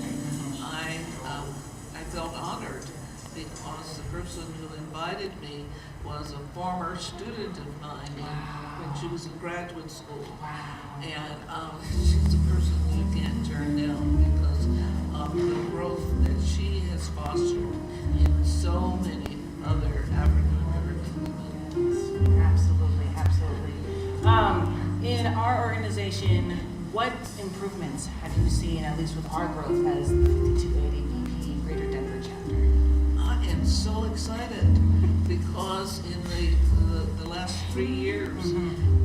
I felt honored because the person who invited me was a former student of mine when she was in graduate school. And she's a person you can't turn down because of the growth that she has fostered in so many other African American communities. Absolutely. In our organization, what improvements have you seen, at least with our growth as the 5280 BP Greater Denver chapter? I am so excited because in the last 3 years,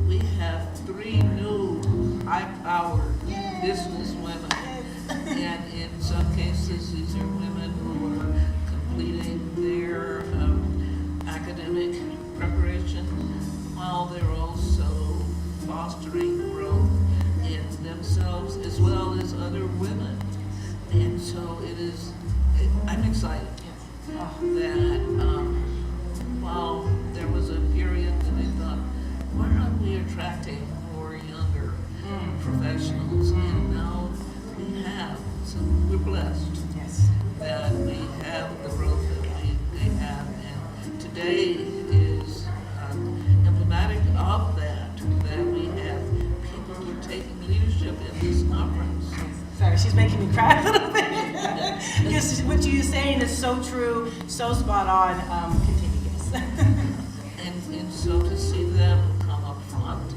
we have 3 new high-powered business women. And in some cases, these are women who are academic preparation, while they're also fostering growth in themselves as well as other women. And so I'm excited that while there was a period that I thought, why aren't we attracting more younger professionals? And now we have, so we're blessed that we have the growth that they have. And today is emblematic of that we have people who are taking leadership in this conference. Sorry, she's making me cry a little bit. Because what you're saying is so true, so spot on. Continue, yes. and so to see them come up front,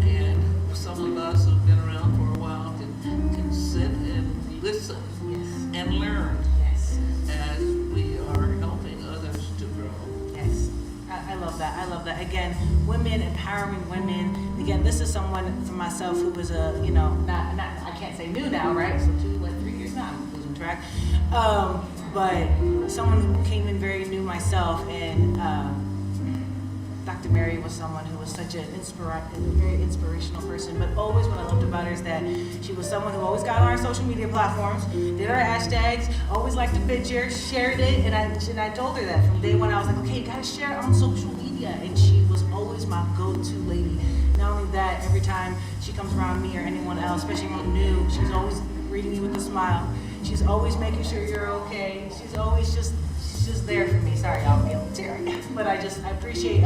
and some of us who've been around for a while can sit and listen and learn as we are helping others to grow. Yes, I love that. I love that. Again, women, empowering women. Again, this is someone for myself who was not I can't say new now, right? So 3 years now, I'm losing track. But someone who came in very new myself, and Dr. Mary was someone who was such a very inspirational person. But always what I loved about her is that she was someone who always got on our social media platforms, did our hashtags, always liked the picture, shared it, and I told her that from day one. I was like, okay, you gotta share it on social media, and she was always my go-to lady. Not only that, every time she comes around me or anyone else, especially anyone new, she's always greeting you with a smile. She's always making sure you're okay. She's just there for me. Sorry, y'all, I'm teary. But I appreciate,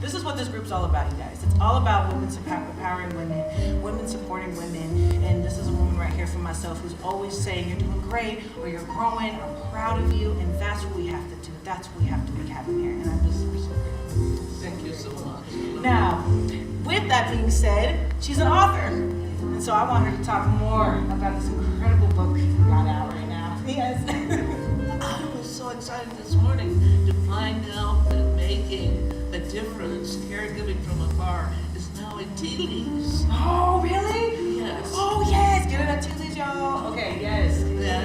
this is what this group's all about, you guys. It's all about women empowering women, women supporting women. And this is a woman right here for myself who's always saying, you're doing great, or you're growing, I'm proud of you, and that's what we have to do. That's what we have to make happen here. And I'm so grateful. Thank you so much. Now, with that being said, she's an author. And so I want her to talk more about this incredible book we got out right now. Yes. I was so excited this morning to find out that making a difference, caregiving from afar, is now in tea leaves. Oh, really? Yes. Oh, yes. Get it at tea leaves, y'all. Okay, yes. That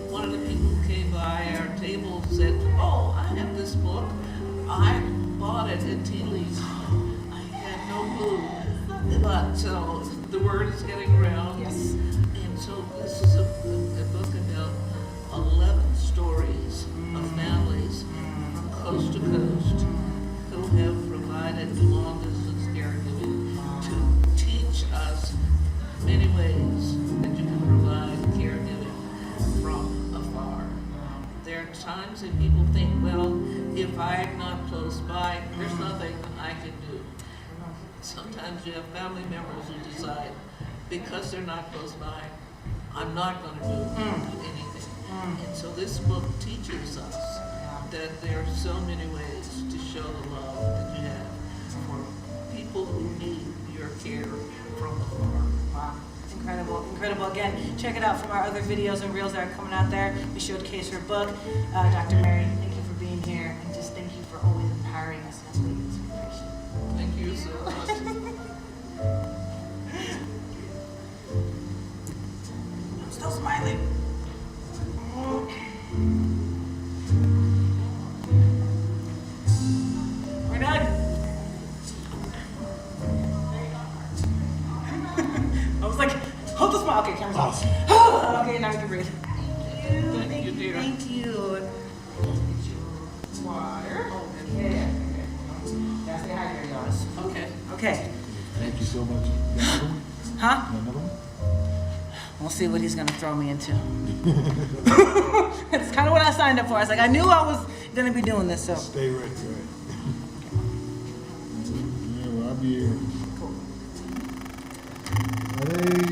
one of the people who came by our table said, oh, I have this book. I bought it at tea leaves. I had no clue. But so the word is getting around. Yes. And so this is a book about 11 stories of families from coast to coast who have provided long-distance caregiving to teach us many ways that you can provide caregiving from afar. There are times that people think, well, if I'm not close by, there's nothing I can do. Sometimes you have family members who decide, because they're not close by, I'm not going to do anything. And so this book teaches us that there are so many ways to show the love that you have for people who need your care from afar. Wow. Incredible, incredible. Again, check it out from our other videos and reels that are coming out there. We showcase her book. Dr. Mary, thank you for being here, and just thank you for always empowering us as ladies. Thank you so much. I'm still smiling. We're done. I was like, hold the smile. Okay, camera's off. Okay, now we can breathe. Thank you, dear. Thank you. Water. Okay. Gotta stay hydrated, y'all. Okay. Okay. Thank you so much. You got another one? Huh? You got another one? We'll see what he's gonna throw me into. That's kind of what I signed up for. I was like, I knew I was gonna be doing this, so. Stay ready, right? Yeah, well, I'll be here. Cool. Hey.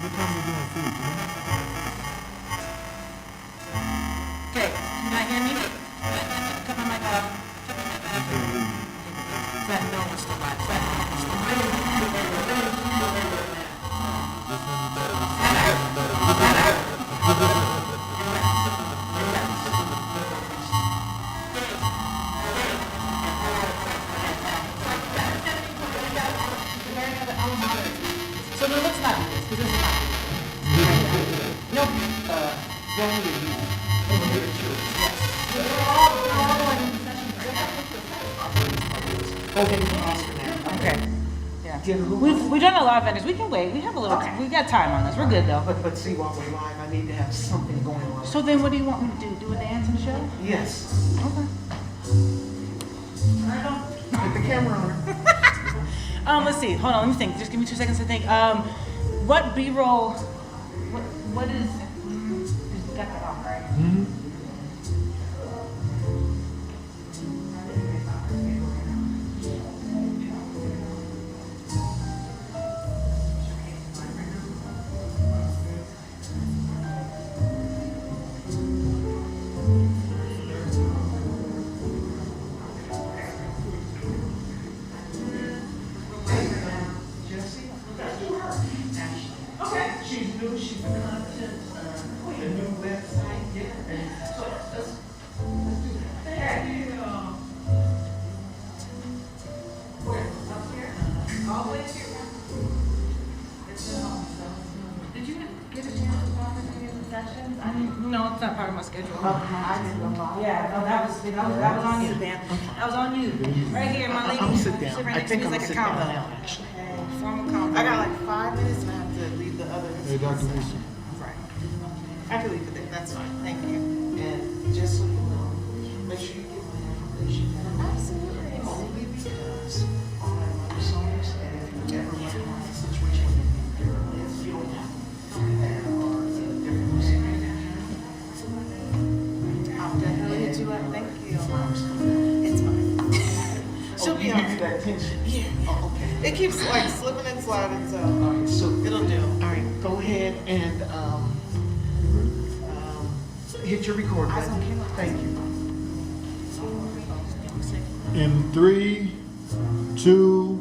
What time are we doing food, you know? Okay, can you hear me? Cut my mic off. No, we're still live. So no, let's not do this, because this is not good. Nope. Brownlee. Yes. Okay. Yeah. We've done a lot of vendors. We can wait. We have a little. We got time on this. We're good though. But see, while we're live, I need to have something going on. So then, what do you want me to do? Do a dance and show? Yes. Okay. Put the camera on. Let's see. Hold on. Let me think. Just give me 2 seconds to think. What B-roll? What is? Just got that off, right? Mm-hmm. No, it's not part of my schedule. Yeah, no, that was on you, Dan. That was on you. Right here, my lady. I'm sit down. Right I next think to I'm me gonna is sit like a down combo. now, actually. Formal combo. I got like 5 minutes and I have to leave the other. Hey, Dr. Lisa. Right. I can leave it, that's fine, thank you. And just so you know, make sure you get my information. Absolutely. Only because on my other songs, and if you ever run into a situation where you don't have or different music, I'll definitely hit you up, thank you. Mom's coming. It's fine. She'll be you on. give that attention. Yeah. Oh, okay. It keeps like slipping and sliding, so All right, so it'll do. all right, go ahead and hit your record button. Thank you. In 3, 2.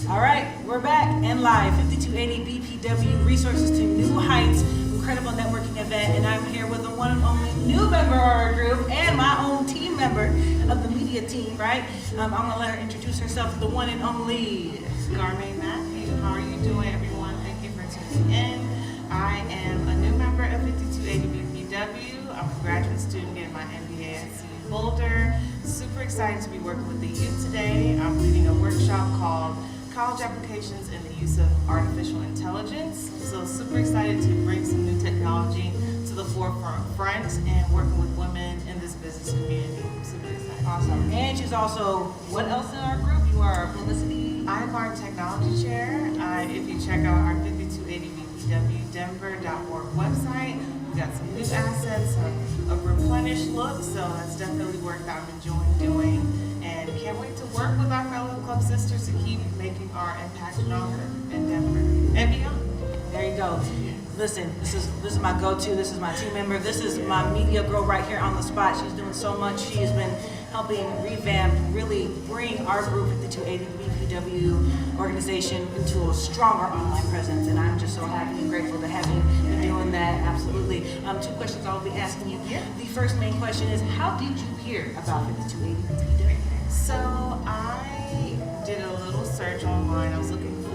All right, we're back and live. 5280 BPW Resources to New Heights, incredible networking event, and I'm here with the one and only new member of our group and my own team member of the media team, right? I'm gonna let her introduce herself, the one and only Garmain Matt, how are you doing, everyone? Thank you for tuning in. I am a new member of 5280 BPW. I'm a graduate student getting my MBA at CU Boulder. Super excited to be working with the youth today. I'm leading a workshop called College Applications and the Use of Artificial Intelligence. So super excited to bring some new technology to the forefront and working with women in this business community. I'm super excited. Awesome. And she's also, what else in our group? You are a publicity. I'm our technology chair. If you check out our 5280BPWDenver.org website, we've got some new assets, a replenished look, so that's definitely work that I'm enjoying doing. And can't wait to work with our fellow club sisters to keep making our impact stronger in Denver and beyond. There you go. Listen, this is my go-to. This is my team member. This is my media girl right here on the spot. She's doing so much. She has been helping revamp, really bring our group, the 280 BPW organization, into a stronger online presence. And I'm just so happy and grateful to have you doing that. Absolutely. 2 questions I'll be asking you. The first main question is, how did you hear about 5280 BPW? So I did a little search online. I was looking for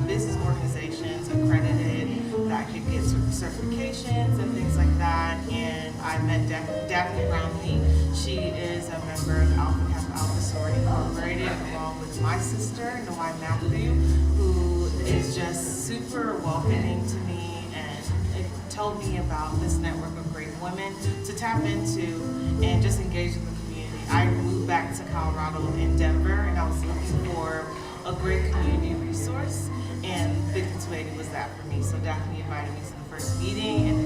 business organizations accredited that could get certifications and things like that. And I met Daphne Brownlee. She is a member of Alpha Kappa Alpha Sorority Incorporated, along with my sister, Noai Matthew, who is just super welcoming to me and it told me about this network of great women to tap into and just engage in the community. I moved back to Colorado in Denver and I was looking for a great community resource, and 5280 was that for me. So Daphne invited me to the first meeting and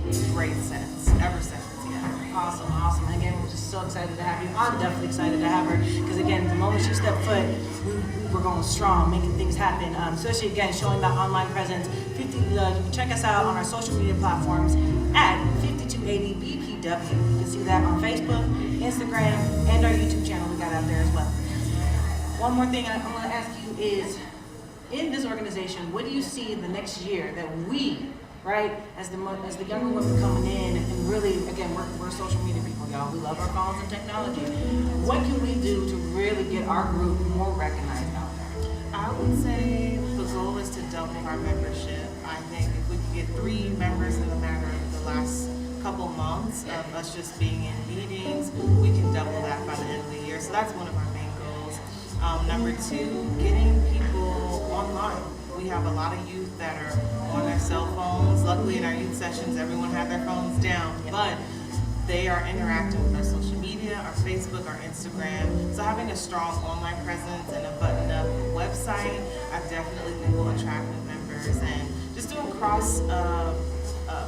it's been great ever since. Awesome, awesome. And again, we're just so excited to have you. I'm definitely excited to have her because again, the moment she stepped foot, we were going strong, making things happen. Especially again, showing that online presence. You can check us out on our social media platforms at 5280 BPW. You can see that on Facebook, Instagram, and our YouTube channel we got out there as well. One more thing I want to ask you is, in this organization, what do you see in the next year that we, right, as the younger women coming in and really, again, we're social media people, y'all. We love our phones and technology. What can we do to really get our group more recognized out there? I would say the goal is to double our membership. I think if we could get 3 members in a matter of the last couple months of us just being in meetings, we can double that by the end of the year. So that's one of our main goals. Number two, getting people online. We have a lot of youth that are on their cell phones. Luckily in our youth sessions, everyone had their phones down, but they are interacting with our social media, our Facebook, our Instagram. So having a strong online presence and a button-up website, I definitely think will attract new members. And just doing cross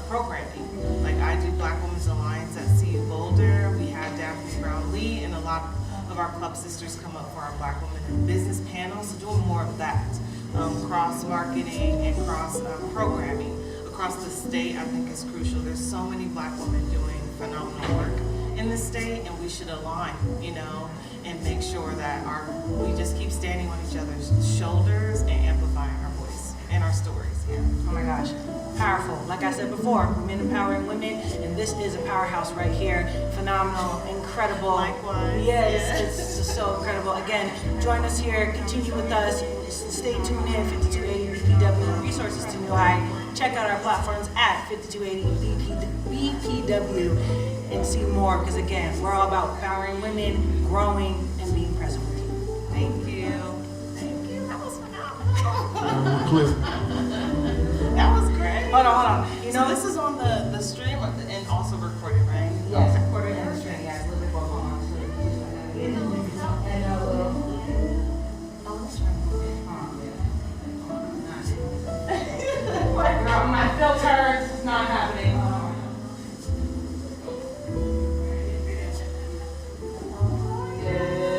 programming. Like I do Black Women's Alliance at CU Boulder. We have Daphne, Brownlee, and a lot of our club sisters come up for our Black Women in Business panel. So doing more of that. Cross-marketing and cross-programming across the state, I think is crucial. There's so many Black women doing phenomenal work in the state, and we should align, and make sure that we just keep standing on each other's shoulders and amplifying our voice and our stories. Yeah. Oh my gosh, powerful. Like I said before, men empowering women, and this is a powerhouse right here. Phenomenal, incredible. Likewise. Yes, it's just so incredible. Again, join us here, continue with us. Stay tuned in, 5280 BPW, resources to New High. Check out our platforms at 5280 BPW and see more, because again, we're all about empowering women, growing, and being present with you. Thank you. Thank you. That was phenomenal. Clip. That was great. Hold on. So this is on the stream and also recorded, right? Yes, recorded and stream. Yeah, it's a little bit more on. Girl, my filter is not happening.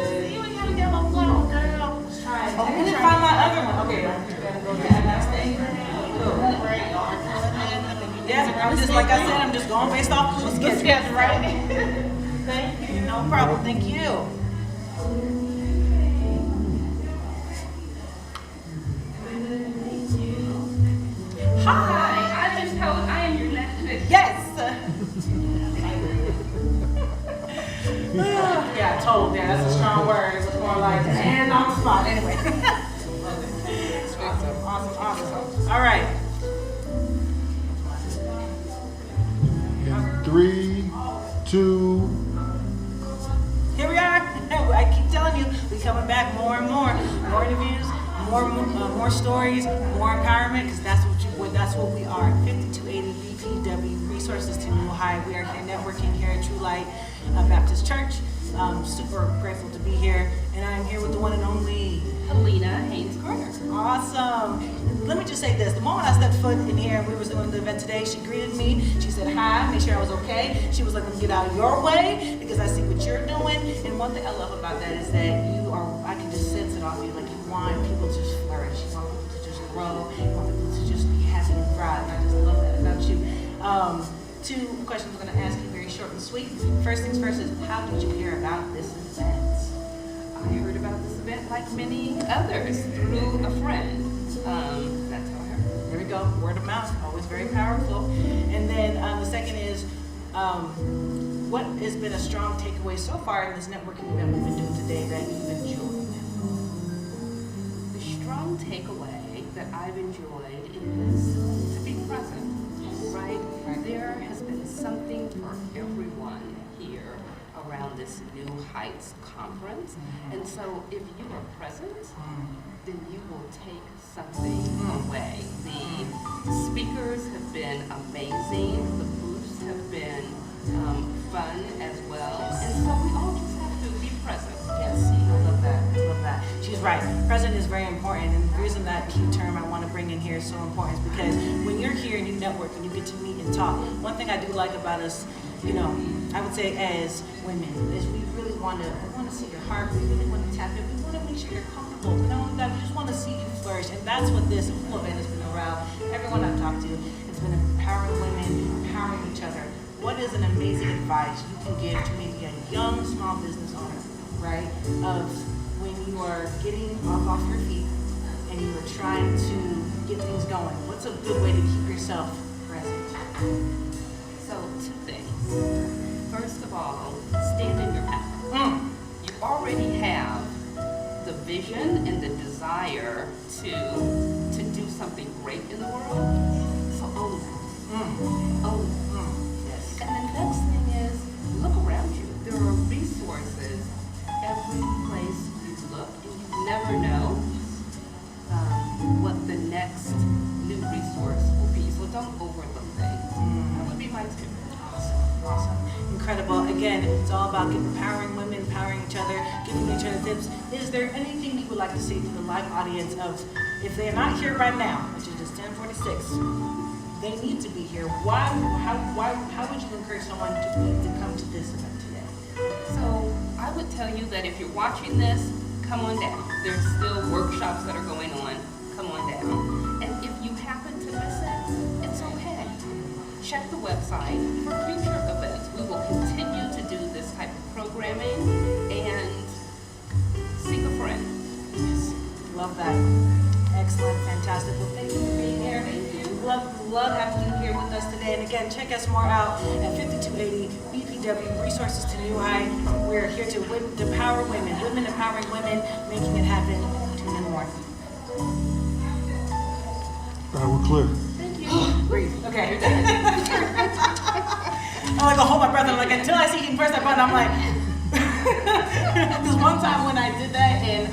See, we got a yellow flower, girl. Oh, we didn't find my other one. Okay, we're gonna go to that next thing. Yeah, I'm just like I said, I'm just going based off the schedule, right? Thank you. No problem. Thank you. Hi, I've been told I am your left foot. Yes. Yeah, told. Yeah, that's a strong word. It was more like and on the spot. Anyway. Awesome. All right. In 3, 2. Here we are. I keep telling you, we're coming back more and more interviews, more stories, more empowerment, because that's what we are. 5280 BPW, resources to New High. We are here networking here at True Light Baptist Church. Super grateful to be here, and I'm here with the one and only Alina Haynes Carter. Awesome. Let me just say this. The moment I stepped foot in here and we were doing the event today, she greeted me. She said hi, made sure I was okay. She was like, let me get out of your way because I see what you're doing. And one thing I love about that is that I can just sense it off you. Like you want people to just flourish. You want people to just grow. You want people to just be happy and thrive. And I just love that about you. 2 questions I'm going to ask you, very short and sweet. First things first is, how did you hear about this event? I heard about this event like many others through a friend. That's how I heard. There we go, word of mouth, always very powerful. And then the second is, what has been a strong takeaway so far in this networking event we've been doing today that you've enjoyed? The strong takeaway that I've enjoyed is to be present, right? There has been something for everyone here around this New Heights conference. And so if you are present, then you will take something away. The speakers have been amazing. The booths have been fun as well. And so we all just have to be present. Yes, I love that. She's right. Present is very important, and the reason that key term I want to bring in here is so important is because when you're here and you network and you get to meet and talk, one thing I do like about us, I would say as women, is we really want to see your heart. We really want to tap in. We want to make sure you're comfortable. Not only that, we just want to see you flourish, and that's what this whole event has been around. Everyone I've talked to, it's been empowering women, empowering each other. What is an amazing advice you can give to maybe a young small business owner, right? Of when you are getting off your feet and you are trying to get things going. What's a good way to keep yourself present? So 2 things. First of all, stand in your power. You already have the vision and the desire to do something great in the world. So own that. Own it. Yes. And the next thing is look around you. There are resources everywhere. It's all about empowering women, empowering each other, giving each other tips. Is there anything you would like to say to the live audience of, if they're not here right now, which is just 10:46, they need to be here. How would you encourage someone to come to this event today? So I would tell you that if you're watching this, come on down. There's still workshops that are going on. Come on down. And if you happen to miss it, it's okay. Check the website for future events. We will continue to do this type of programming and seek a friend. Yes. Love that. Excellent, fantastic. Well, thank you for being here. Love having you here with us today. And again, check us more out at 5280 BPW Resources to New High. We're here to empower women, women empowering women, making it happen. Tune in more. All right, we're clear. Thank you. Breathe. Okay. I'm like, I'll hold my breath. I'm like, until I see you press that button, I'm like, because one time when I did that and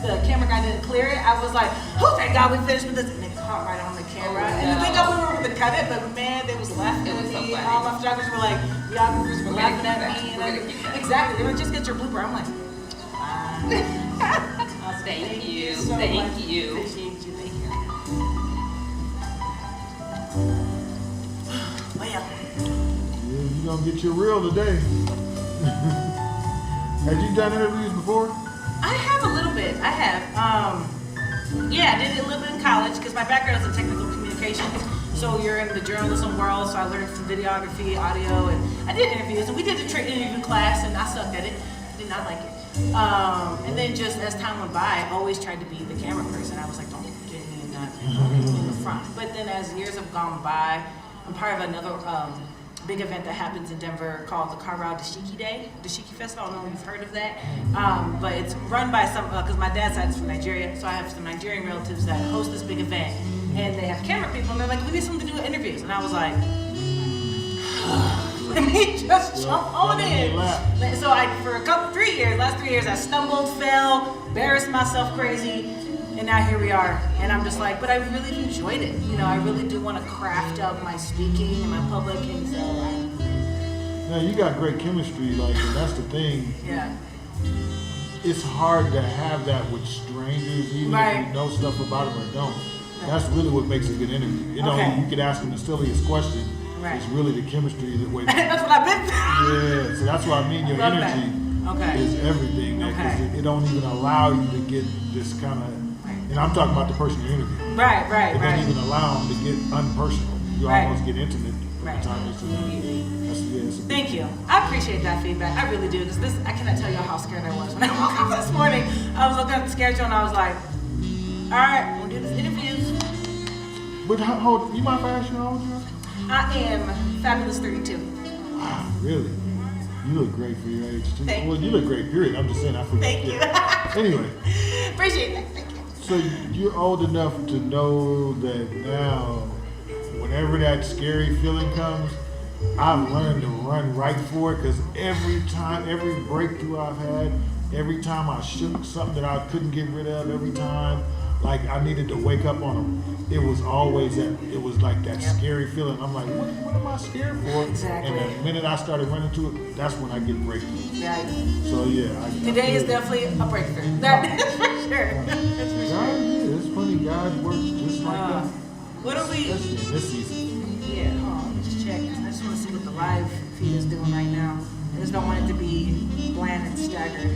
the camera guy didn't clear it, I was like, oh, thank God we finished with this. And it caught right on the camera. And I think we were going to cut it, but man, they was laughing at me. All my photographers were like, videographers were laughing at me. And exactly. They were just get your blooper. I'm like, Thank you. So Thank much. you. Appreciate you. Thank you. Well, Yeah, you're gonna get your reel today. Had you done interviews before? I have a little bit. I have. Yeah, I did it a little bit in college because my background is in technical communications. So you're in the journalism world, so I learned from videography, audio, and I did interviews. And we did a interview class, and I sucked at it. Did not like it. And then just as time went by, I always tried to be the camera person. I was like, don't get me in that in the front. But then as years have gone by, I'm part of another big event that happens in Denver called the Carrao Dashiki Day, Dashiki Festival. I don't know if you've heard of that. But it's run by some, because my dad's side is from Nigeria, so I have some Nigerian relatives that host this big event. And they have camera people, and they're like, we need someone to do interviews. And I was like, let me just jump on in. So for last 3 years, I stumbled, fell, embarrassed myself crazy. And now here we are, and I'm just like, but I really enjoyed it. You know, I really do want to craft up my speaking and my public, and so. Yeah, you got great chemistry, like, and that's the thing. Yeah. It's hard to have that with strangers, even if you know stuff about them or don't. That's really what makes a good interview. You know, you could ask them the silliest question. It's really the chemistry that way. That's what I've been. Yeah, so that's what I mean. Your energy is everything. Because it don't even allow you to get this kind of. And I'm talking about the person you're interviewing. Right. It doesn't even allow them to get unpersonal. You almost get intimate. Thank you. I appreciate that feedback. I really do. Because I cannot tell you how scared I was when I woke up this morning. I was looking at the schedule and I was like, all right, we'll do this interviews. But how old? You mind if I ask you how old you are? I am fabulous 32. Wow, really? You look great for your age too. Thank you look great. Period. I'm just saying. I forgot. Thank you. Anyway. Appreciate that. Thank you. So you're old enough to know that now, whenever that scary feeling comes, I've learned to run right for it, because every breakthrough I've had, every time I shook something that I couldn't get rid of, every time like I needed to wake up on them, it was always like that scary feeling. I'm like, what am I scared for? Exactly. And the minute I started running to it, that's when I get breakthroughs. Right. So yeah. Today is definitely a breakthrough. That is for sure. That's for sure. It's funny, God works just like that. What are we? Especially this season. Yeah, hold on, let's check. I just want to see what the live feed is doing right now. I just don't want it to be bland and staggered.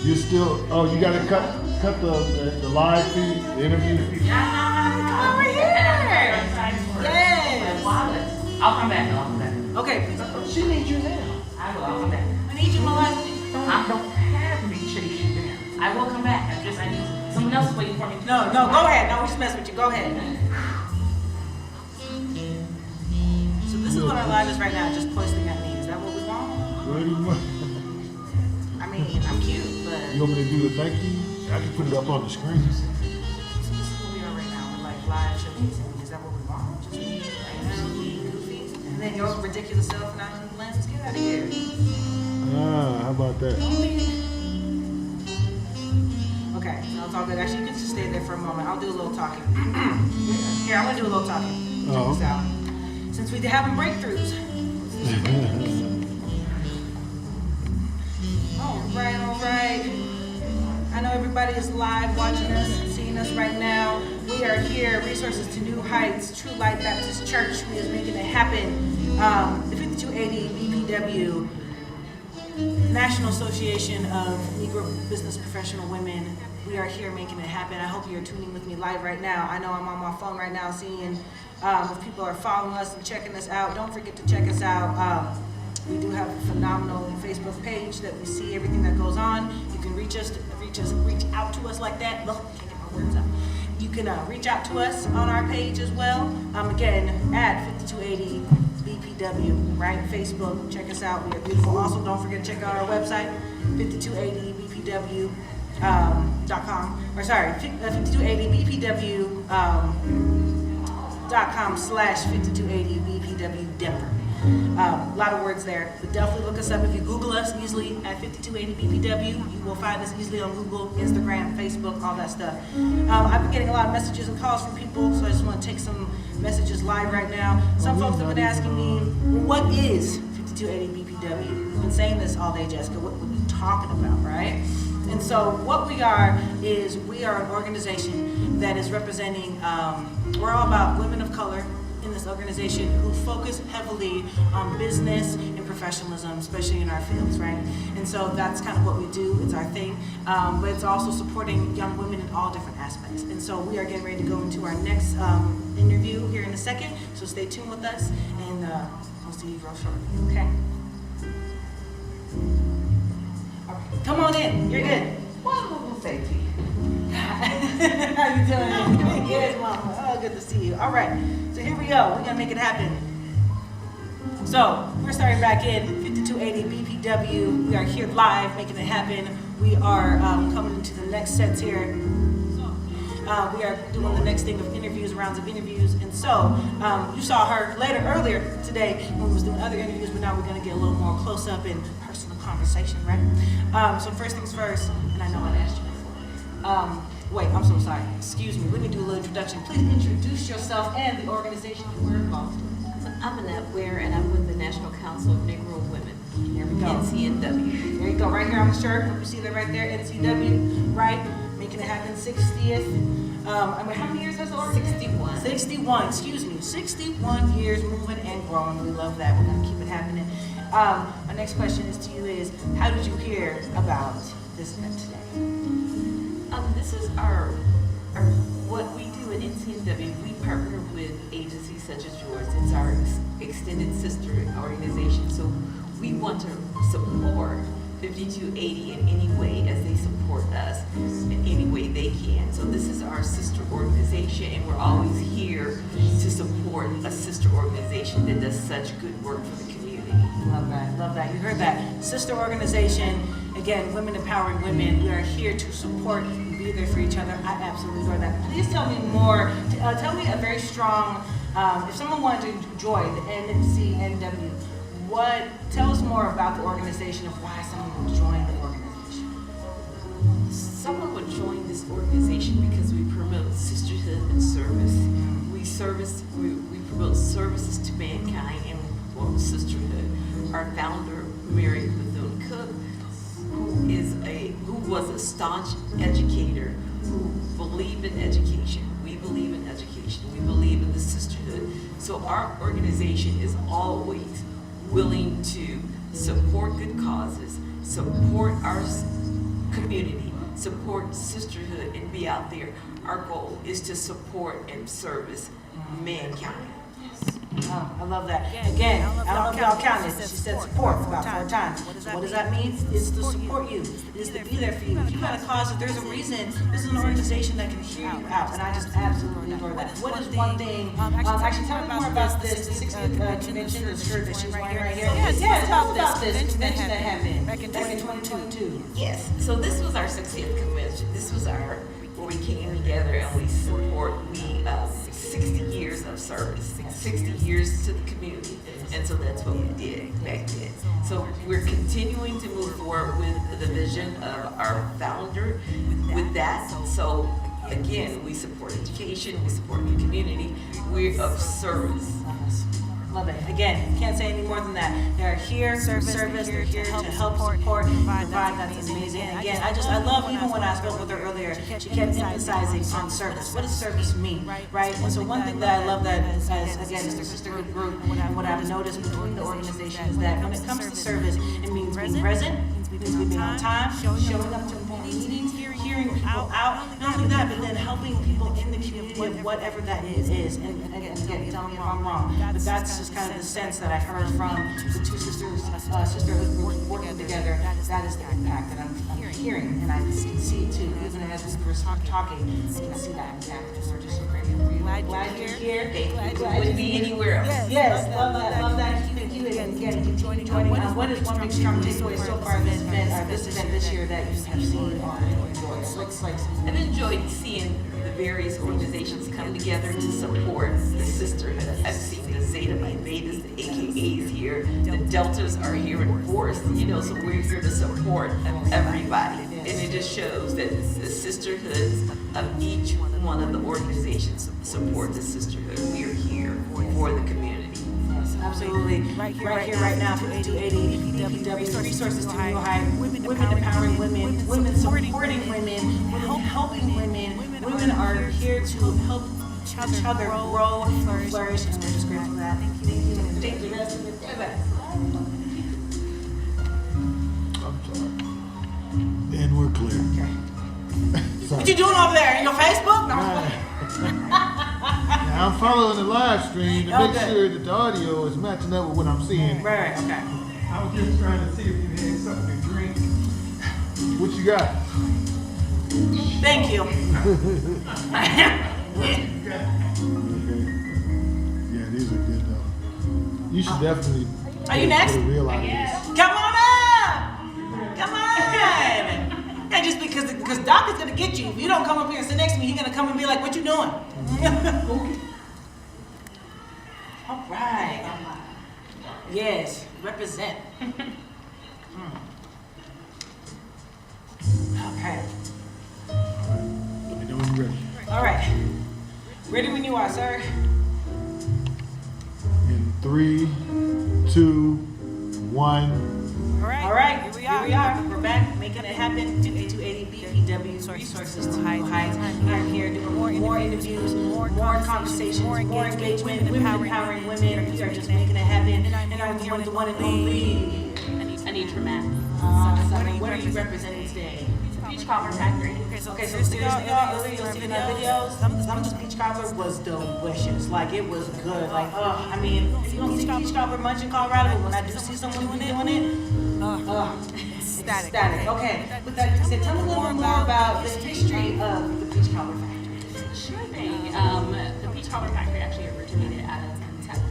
You still? Oh, you gotta cut the live feed, the interview. Come over here. Yes. I'll come back. Okay. She needs you now. I will. I'll come back. I need you, my life. I don't have me chase you down. I will come back. I need someone else waiting for me. No, go ahead. No, we just mess with you. Go ahead. So this is what our live is right now, just posting at me. Is that what we want? Pretty much. I mean, I'm cute, but. You want me to do the thank you? I can put it up on the screen. So this is what we are right now. We're like live showcasing. Is that what we want? Just me right now, being goofy, and then your ridiculous self now. Let's get out of here. Ah, how about that? Okay, no, it's all good. Actually, you can just stay there for a moment. I'll do a little talking. Here, I'm gonna do a little talking. Check this out. Since we're having breakthroughs. All right. I know everybody is live watching us, seeing us right now. We are here, Resources to New Heights, True Light Baptist Church. We is making it happen. The 5280 BPW, National Association of Negro Business Professional Women. We are here making it happen. I hope you're tuning with me live right now. I know I'm on my phone right now seeing if people are following us and checking us out. Don't forget to check us out. We do have a phenomenal Facebook page that we see everything that goes on. You can reach out to us like that. Look, can't get my words out. You can reach out to us on our page as well. Again, at 5280 BPW, right? Facebook, check us out. We are beautiful. Also, don't forget to check out our website, 5280BPW.com. Or sorry, 5280BPW.com/5280BPW Denver. A lot of words there, but definitely look us up. If you Google us easily at 5280 BPW, you will find us easily on Google, Instagram, Facebook, all that stuff. I've been getting a lot of messages and calls from people, so I just want to take some messages live right now. Some folks have been asking me, what is 5280 BPW? We've been saying this all day, Jessica. What are we talking about, right? And so what we are is we are an organization that is representing, we're all about women of color in this organization who focus heavily on business and professionalism, especially in our fields, right? And so that's kind of what we do. It's our thing. But it's also supporting young women in all different aspects. And so we are getting ready to go into our next interview here in a second. So stay tuned with us, and we'll see you real shortly, okay? All right. Come on in. You're good. What am I going to say to you? How you doing? Yes, Mama. Oh, good to see you. All right. So here we go. We're going to make it happen. So we're starting back in 5280 BPW. We are here live, making it happen. We are coming into the next sets here. We are doing the next thing of interviews, rounds of interviews. And so you saw her earlier today when we was doing other interviews, but now we're going to get a little more close up in personal conversation, right? So first things first, and I know I asked you before. Wait, I'm so sorry. Excuse me. Let me do a little introduction. Please introduce yourself and the organization you were involved with. I'm Annette Ware, and I'm with the National Council of Negro Women. There we go. NCNW. There you go, right here on the shirt. You see that right there, NCW, right? Making it happen, 60th. How many years has the organization? 61, excuse me. 61 years moving and growing. We love that. We're going to keep it happening. My next question is to you is, how did you hear about this event today? This is our what we do at NCNW. We partner with agencies such as yours. It's our extended sister organization. So we want to support 5280 in any way as they support us in any way they can. So this is our sister organization, and we're always here to support a sister organization that does such good work for the community. Love that, love that. You heard that. Sister organization, again, women empowering women. We are here to support and be there for each other. I absolutely adore that. Please tell me more. Tell me a very strong, if someone wanted to join the NCNW, tell us more about the organization of why someone would join the organization. Someone would join this organization because we promote sisterhood and service. We promote services to mankind and we promote sisterhood. Our founder, Mary Bethune-Cook, who was a staunch educator, who believed in education. We believe in education. We believe in the sisterhood. So our organization is always willing to support good causes, support our community, support sisterhood, and be out there. Our goal is to support and service mankind. Oh, I love that. Again, I don't know if y'all counted. She said support about 4 times. So what does that mean? It's to support you. It's to be there for you. If you got a cause, if there's a reason, this is an organization that can hear you out. And I just absolutely adore that. What is one thing? Actually, tell me more about this. The 60th convention, the shirt that she's wearing right here. Yeah, tell us about this convention that happened back in 2022. Yes. So this was our 60th convention. This was where we came together and we support 60 years of of service, 60 years to the community. And so that's what we did back then. So we're continuing to move forward with the vision of our founder with that. So again, we support education, we support the community, we're of service. Love it. Again, can't say any more than that. They're here for service, they're here to help support, provide. That's amazing. Again, I love, even when I spoke with her earlier, she kept emphasizing on service. What does service mean, right? And so one thing that I love that, as the sisterhood group, and what I've noticed between the organizations, that when it comes to service, it means being present, it means being on time, showing up to important meetings, hearing people out, not only that, but then helping people in the community of whatever that is. And again, tell me if I'm wrong, but that's just kind of the sense that I heard from the two sisterhood groups working together. That is the impact that I'm hearing, and I can see too, even as we were talking, I can see that impact, and we're just so grateful for you. Glad you're here. Wouldn't be anywhere else. Yes, love that. Thank you, and again, continue joining. What is one big strong takeaway so far this event this year that you have seen or enjoyed? Looks like I've enjoyed seeing the various organizations come together to support the sisterhood. I've seen the Zeta Phi Betas, the AKAs here, the Deltas are here in force, so we're here to support everybody. And it just shows that the sisterhoods of each one of the organizations support the sisterhood. We are here for the community. Absolutely. Right here, right now, 5280 DPW resources to New High, women empowering women, women supporting women, helping women. Women are here to help each other grow and flourish, and we're just grateful for that. Thank you. And we're clear. Okay. What you doing over there? In your Facebook? Now I'm following the live stream to make sure that the audio is matching up with what I'm seeing. Right, okay. I was just trying to see if you had something to drink. What you got? Thank you. Yeah, these are good though. You should definitely. Are you next? Realize Come on up! Come on! And just because Doc is gonna get you. If you don't come up here and sit next to me, he's gonna come and be like, "What you doing?" All right. Yes, represent. Okay. Let me know when you're ready. All right. Ready when you are, sir. In 3, 2, 1. All right, here we are. We're back, making it happen. 280 BPW resources to High Heights. I'm here doing more interviews, more conversations, more engagement, women empowering women. We are just making it happen. And I'm here with the one and only Anitra Mack. What are you representing today? Peach Cobbler Factory. Okay, so seriously, y'all, earlier you'll see in our videos, some of this peach cobbler was delicious. Like, it was good. Like, I mean, if you don't see peach cobbler much in Colorado, but when I do see someone doing it, static. Okay, with that being said, tell me a little bit more about the history of the peach cobbler factory. Sure thing. The Peach Cobbler Factory actually originated out of Kentucky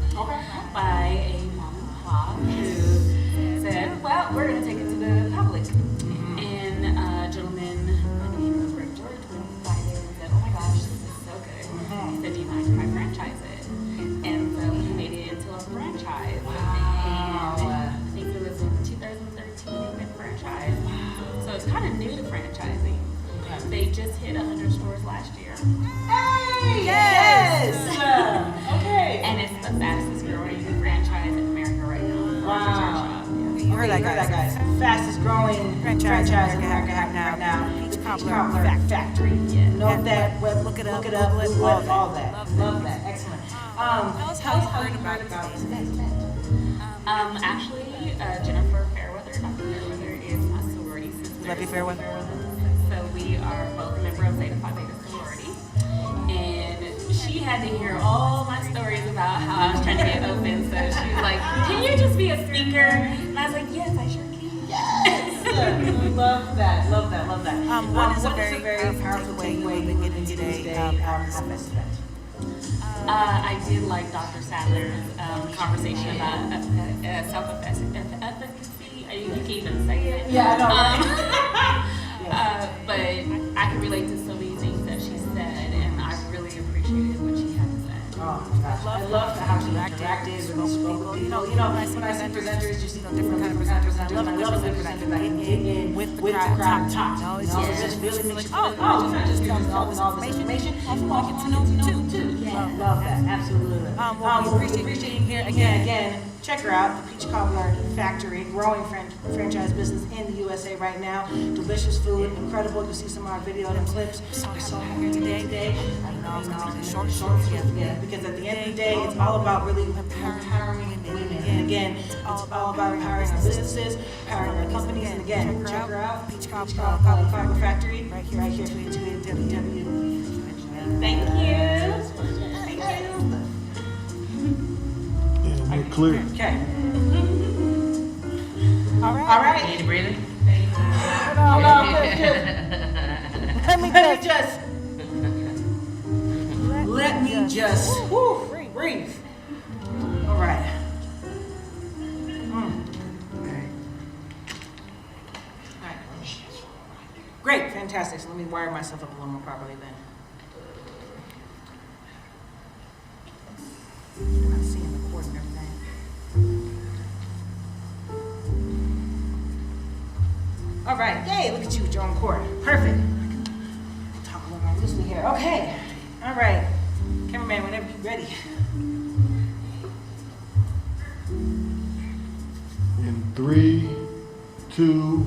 by a mom and pop who said, well, we're going to take it to the public. And a gentleman by the name of Rick George went by there and said, oh my gosh, this is so good. He said, do you mind if I franchise it? And so he made it into a franchise. And I think it was in 2013 it went franchise. So it's kind of new to franchising. They just hit 100 stores last year. Hey! Yes! Okay. And it's the fastest growing franchise in America right now. Wow. You heard that, guys. Fastest growing franchise in America right now. Peach Cobbler Factory. Know that, look it up, all that. Love that. Excellent. Tell us how you heard about this event. Actually, Jennifer Fairweather, Dr. Fairweather, is my sorority sister. Lucky Fairweather. So we are both a member of Zeta Phi Beta sorority. And she had to hear all my stories about how I was trying to get open. So she was like, can you just be a speaker? And I was like, yes, I sure can. Yes! Love that. What is a very powerful takeaway you get into today at this event? I did like Dr. Sadler's conversation about self-efficacy. You can't even say it. Yeah, I know. But I can relate to so many things that she said, and I really appreciated what she had to say. Oh, I love how she interacted with people. You know, when I see presenters, just different kind of presenters. I love the presenters that hit with the crowd top. Just really make sure not just telling me all this information. I want to get to know you too. Love that, absolutely. We appreciate being here again. Check her out, the Peach Cobbler Factory, growing franchise business in the USA right now. Delicious food, incredible. You'll see some of our video and clips. I saw her here today. I know I was going to make it short, because at the end of the day, it's all about really empowering women. And again, it's all about empowering our businesses, empowering our companies. And again, check her out, Peach Cobbler Factory, right here at WW. Thank you. And we're clear. Okay. All right. Need a breather? Hold on. Let me just breathe. All right. Great, fantastic. So let me wire myself up a little more properly then. I'm seeing the cord and everything. All right, yay, look at you with your own cord. Perfect. Talk a little more loosely here. Okay, all right. Cameraman, whenever you're ready. In 3, 2.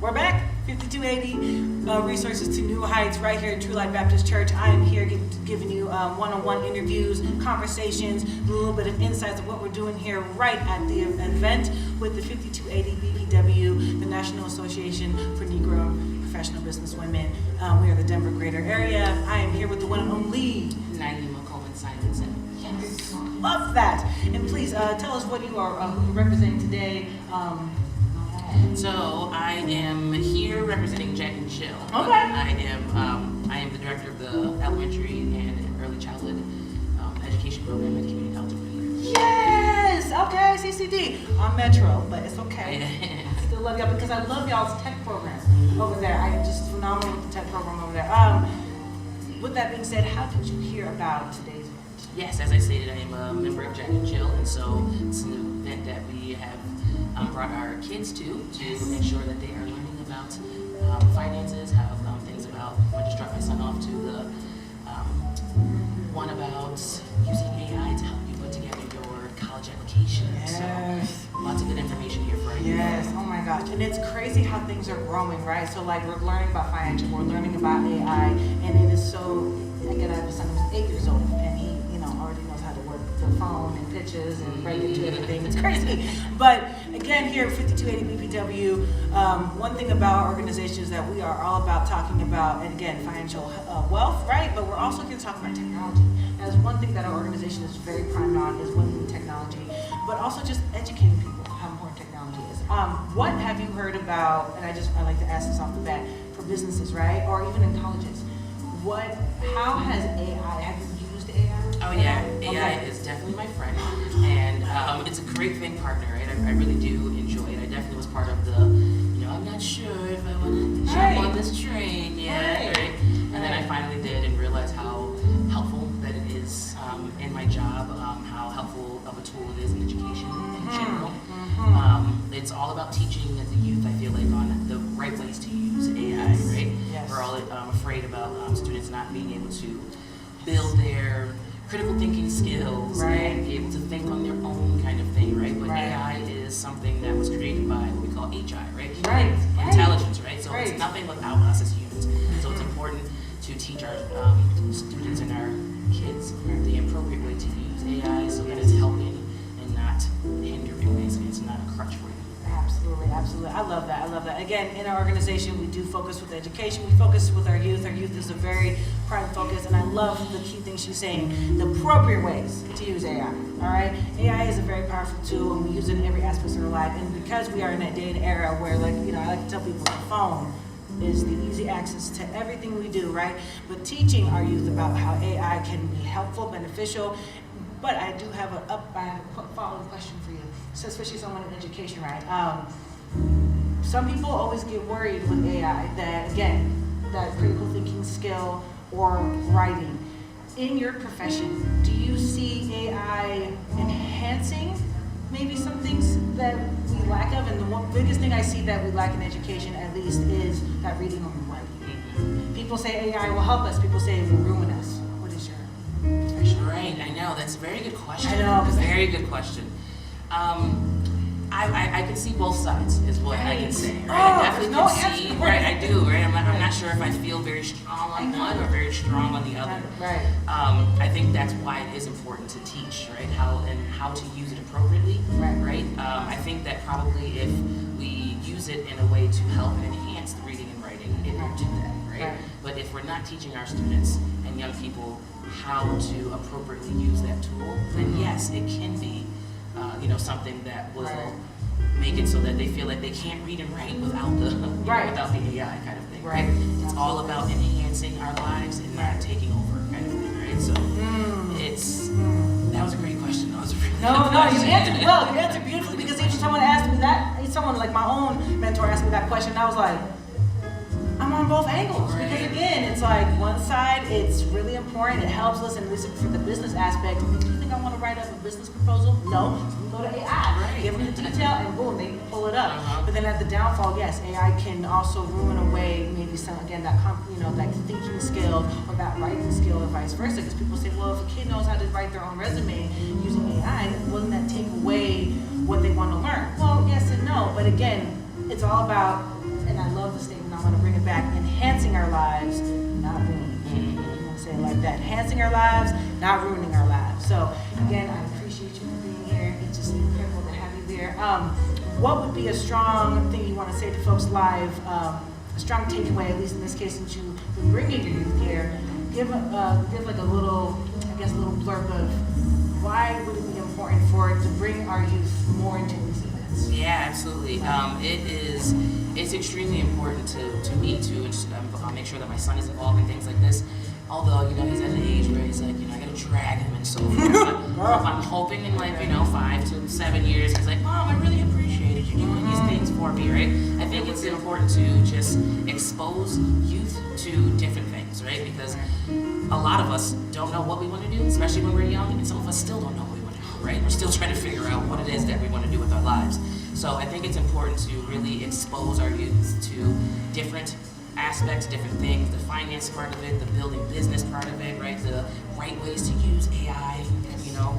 We're back. 5280 Resources to New Heights right here at True Life Baptist Church. I am here giving you one-on-one interviews, conversations, a little bit of insights of what we're doing here right at the event with the 5280 BBW, the National Association for Negro Professional Business Women. We are the Denver greater area. I am here with the one and only Naima Coleman-Simonson. Yes, love that. And please tell us what you are representing today. So I am here representing Jack and Jill. Okay. I am the director of the elementary and early childhood education program at Community College of Denver. Yes. Okay. CCD. I'm Metro, but it's okay. I still love y'all because I love y'all's tech program over there. I'm just phenomenal with the tech program over there. With that being said, how did you hear about today's event? Yes, as I stated, I am a member of Jack and Jill, and so it's an event that we have brought our kids to ensure that they are learning about finances, have things about. I just dropped my son off to the one about using AI to help you put together your college application. Yes. So lots of good information here for you. Yes. Oh my gosh. And it's crazy how things are growing, right? So like we're learning about financial, we're learning about AI, and it is so. Again, I have a son who's 8 years old, and he, already knows how to work the phone and pitches and break into everything. It's crazy. But again, here at 5280 BPW, one thing about our organization is that we are all about talking about, and again, financial wealth, right? But we're also here to talk about technology. As one thing that our organization is very primed on is women in technology, but also just educating people how important technology is. What have you heard about, and I like to ask this off the bat, for businesses, right? Or even in colleges. How has AI, have you used AI? Oh yeah, AI is definitely my friend, and it's a great thing partner, right? I really do enjoy it. I definitely was part of the, I'm not sure if I want to jump on this train yet, right? And then I finally did and realized how helpful that it is in my job, how helpful of a tool it is in education in general. It's all about teaching the youth, I feel like, on the right ways to use AI, right? Yes. We're all afraid about students not being able to build their critical thinking skills and be able to think on their own kind of thing, right? But AI is something that was created by what we call HI, right? Intelligence, right? So it's nothing without us as humans. So it's important to teach our students and our kids the appropriate way to use AI so that it's helping and not hindering, basically. It's not a crutch for you. Absolutely. I love that. Again, in our organization, we do focus with education. We focus with our youth. Our youth is a very prime focus, and I love the key thing she's saying, the appropriate ways to use AI, all right? AI is a very powerful tool, and we use it in every aspect of our life, and because we are in that day and era where, I like to tell people the phone is the easy access to everything we do, right? But teaching our youth about how AI can be helpful, beneficial, but I do have a follow-up question for you, so especially someone in education, right? Some people always get worried with AI that, again, that critical thinking skill or writing, in your profession, do you see AI enhancing maybe some things that we lack of? And the biggest thing I see that we lack in education, at least, is that reading and writing. People say AI will help us. People say it will ruin us. What is your? Right, I know, that's a very good question. I know. Very good question. I can see both sides, is what I can say. Right? I definitely can see. Right, I do. Right, I'm not sure if I feel very strong on one or very strong on the other. Right. I think that's why it is important to teach, right? How to use it appropriately. Right. I think that probably if we use it in a way to help and enhance the reading and writing, it will do that. Right. But if we're not teaching our students and young people how to appropriately use that tool, then yes, it can be, something that will make it so that they feel like they can't read and write without the without the AI kind of thing. Right. It's all about enhancing our lives and not taking over kind of thing. Right. So that was a great question. That was a really good question. You answered well. You answered beautifully, because even someone asked me that. Someone like my own mentor asked me that question, and I was like, I'm on both angles. Because again, it's like one side, it's really important, it helps us, and this for the business aspect. Do you think I want to write up a business proposal? No. So we go to AI, give them the detail, and boom, they pull it up. But then at the downfall, yes, AI can also ruin away maybe some, again, that that thinking skill or that writing skill, or vice versa. Because people say, well, if a kid knows how to write their own resume using AI, wouldn't that take away what they want to learn? Well, yes and no. But again, it's all about, and I love the statement, I want to bring it back, enhancing our lives, not ruining. I'm going to say it like that. Enhancing our lives, not ruining our lives. So again, I appreciate you for being here. It's just incredible to have you there. What would be a strong thing you want to say to folks live, a strong takeaway, at least in this case, since you've been bringing your youth here? Give like a little blurb of why would it be important to bring our youth more into these events? Yeah, absolutely. It's extremely important to me to make sure that my son is involved in things like this. Although, he's at an age where he's like, I gotta drag him and so forth. But I'm hoping in 5 to 7 years, he's like, Mom, I really appreciated you doing these things for me, right? I think it's important to just expose youth to different things, right? Because a lot of us don't know what we want to do, especially when we're young, and some of us still don't know what we want to do, right? We're still trying to figure out what it is that we want to do with our lives. So I think it's important to really expose our youth to different aspects, different things, the finance part of it, the building business part of it, right? The right ways to use AI,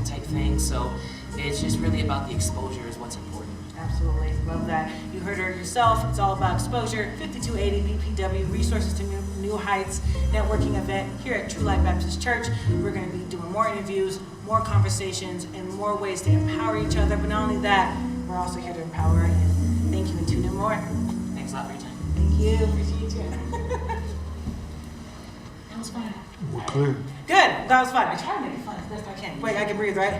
type things. So it's just really about the exposure is what's important. Absolutely, love that. You heard her yourself. It's all about exposure. 5280 BPW, Resources to New Heights networking event here at True Life Baptist Church. We're going to be doing more interviews, more conversations, and more ways to empower each other. But not only that, we're also here to empower. And thank you, and tune in more. Thanks a lot for your time. Thank you. Appreciate you. That was fun. We're clear. Good. That was fun. I try to make it fun as best I can. Wait, I can breathe, right?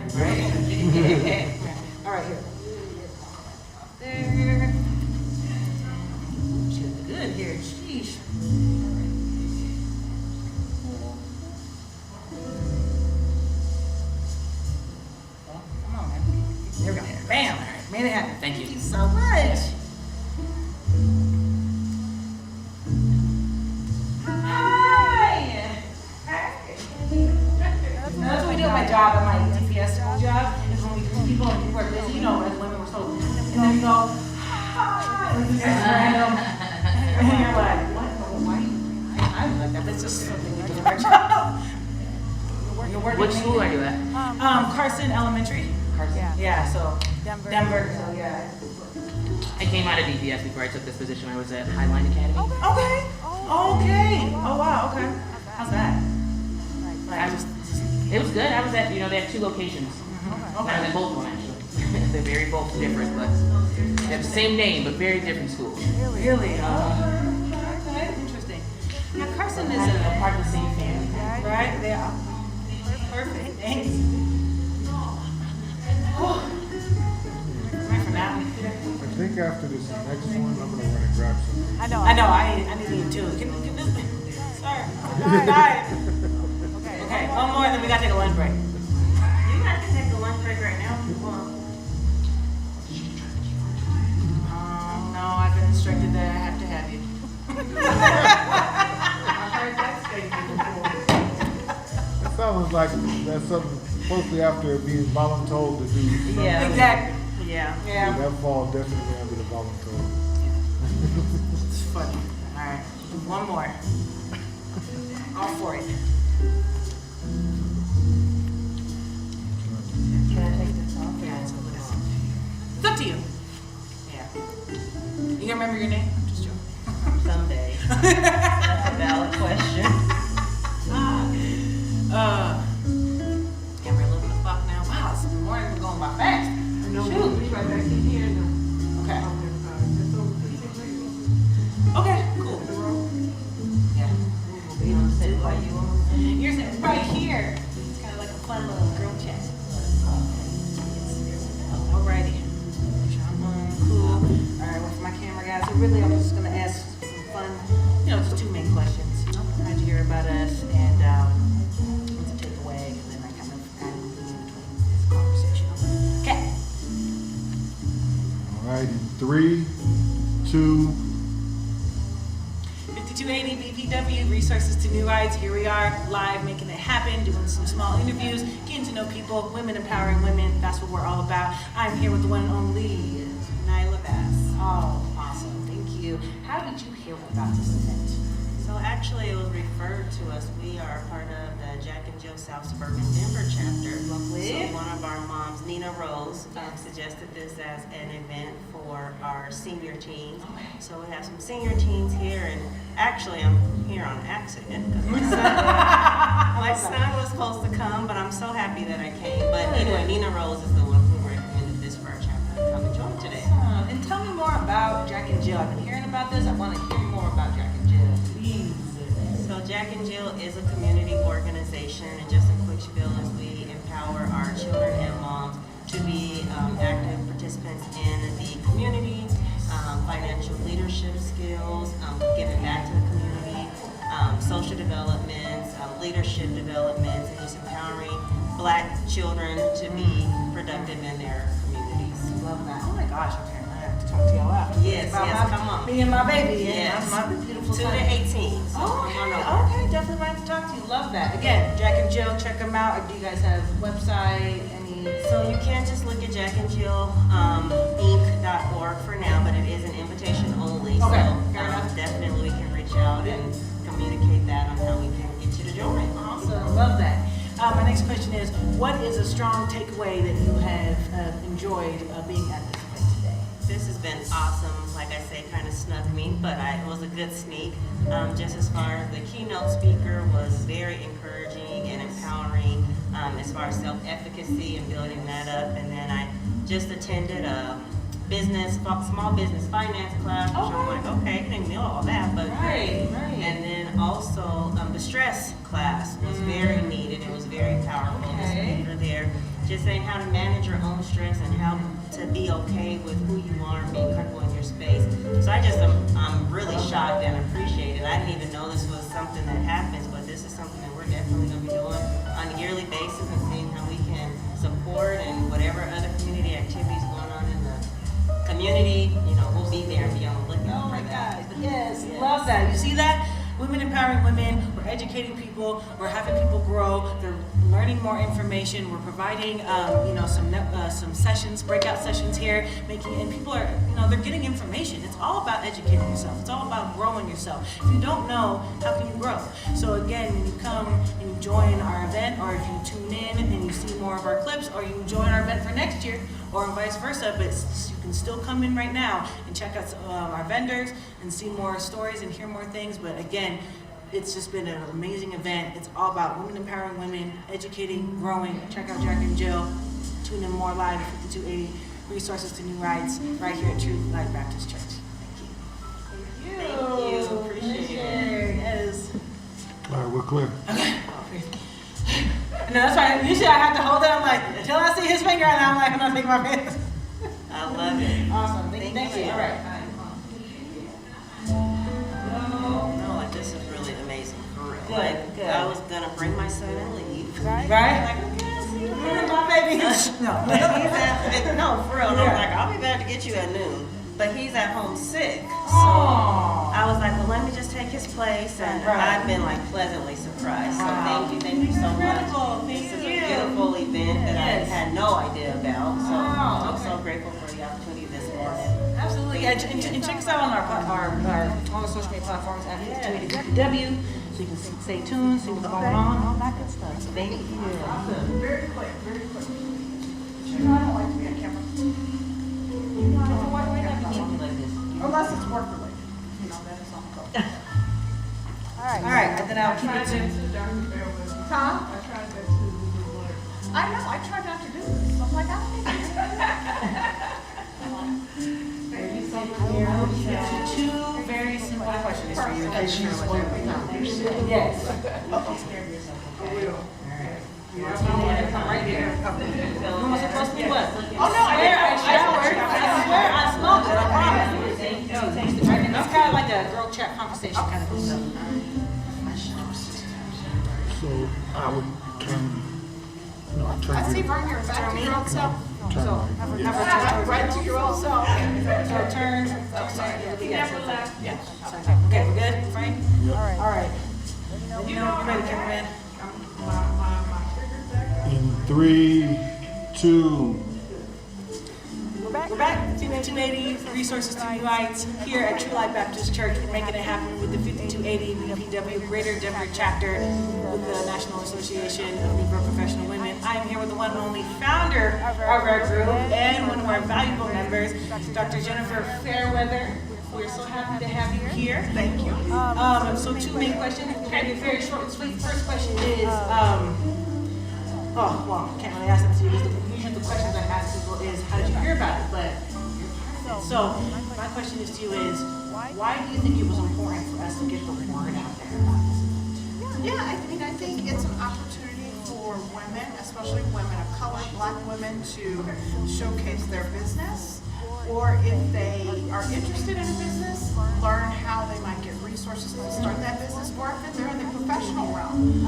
All right, here. There. She's good here. Sheesh. Come on, man. There we go. Bam. Made it happen. Thank you. Thank you so much. Hi. That's what we do at my job, at my DPS school job, is when we people who are busy, as women we're so, and then we go, hi, and it's just random, and you're like, what? Why? I'm like that. That's just something we do at our job. You're working. Which school are you at? Carson Elementary. Carson. Yeah. So Denver. So yeah. I came out of DPS before I took this position. I was at Highline Academy. Okay. Oh wow. Okay. How's that? It was good. I was at, they have 2 locations. Okay. Now they're both one, actually. They're very both different, but they have the same name, but very different schools. Really? Okay. Interesting. Now Carson is a part of the same family. Right? They are. Perfect. Thanks. Right for now. I think after this next one, I'm gonna run and grab something. I know. I need to eat too. Can this? Sir. All right. Okay. One more, then we gotta take a lunch break. You guys can take a lunch break right now if you want. No, I've been instructed that I have to have you. I heard that statement before. That sounds sounds like that's something supposedly after being voluntold to do. Yeah. Exactly. Yeah. Yeah. That falls definitely under the voluntold. It's funny. All right, one more. All for it. Can I take this off? Yeah, it's It's up to you. Yeah. You remember your name? I'm just joking. Someday. That's a valid question. Yeah, we're 11 o'clock now. Wow, this morning we're going by fast. No, Shoot. we'll be right back in here now. Okay. Okay, cool. Yeah. You're sitting right here. It's kind of like a fun little girl chat. Alrighty. Cool. Alright, well, for my camera guys, so really I'm just going to ask some fun, just two main questions. How'd you hear about us and what's a takeaway, and then I kind of add in between this conversation. Okay. All right, in 3, 2. 5280 BPW, Resources to New Heights. Here we are, live, making it happen, doing some small interviews, getting to know people, women empowering women. That's what we're all about. I'm here with the one and only Nyla Bass. Oh, awesome. Thank you. How did you hear about this event? So actually it was referred to us. We are part of the Jack and Jill South Suburban Denver chapter. Lovely. So one of our moms, Nina Rose, suggested this as an event for our senior teens. So we have some senior teens here, and actually I'm here on accident because my son was supposed to come, but I'm so happy that I came. But anyway, Nina Rose is the one who recommended this for our chapter to come and join today. And tell me more about Jack and Jill. I've been hearing about this. I want to hear more about Jack and Jill. Please. So Jack and Jill is a community organization, and just a quick spiel is we empower our children and moms to be active participants in the community, financial leadership skills, giving back to the community, social developments, leadership developments, and just empowering Black children to be productive in their communities. Love that. Oh my gosh, okay. I have to talk to y'all after. Yes, come on. Me and my baby. Yes. My beautiful 2 son. to 18. So Okay, definitely want to talk to you. Love that. Again, Jack and Jill, check them out. Do you guys have a website? So you can't just look at jackandjill.org for now, but it is an invitation only. Okay, so definitely we can reach out and communicate that on how we can get you to join. Awesome, love that. My next question is, what is a strong takeaway that you have enjoyed being at this event today? This has been awesome. Like I say, kind of snuck me, but it was a good sneak. Just as far as the keynote speaker was very encouraging and empowering as far as self-efficacy and building that up. And then I just attended a small business finance class, which I'm like, okay, I didn't know all that, but right. And then also the stress class was very needed. It was very powerful. The speaker there just saying how to manage your own stress and how to be okay with who you are and being comfortable in your space. So I'm really shocked and appreciate it. I didn't even know this was something that happens, but this is something that we're definitely going to be doing on a yearly basis and seeing how we can support and whatever other community activities going on in the community, we'll be there and be on the lookout for that. Yes, love that. You see that? Women empowering women, we're educating people, we're having people grow, they're learning more information, we're providing some sessions, breakout sessions here, and people are, they're getting information. It's all about educating yourself. It's all about growing yourself. If you don't know, how can you grow? So again, when you come and you join our event, or if you tune in and you see more of our clips, or you join our event for next year, or vice versa, but you can still come in right now and check out our vendors and see more stories and hear more things. But again, it's just been an amazing event. It's all about women empowering women, educating, growing. Check out Jack and Jill. Tune in more live at 5280 Resources to New Rights right here at True Life Baptist Church. Thank you. Thank you. Appreciate it. Yes. All right, we're clear. Okay. No, that's right. Usually I have to hold it. I'm like, until I see his finger, and I'm like, I'm not taking my fingers. I love it. Awesome. Thank you. All right. No, this is really amazing. For real. Good. I was gonna bring my son and leave. Right? Like, okay, I'll see you. My baby. No, for real. And I'm like, I'll be back to get you at noon. but he's at home sick. So I was like, well, let me just take his place, and I've been like pleasantly surprised. So thank you so much. This is a beautiful event that I had no idea about. So I'm so grateful for the opportunity this morning. Absolutely. Yeah, and check us out on all the social media platforms at 5280 so you can stay tuned, see what's going on, all that good stuff. Thank you. Very quick, very quick. You know, I don't like to be on camera. Unless it's work related. You know, that is on go. All right, and then I'll keep it to. Huh? I know, I tried not to do this. I'm like, I don't think Two very simple questions for you. And she's Yes. Right here. You were supposed to be what? Oh no, I didn't. I swear I smoked it. I promise. It's kind of like a girl chat conversation kind of thing. So I would turn. No, I turn. I see Vern, you're back to your old self. So Right to your old self. So turn. He never left. Yeah. Okay, we're good, Frank? Yep. All right. You know, you ready, cameraman? In 3, 2. We're back. 5280 Resources to New Heights here at True Life Baptist Church. We're making it happen with the 5280 BPW Greater Denver chapter with the National Association of Negro Professional Women. I am here with the one and only founder of our group and one of our valuable members, Dr. Jennifer Fairweather. We're so happy to have you here. Thank you. So two main questions. We're going to be very short and sweet. First question is, oh, well, I can't really ask that to you. Usually the questions I ask people is, how did you hear about it? But so my question is to you is, why do you think it was important for us to get the word out there? Yeah, I think it's an opportunity for women, especially women of color, Black women, to showcase their business, or if they are interested in a business, learn how they might get resources to start that business, or if they're in the professional realm,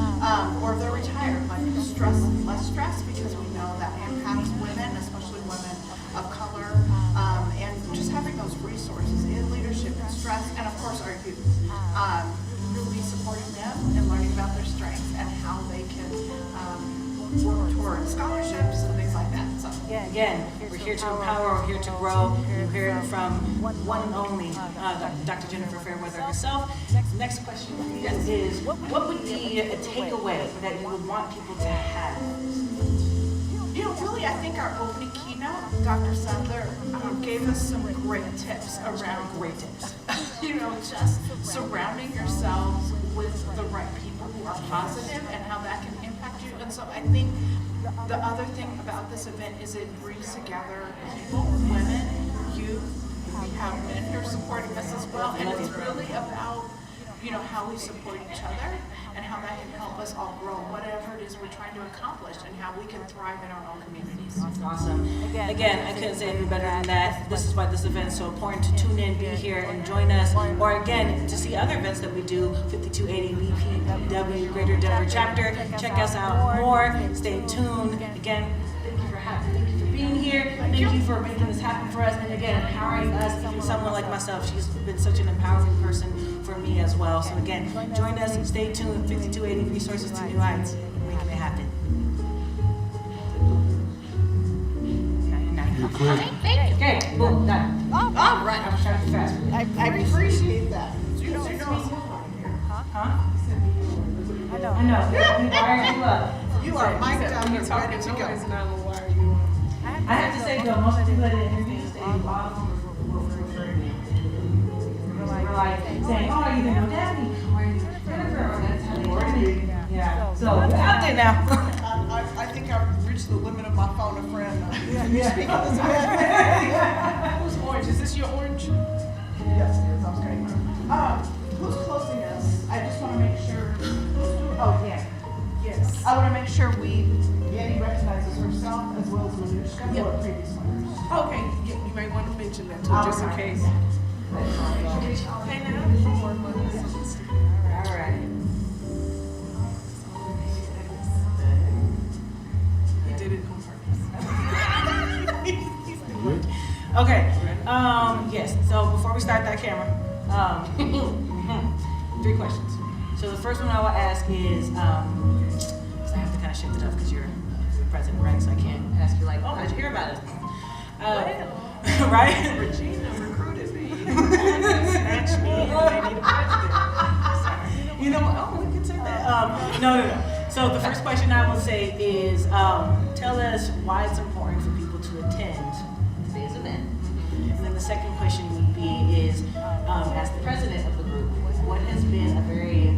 or if they're retired, like less stress, because we know that impacts women, especially women of color, and just having those resources in leadership and stress, and of course our youth. Really supporting them and learning about their strengths and how they can work toward scholarships and things like that. So Again, we're here to empower, we're here to grow. You hear it from one and only Dr. Jennifer Fairweather herself. Next question is, what would be a takeaway that you would want people to have? You know, really, I think our opening keynote, Dr. Sandler, gave us some great tips around you know, just surrounding yourselves with the right people who are positive and how that can impact you. And so I think the other thing about this event is it brings together people, women, youth. We have men who are supporting us as well, and it's really about, you know, how we support each other and how that can help us all grow, whatever it is we're trying to accomplish, and how we can thrive in our own communities. Awesome. Again, I couldn't say any better than that. This is why this event is so important to tune in, be here, and join us. Or again, to see other events that we do, 5280 BPW Greater Denver Chapter. Check us out more. Stay tuned. Again, thank you for being here. Thank you for making this happen for us. And again, empowering us. Someone like myself, she's been such an empowering person for me as well. So again, join us. Stay tuned. 5280 Resources to New Heights. Making it happen. You're clear. Okay, boom, done. All right. I was trying to be fast. I appreciate that. You know, Huh? I know. We wired you up. You are mic'd up and ready to go. I have to say though, most people that interview say a lot of them were like saying, oh, you know Daphne, or Jennifer, that's how they were. Yeah. So we're out there now. I think I've reached the limit of my phone a friend. You speak of this event. Who's orange? Is this your orange? Yes, it is. Okay. Who's closing us? I just want to make sure. Oh, yeah. Yes. I want to make sure Yanni recognizes herself as well as Manushka, who are previous winners. Okay, you might want to mention that too, just in case. All right. You did it on purpose. Okay. Yes. we start that camera, 3 questions. So the first one I will ask is, so I have to kind of shift it up because you're the president, right? So I can't ask you like, oh, how'd you hear about us? Right? Regina recruited me. Snatched me and they need a president. Sorry. You know what? Oh, we can say that. No. So the first question I will say is, tell us why it's important for people to attend today's event. And then the second question would be is, as the president of the group, what has been a very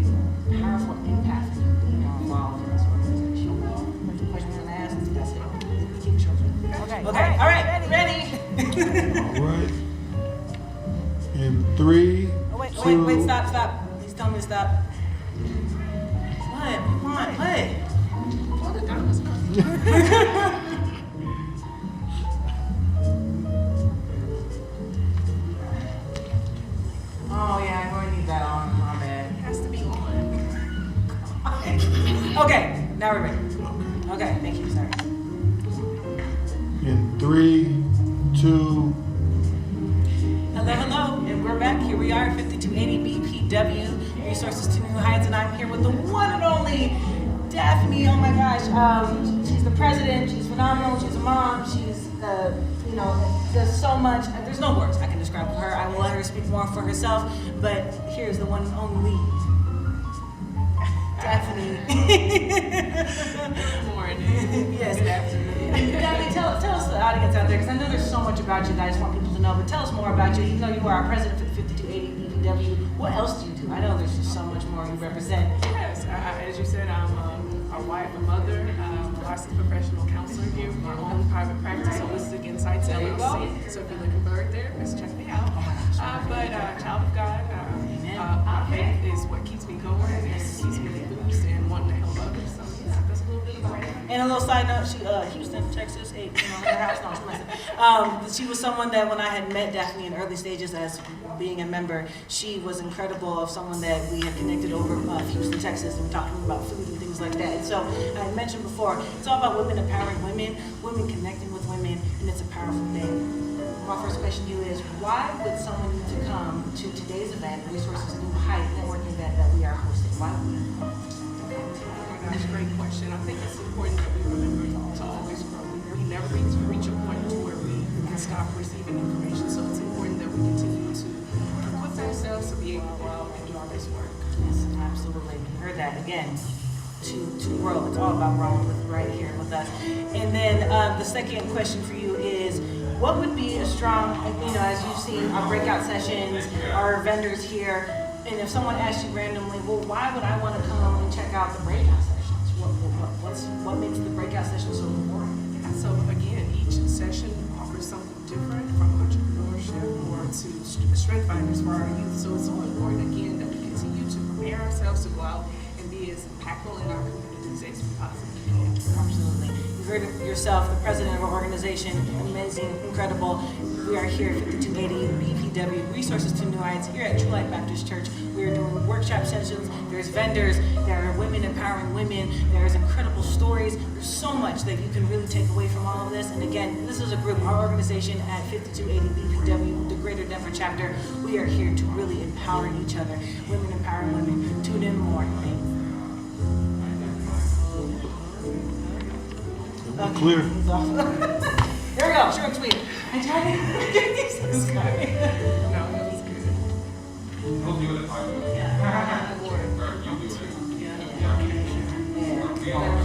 powerful impact for you being involved in this organization? The question we're going to ask is, that's it. Keep it short. Okay. All right. Ready? All right. In 3, Oh, wait, 2. wait, stop. He's telling me to stop. What? Come on, what? Well, the time was Oh yeah, I'm going to need that on. My bad. It has to be on. Okay, now we're ready. Okay, thank you. Sorry. In 3, 2. Hello, and we're back. Here we are, 5280 BPW, Resources to New Heights, and I'm here with the one and only Daphne. Oh my gosh, she's the president. She's phenomenal. She's a mom. She's does so much. There's no words I can describe her. I will let her speak more for herself. But here's the one and only Daphne. Good morning. Yes, Daphne, tell us the audience out there, because I know there's so much about you that I just want people to know, but tell us more about you. Even though you are our president for the 5280 BPW, what else do you do? I know there's just so much more you represent. Yes, as you said, I'm a wife, a mother, a licensed professional counselor here with my own private practice, Holistic Insights LLC. So if you're looking for a therapist, check me out. But child of God, my faith is what keeps me going and keeps me enthused and wanting to help others. So yeah, that's a little bit about it. And a little side note, she Houston, Texas, in her house. No, she was someone that when I had met Daphne in early stages as being a member, she was incredible, of someone that we had connected over Houston, Texas, and talking about food and things like that. And so I mentioned before, it's all about women empowering women, women connecting with women, and it's a powerful thing. My first question to you is, why would someone need to come to today's event, Resources New Height networking event that we are hosting? Why would we? That's a great question. I think it's important that we remember to always grow. We never reach a point to where we can stop receiving information. So it's important that we continue to equip ourselves to be able to go out and do our best work. Yes, absolutely. Heard that again. To grow. It's all about growing right here with us. And then the second question for you is, what would be a strong, as you've seen our breakout sessions, our vendors here, and if someone asked you randomly, well, why would I want to come and check out the breakout sessions? What makes the breakout session so important? Yeah, so again, each session offers something different, from entrepreneurship or to strength finders for our youth. So it's so important, again, that we continue to prepare ourselves to go out and be as impactful in our communities as we possibly can. Absolutely. You heard it yourself, the president of our organization, amazing, incredible. We are here at 5280 BPW, Resources to New Heights, here at True Light Baptist Church. We are doing workshop sessions, there's vendors, there are women empowering women, there's incredible stories, there's so much that you can really take away from all of this. And again, this is a group, our organization at 5280 BPW, the Greater Denver chapter, we are here to really empower each other. Women empowering women. Tune in more. Thanks. Clear. There we go, short and sweet. I tried it. No, that was good.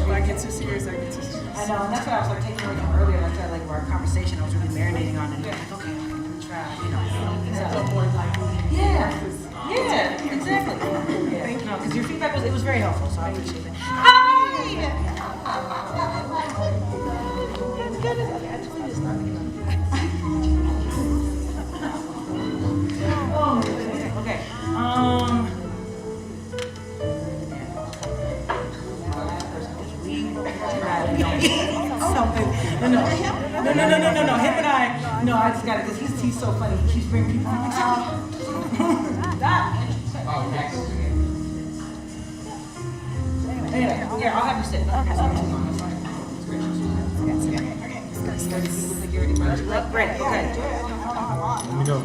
If I get too serious, I get too serious. I know, and that's why I was like taking away from earlier, and I felt like our conversation, I was really marinating on it. Like, okay, I'm gonna try, Yeah, exactly. Thank you. Because your feedback was very helpful, so I appreciate it. Hi! Okay. No. Him and I. No, I just got it because he's so funny. He keeps bringing people. Anyway, here, I'll have you sit. Great. Okay. Let me go.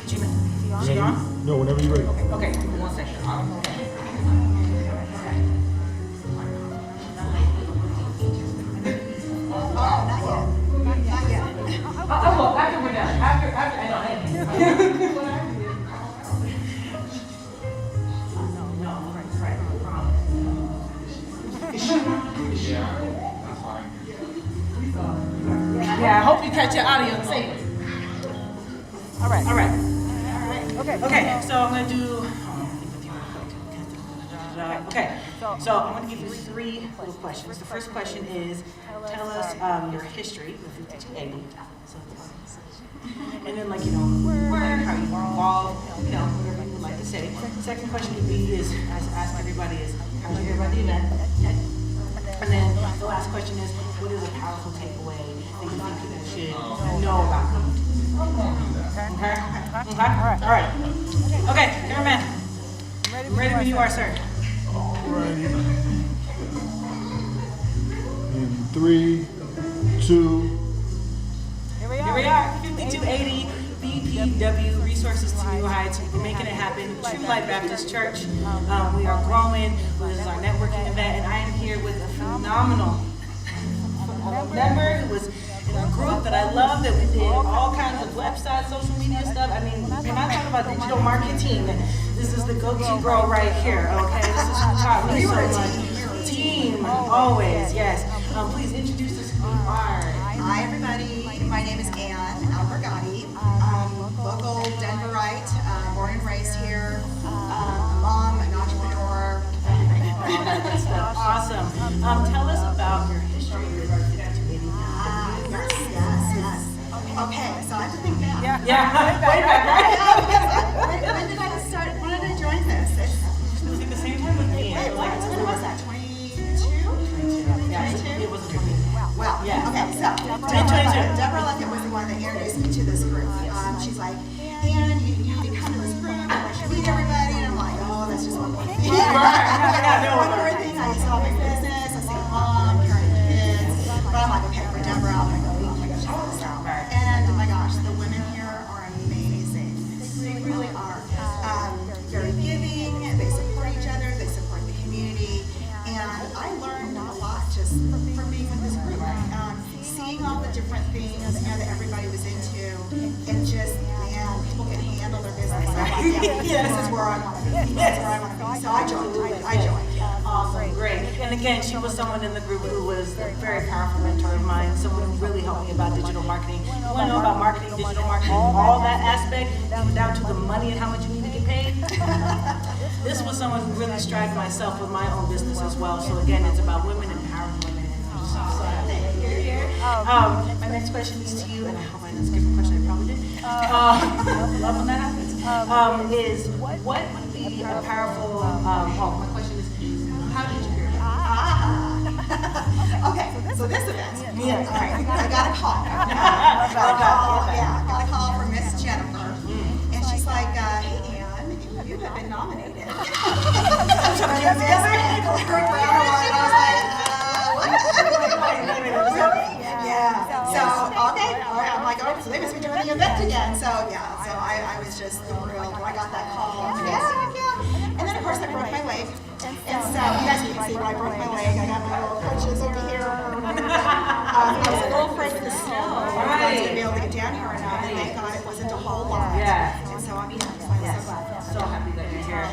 Is she on? No, whenever you're ready. Okay, give me 1 second. Well, after we're done. After, I know. Yeah, I hope you catch your audio. Say it. All right. Okay, so I'm gonna do. Okay, so I'm gonna give you 3 little questions. The first question is, tell us your history with 5280. And then, like, you know, where, how you were involved, you know, whatever you would like to say. The second question would be is, as I ask everybody, is how did you hear about the event? And then the last question is, what is a powerful takeaway that you think people should know about them? Okay? All right. Okay, cameraman. I'm ready when you are, sir. Alrighty. In 3, 2. Here we are, 5280 BPW, Resources to New Heights. We're making it happen. True Light Baptist Church. We are growing. This is our networking event, and I am here with a phenomenal member who was in a group that I love, that we did all kinds of websites, social media stuff. I mean, when I talk about digital marketing, this is the go-to girl right here, okay? This is who taught me so much. Team, always, yes. Please introduce us who you are. Hi, everybody. My name is Ann Albergati. Local Denverite, born and raised here. Mom, an entrepreneur. Awesome. Tell us about your history with our 5280. Yes. Okay, so I have to think back. Yeah. Way back, right? When did I start? When did I join this? It was at the same time with me. When was that? 22? 22. Yeah, it was 20. Well, yeah. Okay, so Deborah Luckett was the one that introduced me to this group. She's like, Ann, you have to come to this group, meet everybody, and I'm like, oh, that's just one more thing. One more thing, I just saw my business, I see mom, carrying kids, but I'm like, okay, for Deborah, I'm gonna go check this out. And oh my gosh, the women here are amazing. They really are. Very giving, they support each other, they support the community, and I learned a lot just from being with this group. Seeing all the different things that everybody was into, and just, man, people can handle their business. I'm like, yeah, this is where I want to be. That's where I want to be. So I joined. Awesome, great. And again, she was someone in the group who was a very powerful mentor of mine, someone who really helped me about digital marketing. You want to know about marketing, digital marketing, all that aspect, even down to the money and how much you need to get paid? This was someone who really strived myself with my own business as well. So again, it's about women empowering women. My next question is to you, and I hope I didn't skip a question, I probably did. Love when that happens. Is what would be a powerful, my question is, how did you hear about it? Okay, so this event. Yeah. All right, I got a call. Got a call from Miss Jennifer, and she's like, hey, Ann, you have been nominated. I'm like, oh, so they must be doing the event again. So I was just thrilled when I got that call. Yeah. And then of course I broke my leg. And so you guys can see where I broke my leg. I got my little crutches over here. I was a little afraid of the snow. I was going to be able to get down here or not. And thank God it wasn't a whole lot. Yeah. And so I'm so glad. So happy that you're here.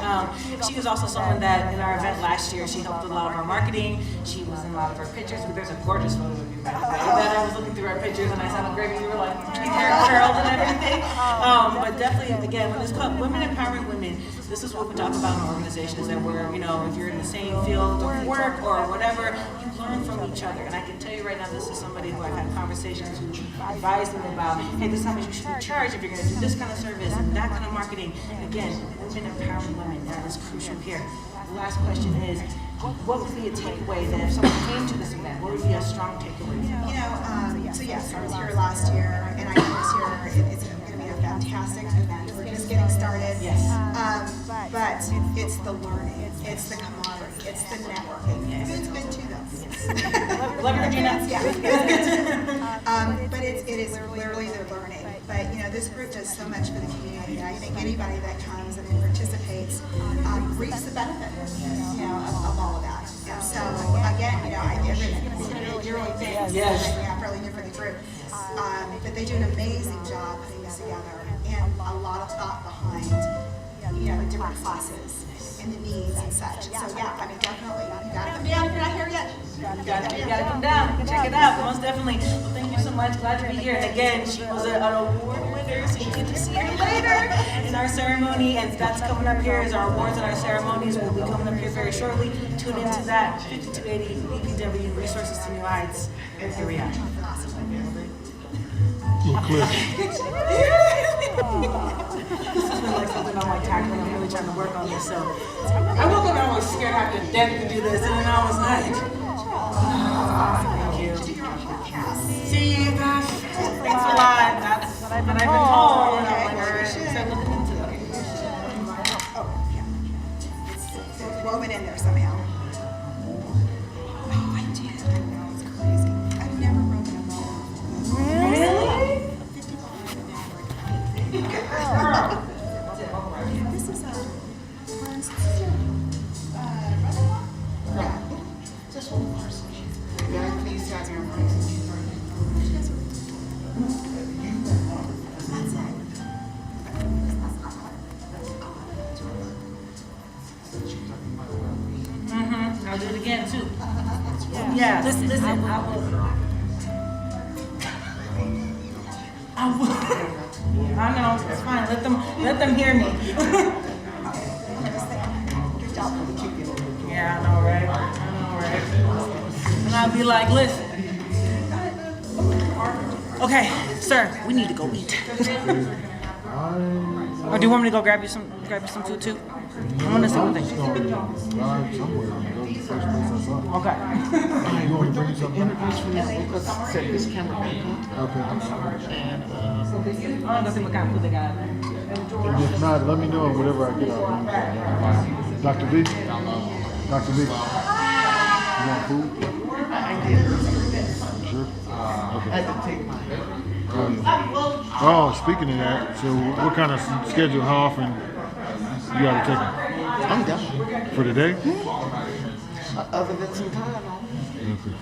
She was also someone that in our event last year, she helped a lot of our marketing. She was in a lot of our pictures. There's a gorgeous photo of you, by the way, that I was looking through our pictures and I sounded great and you were like hair curled and everything. But definitely, again, when it's called Women Empowering Women, this is what we talk about in our organization, is that we're, you know, if you're in the same field of work or whatever, you learn from each other. And I can tell you right now, this is somebody who I've had conversations who advised me about, hey, this is how much you should be charged if you're going to do this kind of service and that kind of marketing. Again, women empowering women, that is crucial here. The last question is, what would be a takeaway that if someone came to this event, what would be a strong takeaway? You know, so yes, I was here last year, and I know this year it's going to be a fantastic event. We're just getting started. Yes. But it's the learning, it's the camaraderie, it's the networking. Food's good too, though. Love you, Regina. Yeah, it's good. But it is literally the learning. But this group does so much for the community. I think anybody that comes and participates reaps the benefit, of all of that. And so again, you're really famous. Yes. I'm fairly new for the group, but they do an amazing job putting this together, and a lot of thought behind, the different classes and the needs and such. So yeah, I mean, definitely, you gotta come down if you're not here yet. You gotta come down, check it out, most definitely. Well, thank you so much, glad to be here. And again, she was an award winner, so you get to see her later in our ceremony. And that's coming up here as our awards and our ceremonies will be coming up here very shortly. Tune into that, 5280 BPW Resources to New Heights. Here we are. This has been like something I'm like tackling. I'm really trying to work on this. So I woke up and I was scared half to death to do this, and then I was like, thank you. See you guys. Thanks a lot. That's what I've been told. And I'm like, all right, start looking into it. Oh, yeah. It's woven in there somehow. Oh, I did. I know, it's crazy. I've never broken a bone. Really? This is just one person. Yeah, please have your I'll do it again too. Yeah, listen, I will. I know, it's fine. Let them hear me. Yeah, I know, right? And I'll be like, listen. Okay, sir, we need to go eat. Or do you want me to go grab you some food too? I want to see what they do. Okay. You want to bring something? Interviews for this, set this camera back up. Okay. And I want to see what kind of food they got. And if not, let me know whatever I get out. Dr. B? Dr. B? You want food? I did. Sure? Okay. I had to take my Oh, speaking of that, so what kind of schedule, how often you gotta take them? I'm done. For the day? Other than some time. Okay.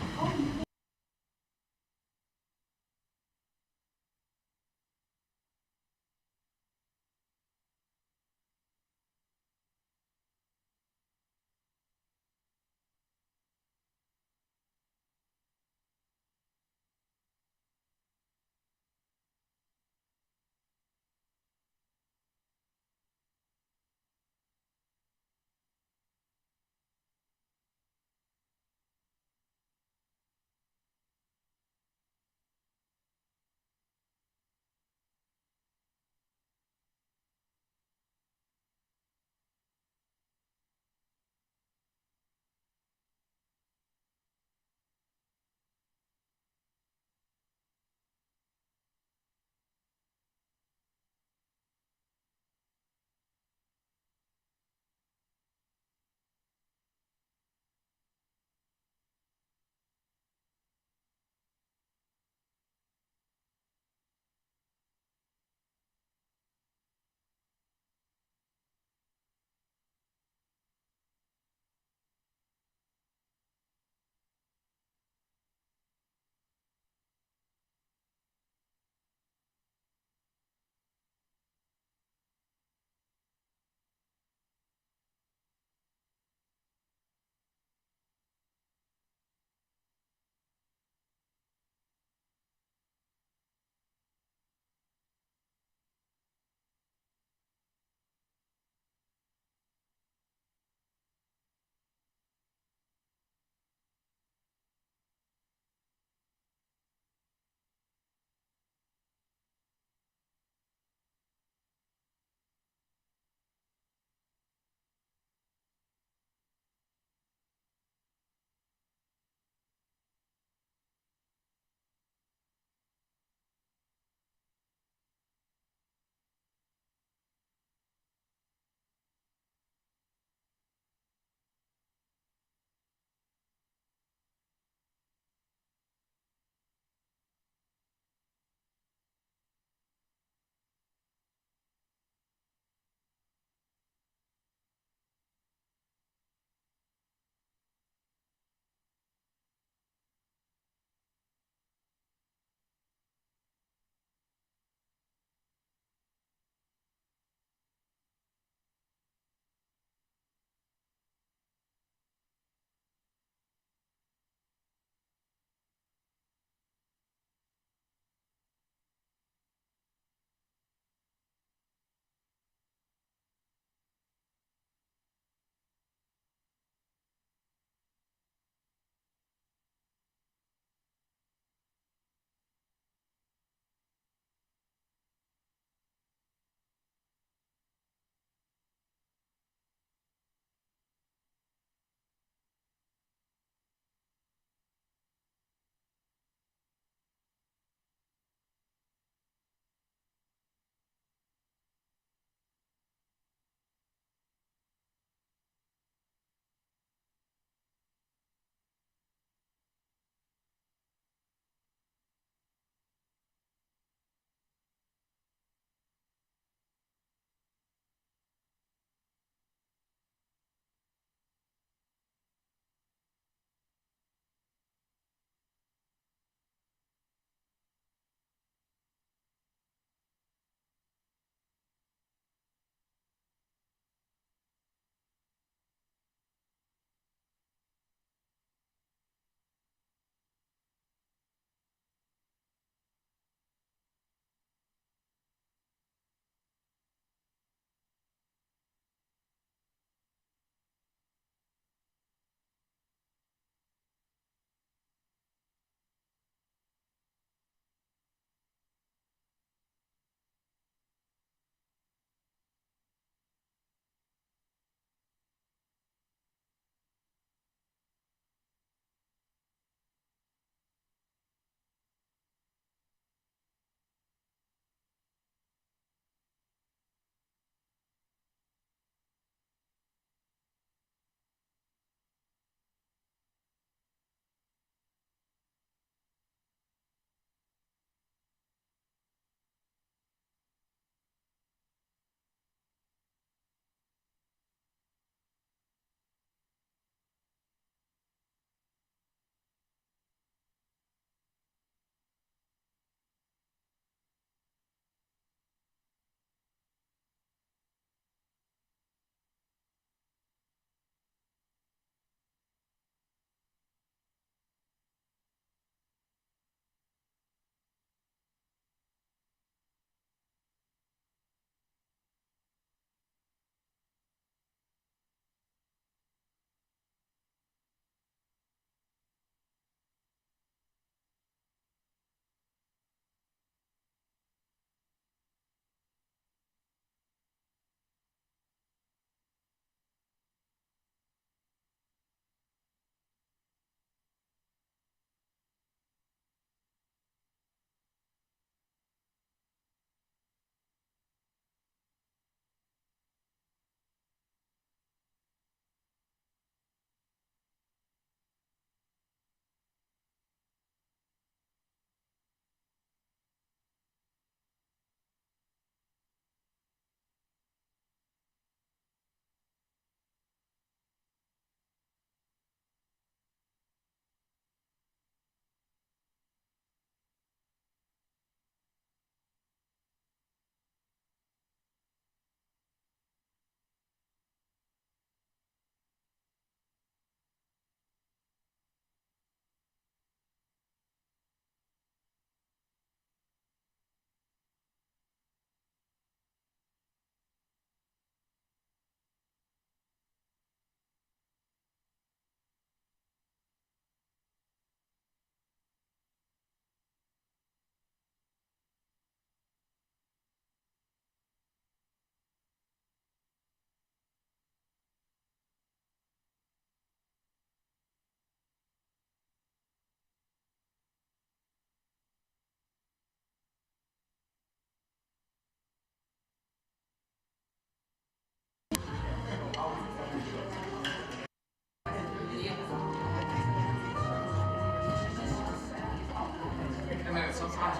That's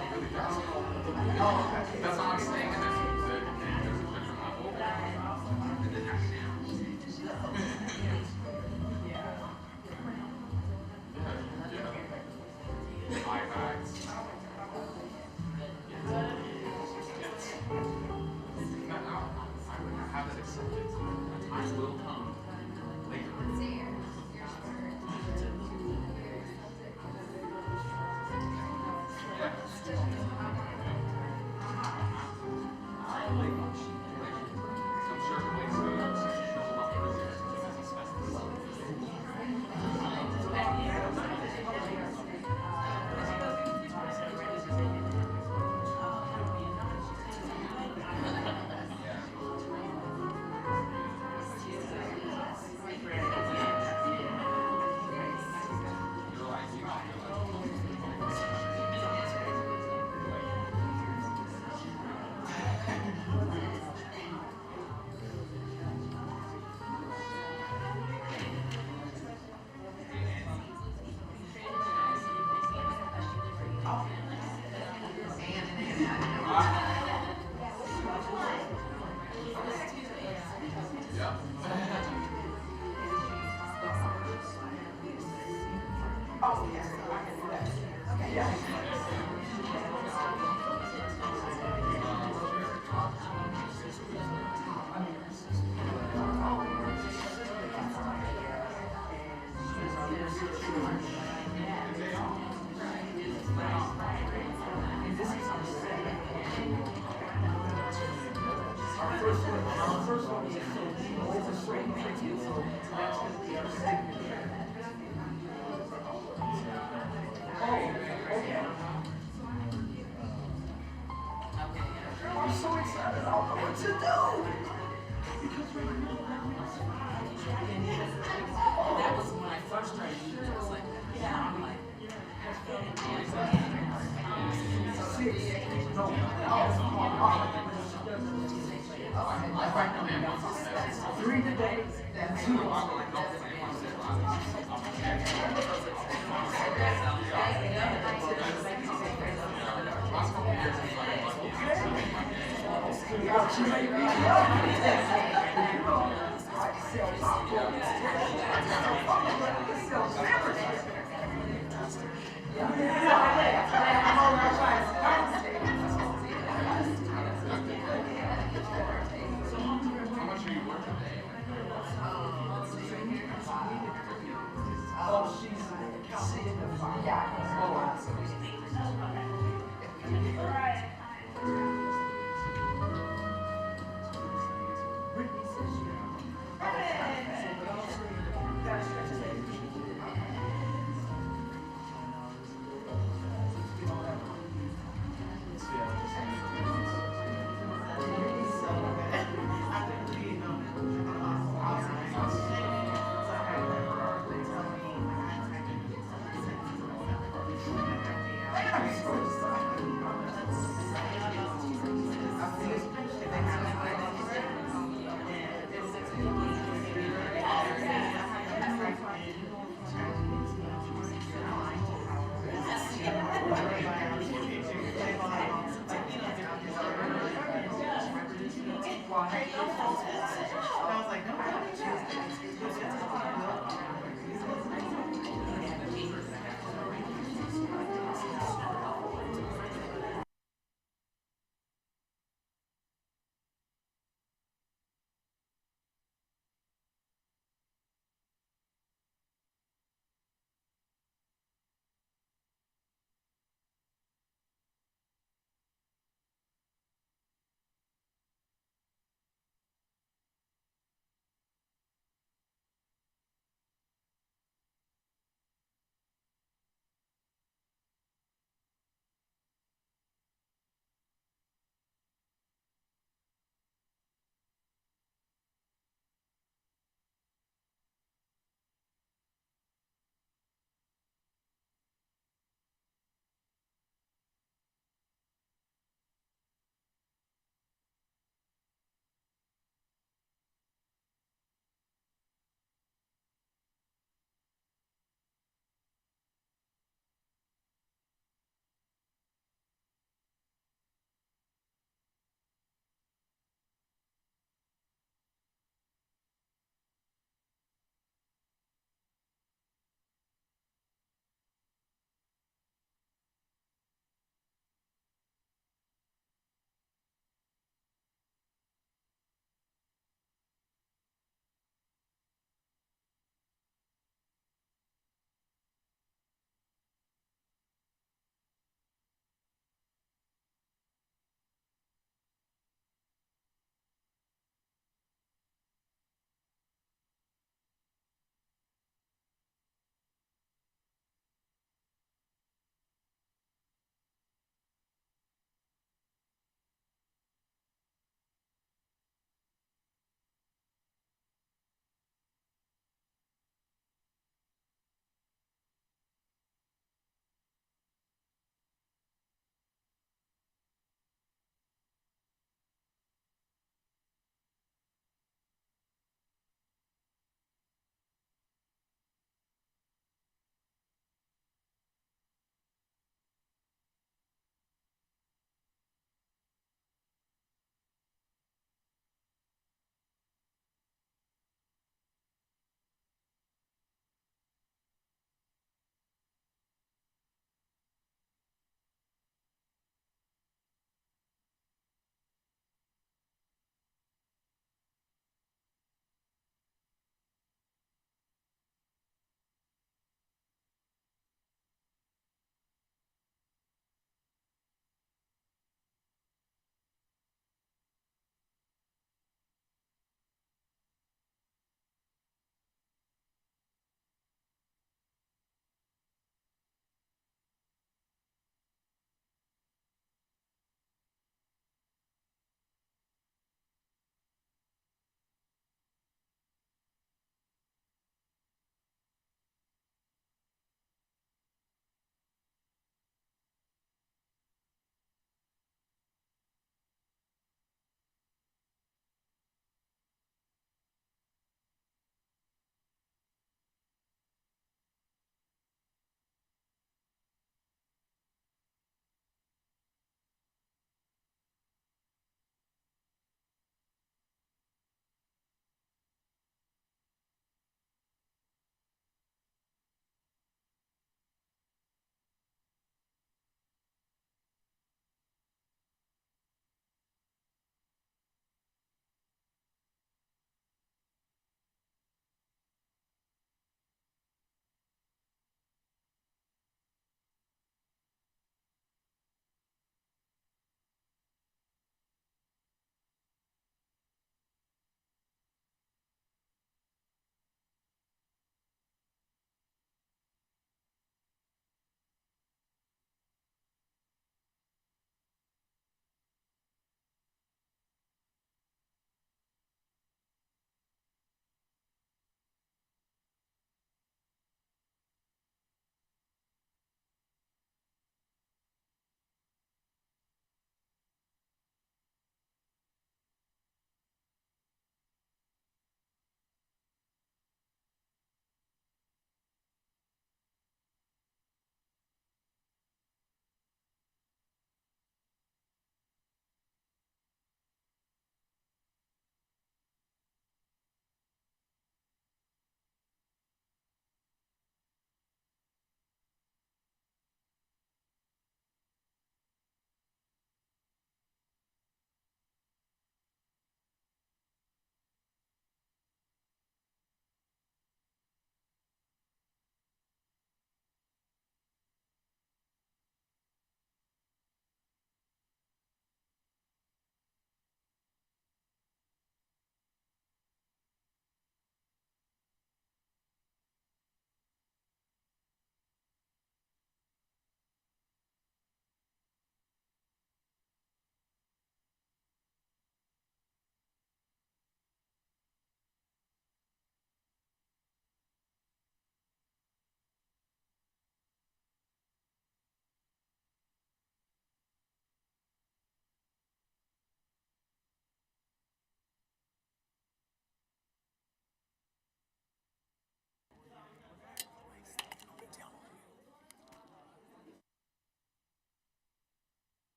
all I'm saying. I'm so excited, I don't know what to do. That was when I first started using it. It was like, yeah, I'm like, Three today,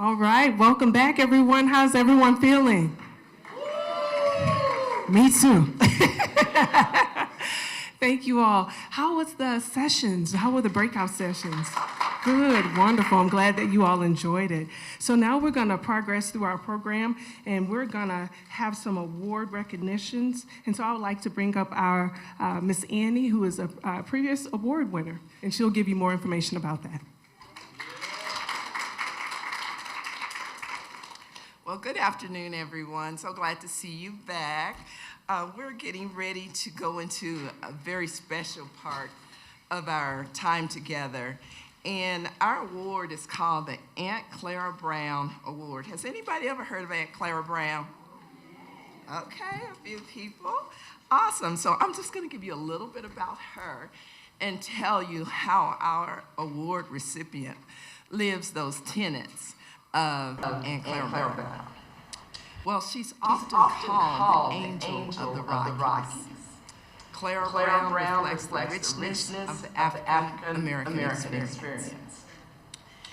All right, welcome back, everyone. How's everyone feeling? Me too. Thank you all. How was the sessions? How were the breakout sessions? Good, wonderful. I'm glad that you all enjoyed it. So now we're going to progress through our program, and we're going to have some award recognitions. And so I would like to bring up our Miss Annie, who is a previous award winner, and she'll give you more information about that. Well, good afternoon, everyone. So glad to see you back. We're getting ready to go into a very special part of our time together. And our award is called the Aunt Clara Brown Award. Has anybody ever heard of Aunt Clara Brown? Okay, a few people. Awesome. So I'm just going to give you a little bit about her and tell you how our award recipient lives those tenets of Aunt Clara Brown. Well, she's often called the angel of the Rockies. Clara Brown reflects the richness of the African American experience.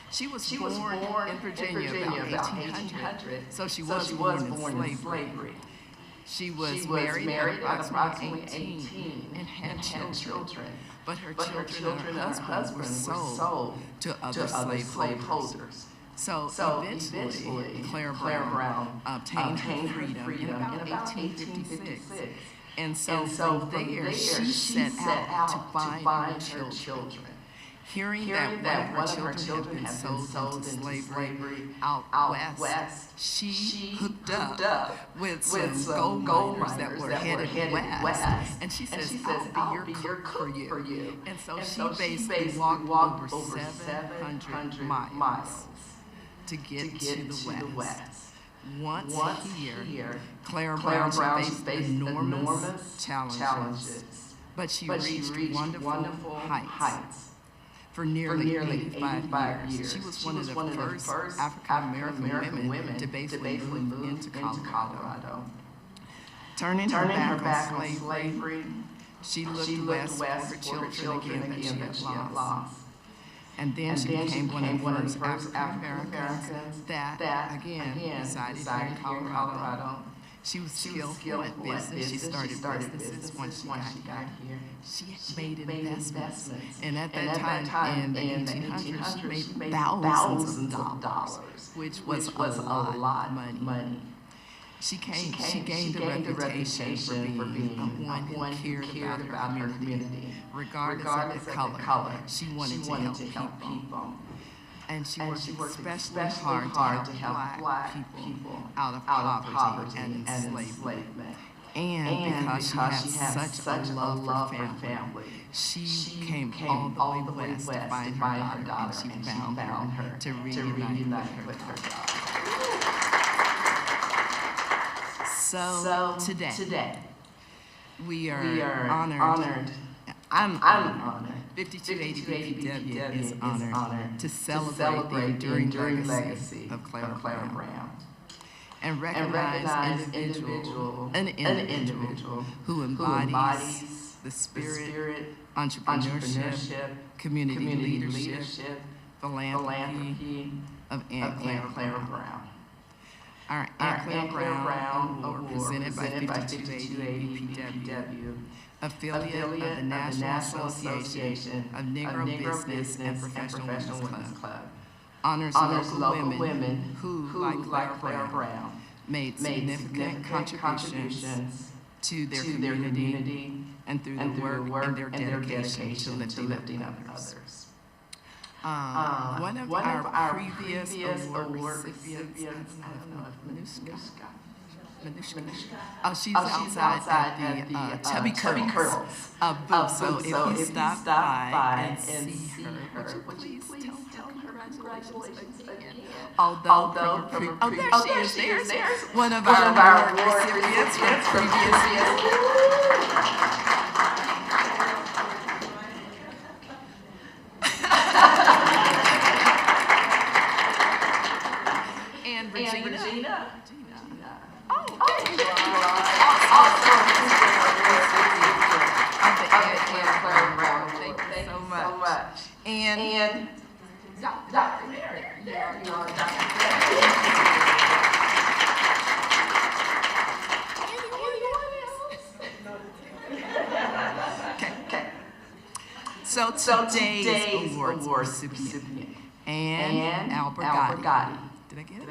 She was born in Virginia about 1800, so she was born in slavery. She was married at approximately 18 and had children, but her children and her husband were sold to other slaveholders. So eventually, Clara Brown obtained her freedom in about 1856. And so from there, she set out to find her children. Hearing that one of her children had been sold into slavery out west, she hooked up with some gold miners that were headed west. And she says, I'll be your cook for you. And so she basically walked over 700 miles to get to the west. Once here, Clara Brown faced enormous challenges, but she reached wonderful heights. For nearly 85 years. She was one of the first African-American women to basically move into Colorado. Turning her back on slavery, she looked west for her children again that she had lost. And then she became one of the first African-Americans that, again, resided here in Colorado. She was skillful at business. She started businesses once she got here. She made investments. And at that time, in the 1800s, she made thousands of dollars, which was a lot of money. She gained a reputation for being one who cared about her community, regardless of the color. She wanted to help people. And she worked especially hard to help black people out of poverty and enslavement. And because she had such a love for family, she came all the way west to find her daughter, and she found her to reunite with her daughter. So today, we are honored. I'm honored. 5280 BPW is honored to celebrate the enduring legacy of Clara Brown and recognize an individual who embodies the spirit, entrepreneurship, community leadership, philanthropy of Aunt Clara Brown. Our Aunt Clara Brown Award presented by 5280 BPW, affiliate of the National Association of Negro Business and Professional Women's Club, honors local women who, like Clara Brown, made significant contributions to their community and through the work and their dedication to lifting up others. One of our previous award recipients, oh, she's outside at the Chubby Curls booth. So if you stop by and see her, would you please tell her congratulations again? Although there she is. There's one of our award recipients from previous years. And Regina. Oh, there you are. Also, Clara Brown. Thank you so much. And Dr. Mary. There you are, Dr. Mary. So today's awards recipient, Ann Albergotti. Did I get it?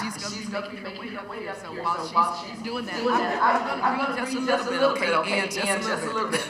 She's going to be making her way up here. So while she's doing that, I'm going to read just a little bit, okay? Ann, just a little bit.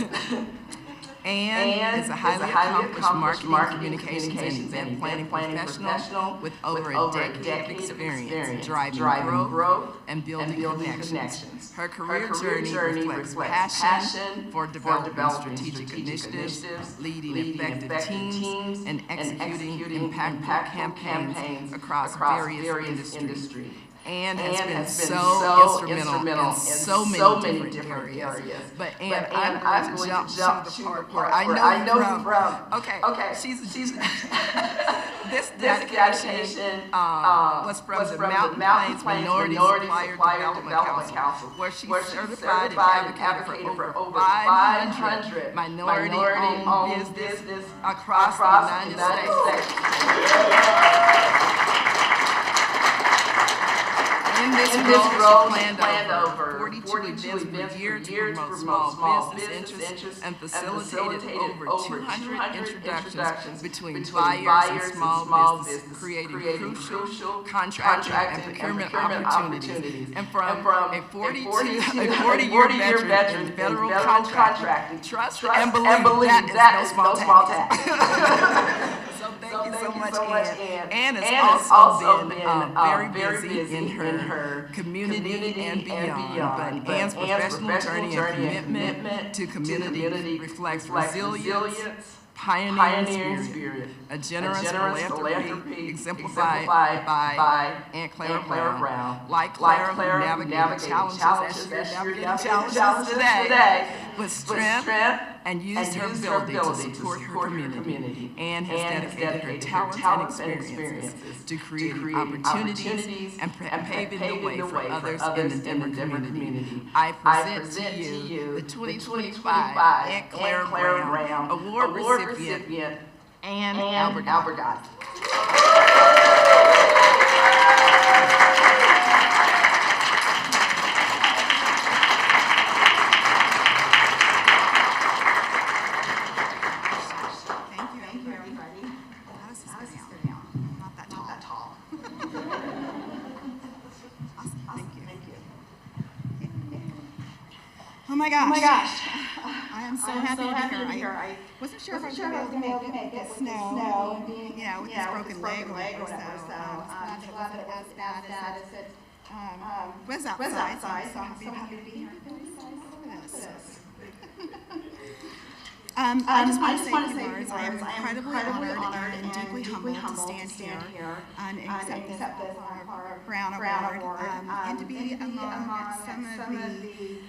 Ann is a highly accomplished marketing, communications, and event planning professional with over a decade of experience driving growth and building connections. Her career journey reflects passion for developing strategic initiatives, leading effective teams, and executing impactful campaigns across various industries. Ann has been so instrumental in so many different areas. But Ann, I'm going to jump to the part where I know you from. Okay, she's this dedication was from the Mountain Plains Minority Supplier Development Council, where she's certified and advocated for over 500 minority-owned businesses across the United States. In this role, she planned over 42 events per year to promote small business interests and facilitated over 200 introductions between buyers and small businesses, creating crucial contracting and procurement opportunities. And from a 40-year veteran in federal contracting, trust and believe that is no small task. Thank you so much, Ann. Ann has also been very busy in her community and beyond. But Ann's professional journey and commitment to community reflects resilience, pioneering spirit, a generous philanthropy exemplified by Aunt Clara Brown. Like Clara, who navigated challenges as she navigated challenges today with strength and used her ability to support her community. Ann has dedicated her talents and experiences to creating opportunities and paving the way for others in the Denver community. I present to you the 2025 Aunt Clara Brown Award recipient, Ann Albergotti. Oh my gosh. I am so happy to be here. I wasn't sure if I was going to be able to make it with the snow and being, with this broken leg or whatever. So I'm glad that it wasn't as bad as it was outside. So I'm so happy to be here. Look at this. I just want to say, Lars, I am incredibly honored and deeply humbled to stand here and accept this Brown Award and to be among some of the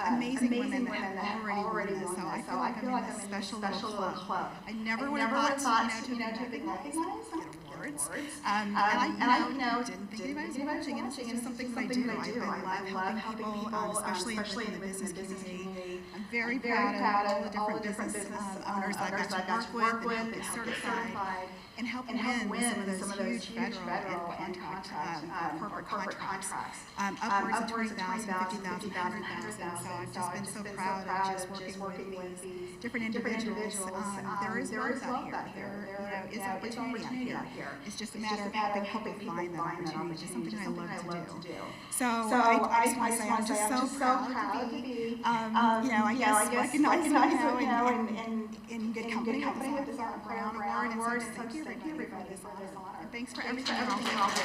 amazing women that have already won this. So I feel like I'm in this special little club. I never would have thought to be recognized and get awards. And I didn't think anybody was watching, and it's just something that I do. I love helping people, especially in the business community. I'm very proud of all the different business owners that I got to work with and help get certified and help win some of those huge federal and corporate contracts. Upwards of 20,000, 50,000, 100,000. So I've just been so proud of just working with these different individuals. There is wealth out here. There is opportunity out here. It's just a matter of helping find that opportunity, which is something I love to do. So I just want to say I'm just so proud to be, I guess recognized now in good company with this Brown Award. And so thank you everybody for this honor. And thanks for everything y'all do.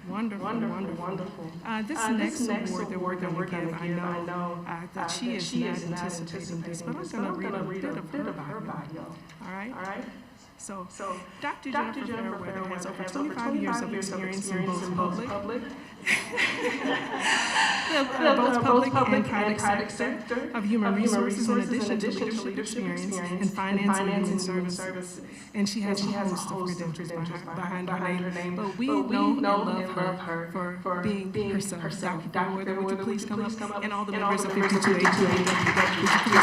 Wonderful, wonderful. This next award that we're going to give, I know that she is not anticipating this, but I'm going to read a bit of her bio. All right? So, Dr. Jennifer Fairweather has over 25 years of experience in both public and private sector of human resources, in addition to leadership experience in finance and human services. And she has a host of credentials behind her name, but we know and love her for being herself. Dr. Fairweather, would you please come up? And all the members of 5282, would you please come up?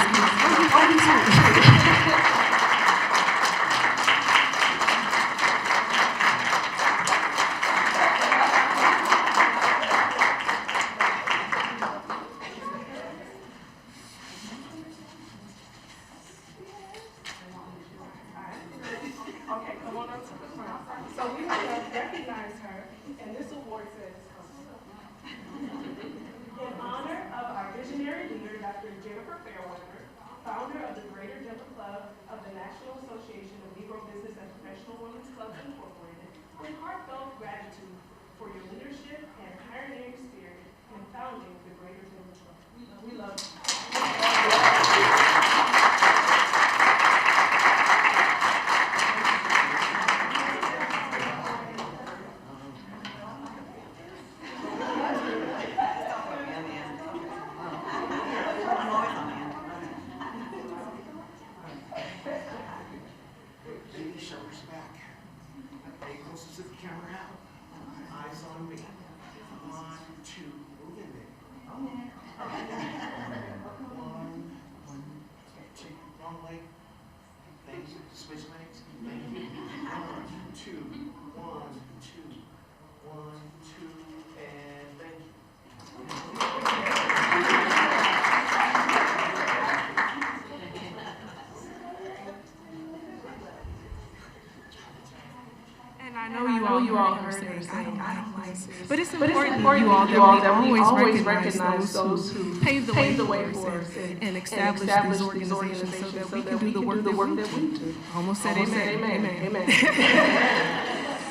But it's important you all that we always recognize those who pave the way for us and establish these organizations so that we can do the work that we do. Almost said amen.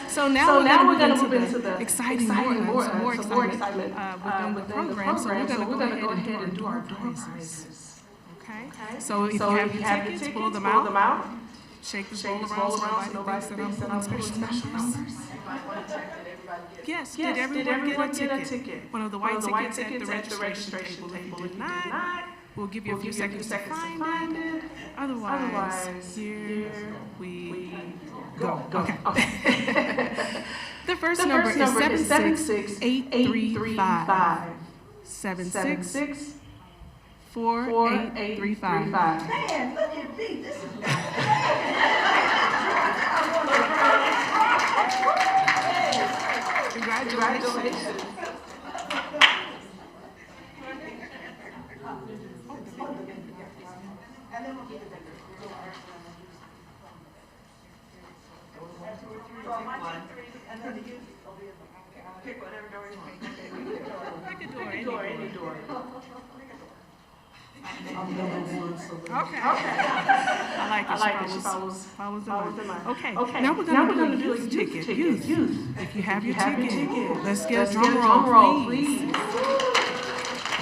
So now we're going to move into the exciting more excitement within the program. So we're going to go ahead and do our door prizes. Okay? So if you have your tickets, pull them out. Shake the bowl around so nobody thinks that I'm pulling special numbers. Yes, did everyone get a ticket? One of the white tickets at the registration table. If you did not, we'll give you a few seconds to find it. Otherwise, here we go. Okay. The first number is 76835. 764-835. Man, look at me. This is Congratulations. And then we'll get it back. And then the youth will be pick whatever door you want. Pick a door, any door. Okay. I like it. She follows the line. Okay. Now we're going to do a ticket. Youth. If you have your ticket, let's get a drum roll, please.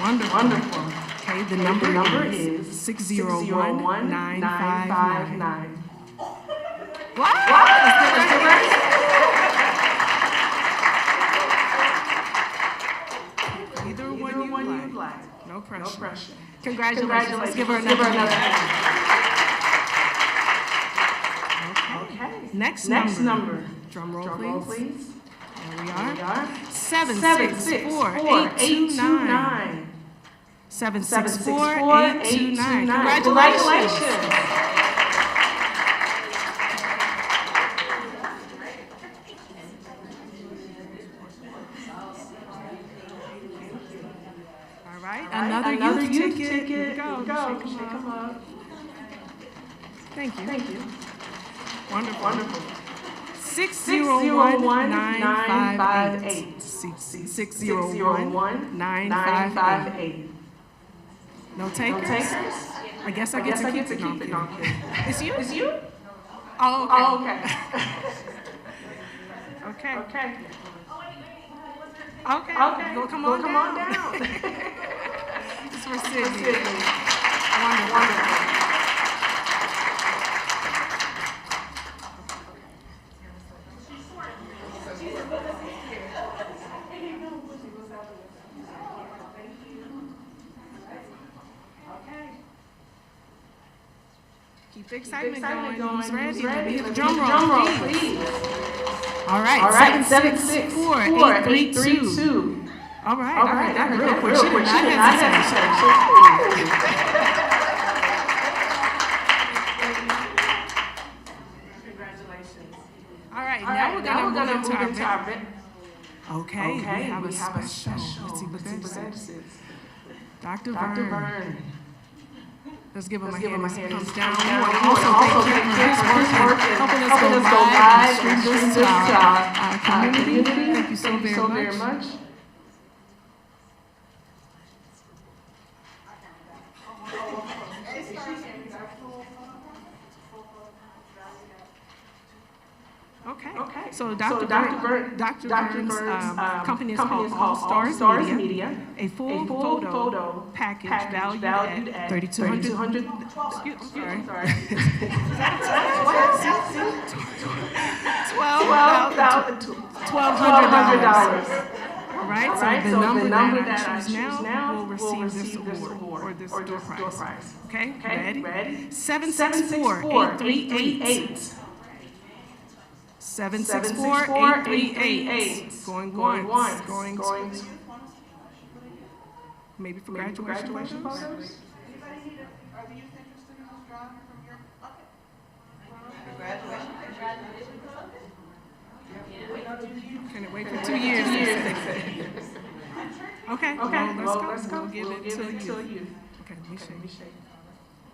Wonderful. Okay, the number is 601-959. What? Let's get right. Either one you like. No pressure. Congratulations. Let's give her another hand. Okay. Next number. Drum roll, please. There we are. 764-829. 764-829. Congratulations. Another youth ticket. Go. Shake them up. Thank you. Wonderful. 601-958. 601-958. No takers? I guess I get to keep it. No. It's you? Oh, okay. Okay. Okay. Well, come on down. It's for Sydney. Wonderful. Keep the excitement going. Who's ready? Let me hear the drum roll, please. All right, 764-832. All right, that real quick. She did not hesitate. Congratulations. All right, now we're gonna move into our event. Okay, we have a special. Let's see what that is. Dr. Vern. Let's give him a hand as he comes down. We want to also thank him for his work in helping us go live and stream this to our community. Thank you so very much. Okay. So Dr. Vern's company is called All Stars Media. A full photo package valued at $3,200. I'm sorry. $1,200. All right. So the number that I choose now will receive this award or this door prize. Okay. Ready? 764-838. 764-838. Going once. Going twice. Maybe for graduation photos? Anybody need are the youth interested in this drawing from your bucket? Graduation? Can it wait for 2 years? Okay, well, let's go. We'll give it to you. Okay, let me shake.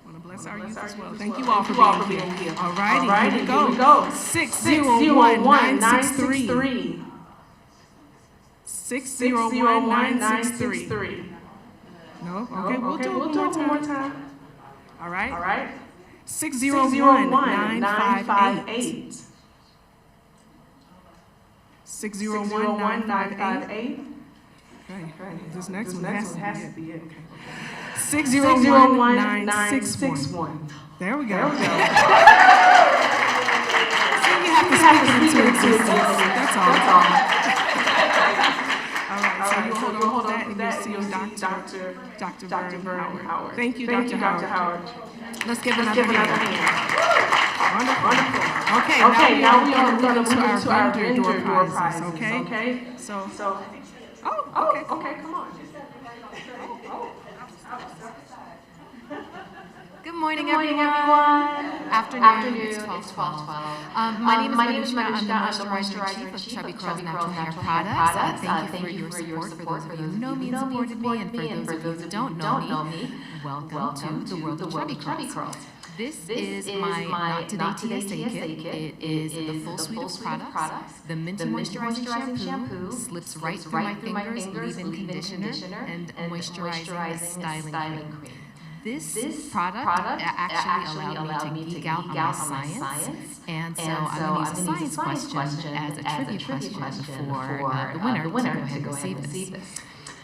Want to bless our youth as well. Thank you all for being here. All righty, here we go. 601-963. 601-963. No? Okay, we'll do it one more time. All right. 601-958. 601-958. Okay, this next one has to be it. Okay. 601-961. There we go. So you have to speak it into existence. That's all. All right, so you hold on to that and you'll see Dr. Vern Howard. Thank you, Dr. Howard. Let's give another hand. Wonderful. Okay, now we are going to move to our vendor door prizes, okay? So, okay, come on. Good morning, everyone. Afternoon. It's 12:12. My name is Manushka. I'm the moisturizer chief of Chubby Curls Natural Hair Products. Thank you for your support. For those of you who know me and supported me, and for those of you who don't know me, welcome to the world of Chubby Curls. This is my Not Today TSA kit. It is the full suite of products. The Minty Moisturizing Shampoo slips right through my fingers, leave-in conditioner, and moisturizing styling cream. This product actually allowed me to geek out on my science, and so I'm going to use a science question as a trivia question for the winner to go ahead and receive this.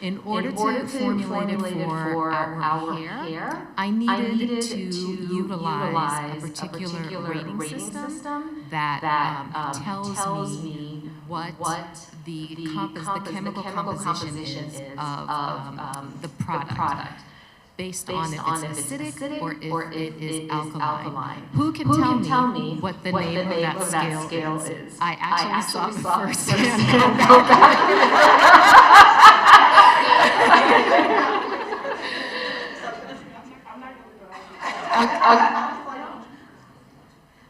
In order to formulate it for our hair, I needed to utilize a particular rating system that tells me what the chemical composition is of the product, based on if it's acidic or if it is alkaline. Who can tell me what the name of that scale is? I actually saw it firsthand.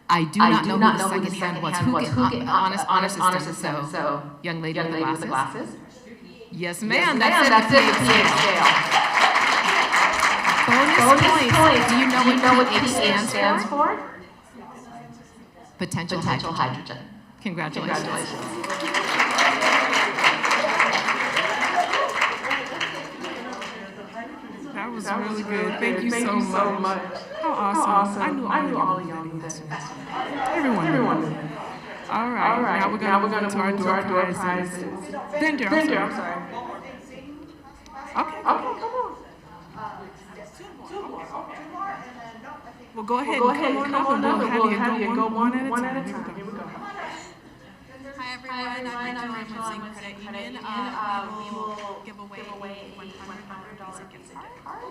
I do not know who the second hand was. Who can, honest assistant. So, young lady with the glasses. Yes, ma'am. That's it. Scale. Bonus points. Do you know what pH stands for? Potential hydrogen. Congratulations. That was really good. Thank you so much. How awesome. I knew all of y'all knew that. Everyone knew. All right, now we're gonna move into our door prizes. Vendor, I'm sorry. Okay, come on. Well, go ahead and come on up, and we'll have you go one at a time. Here we go. Hi everyone, I'm Rachel. I'm with Credit Union. We will give away a $100 gift card.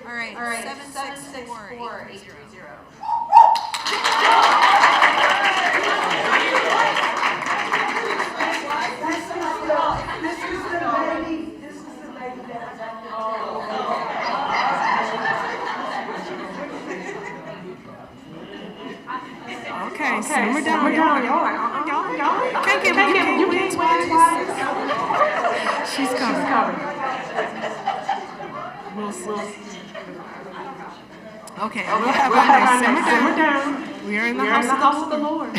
All right, 764-830. Okay, simmer down, y'all. Can't give you win twice. She's coming. We'll see. Okay, we'll have simmer down. We are in the house of the Lord.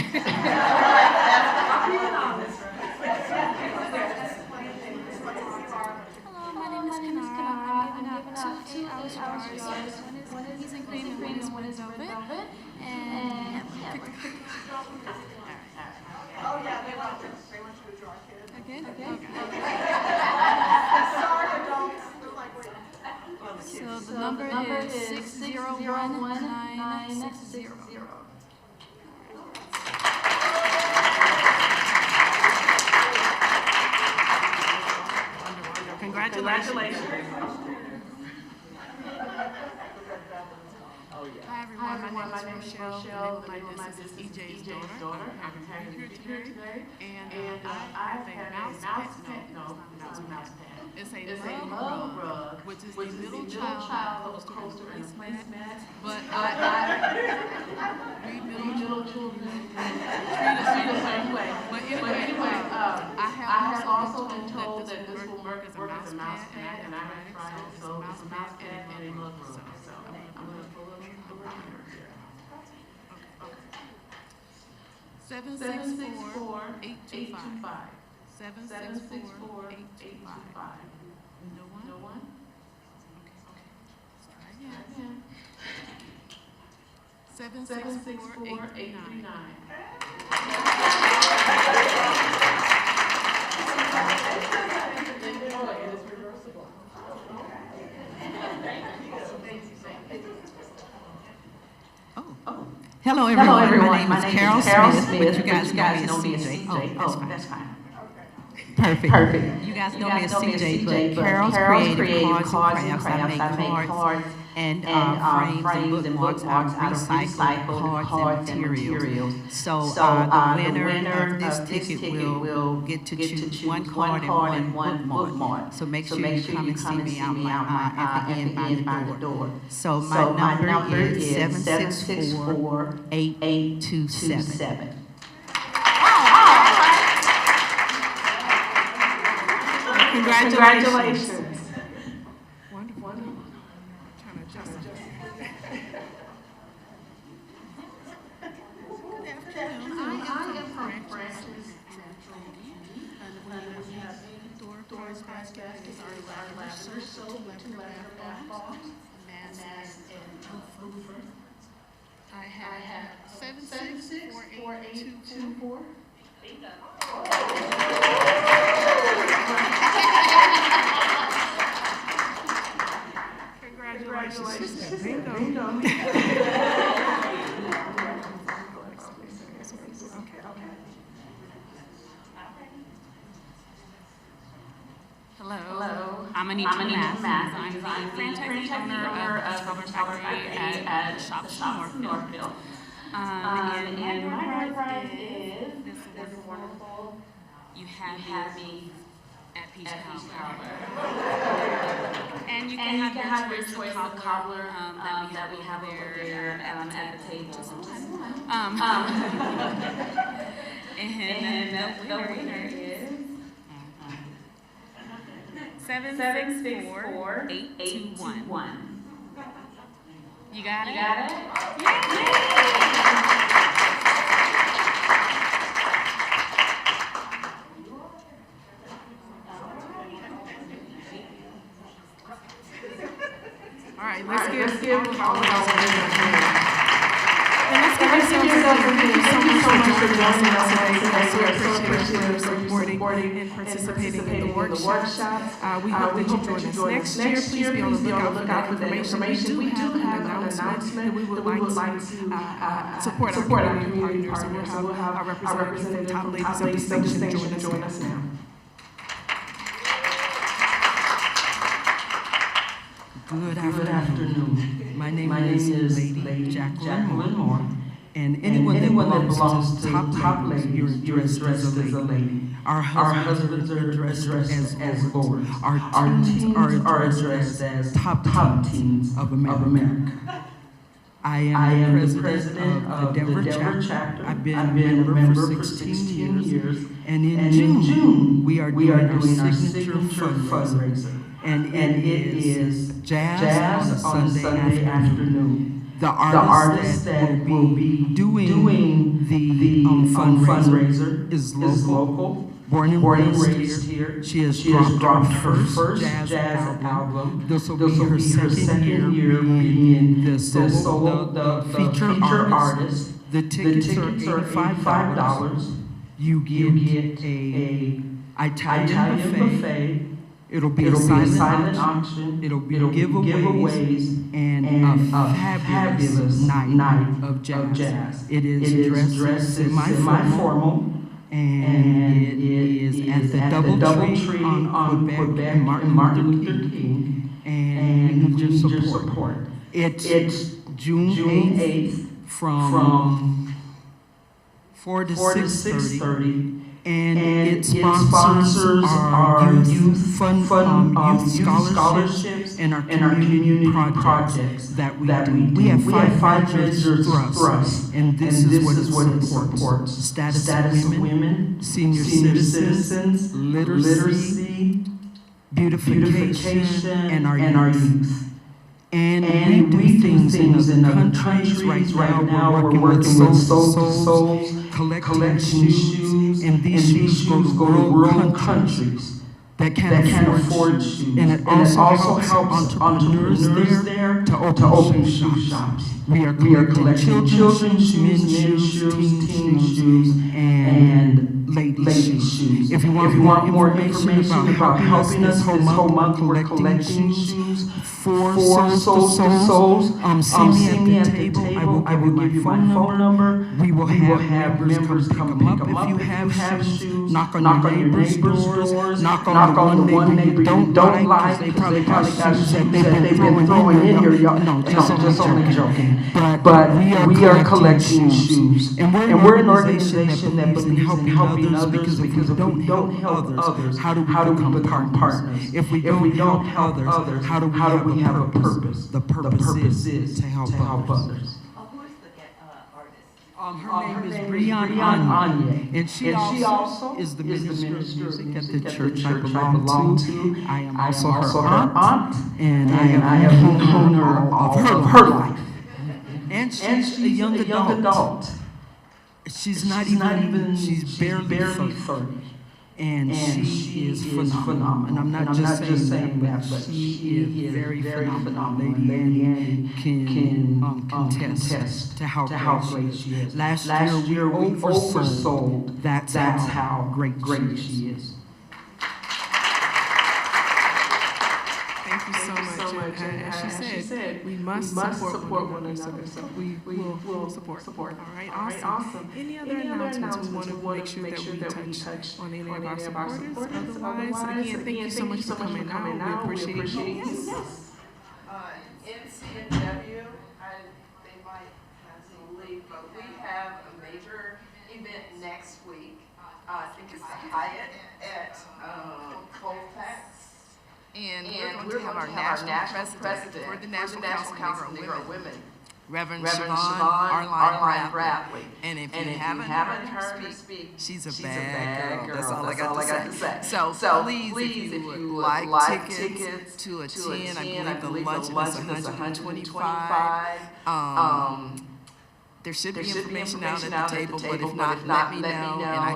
Two hours jars. One is cookies and cream, and one is velvet. And Oh yeah, they want you to draw kids. okay. Sorry, adults. They're like, wait. So the number is 601960. Congratulations. Hi everyone, my name is Rochelle. The name of my business is EJ's daughter. I'm having you here today. And I have have a mouse pet. No, it's not a mouse pet. It's a love rug, which is the middle child of a coaster and a placemat. But we middle children treat us the same way. But anyway, I have also been told that this will work as a mouse pad, and I have tried it. So it's a mouse pad and a love rug. So I'm going to pull a reminder here. Okay. 764-825. 764-825. No one? Okay. Let's try again. 764-839. Hello everyone. My name is Carol Smith, but you guys know me as CJ. Oh, that's fine. Perfect. You guys know me as CJ, but Carol's creative cards and crafts. I make cards and frames and bookmarks out of recycled cards and materials. So the winner of this ticket will get to choose one card and one bookmark. So make sure you come and see me out at the end by the door. So my number is 764-827. Congratulations. Wonderful. Trying to adjust. I am from Francis. And we have door basket is our lavender soap, 2 lavender bath bombs, mask and Hoover. I have 764-824. Congratulations. Bingo. Hello. I'm Anita Mathis. I'm the franchise owner of Peach Cobbler Factory at Shops Northfield. And my prize is this wonderful. You have me at Peach Cobbler. And you can have your choice of cobbler that we have over there at the table. And the winner is 764-821. You got it? let's give all of our women. And let's give yourselves a hand. Thank you so much for joining us today. We are so appreciative for supporting and participating in the workshops. We hope that you join us next year. Please be on the lookout for that information. We do have an announcement that we would like to support our community partners. So we'll have our representative from Top Ladies of Distinction join us now. Good afternoon. My name is Lady Jacqueline Moore, and anyone that belongs to Top Ladies, you're addressed as a lady. Our husbands are addressed as lords. Our teens are addressed as top teens of America. I am the president of the Denver chapter. I've been a member for 16 years, and in June we are doing our signature fundraiser. And it is jazz on a Sunday afternoon. The artist that will be doing the fundraiser is local, born and raised here. She has dropped her first jazz album. This will be her second year being the featured artist. The tickets are $85. You get a Italian buffet. It'll be a silent auction. It'll be giveaways and a fabulous night of jazz. It is dressed semi-formal, and it is at the Doubletree on Quebec and Martin Luther King, and you just support. It's June 8th from 4 to 6:30. And it sponsors our youth scholarships and our community projects that we do. We have five measures for us, and this is what it supports. Status of women, senior citizens, literacy, beautification, and our youth. And we do things in other countries. Right now, we're working with Soul to Souls, collecting shoes, and these shoes go to rural countries that can't afford shoes. And it also helps entrepreneurs there to open shoe shops. We are collecting children's shoes, men's shoes, teen shoes, and ladies' shoes. If you want more information about helping us this whole month, we're collecting shoes for Soul to Souls. See me at the table. I will give you my phone number. We will have members come pick them up if you have shoes. Knock on your neighbor's doors. Knock on the one neighbor you don't like, because they probably got shoes that they've been throwing in here. No, just only joking. But we are collecting shoes. And we're an organization that believes in helping others, because if we don't help others, how do we become partners? If we don't help others, how do we have a purpose? The purpose is to help others. Her name is Brian Anye, and she also is the minister of music at the church I belong to. I am also her aunt, and I am the owner of her life. And she's a young adult. She's barely 30. And she is phenomenal. And I'm not just saying that, but she is very phenomenal. Lady Annie can contest to how great she is. Last year we oversold. That's how great she is. Thank you so much. And as she said, we must support one another. So we will support. All right, awesome. Any other announcements we want to make sure that we touch on any of our supporters? Otherwise, again, thank you so much for coming out. We appreciate you. Yes. NCNW, they might have to leave, but we have a major event next week. I think it's the Hyatt at Colfax. And we're going to have our national president for the National Council of Negro Women, Reverend Siobhan Arline Bradley. And if you haven't heard her speak, she's a bad girl. That's all I got to say. So please, if you would like tickets to attend, I believe the luncheon is $125. There should be information out at the table, but if not, let me know,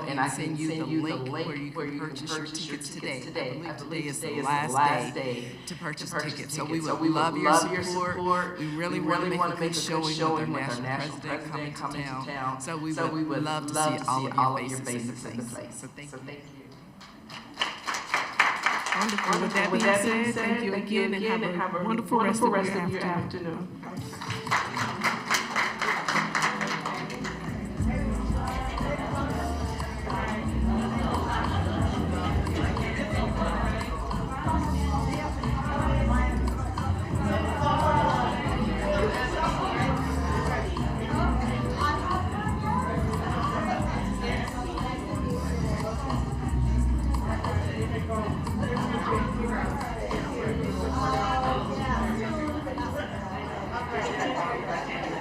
and I can send you the link where you can purchase your tickets today. I believe today is the last day to purchase tickets. So we would love your support. We really want to make a good showing with our national president coming to town. So we would love to see all of your faces in the place. So thank you. Wonderful. With that being said, thank you again, and have a wonderful rest of your afternoon. Okay.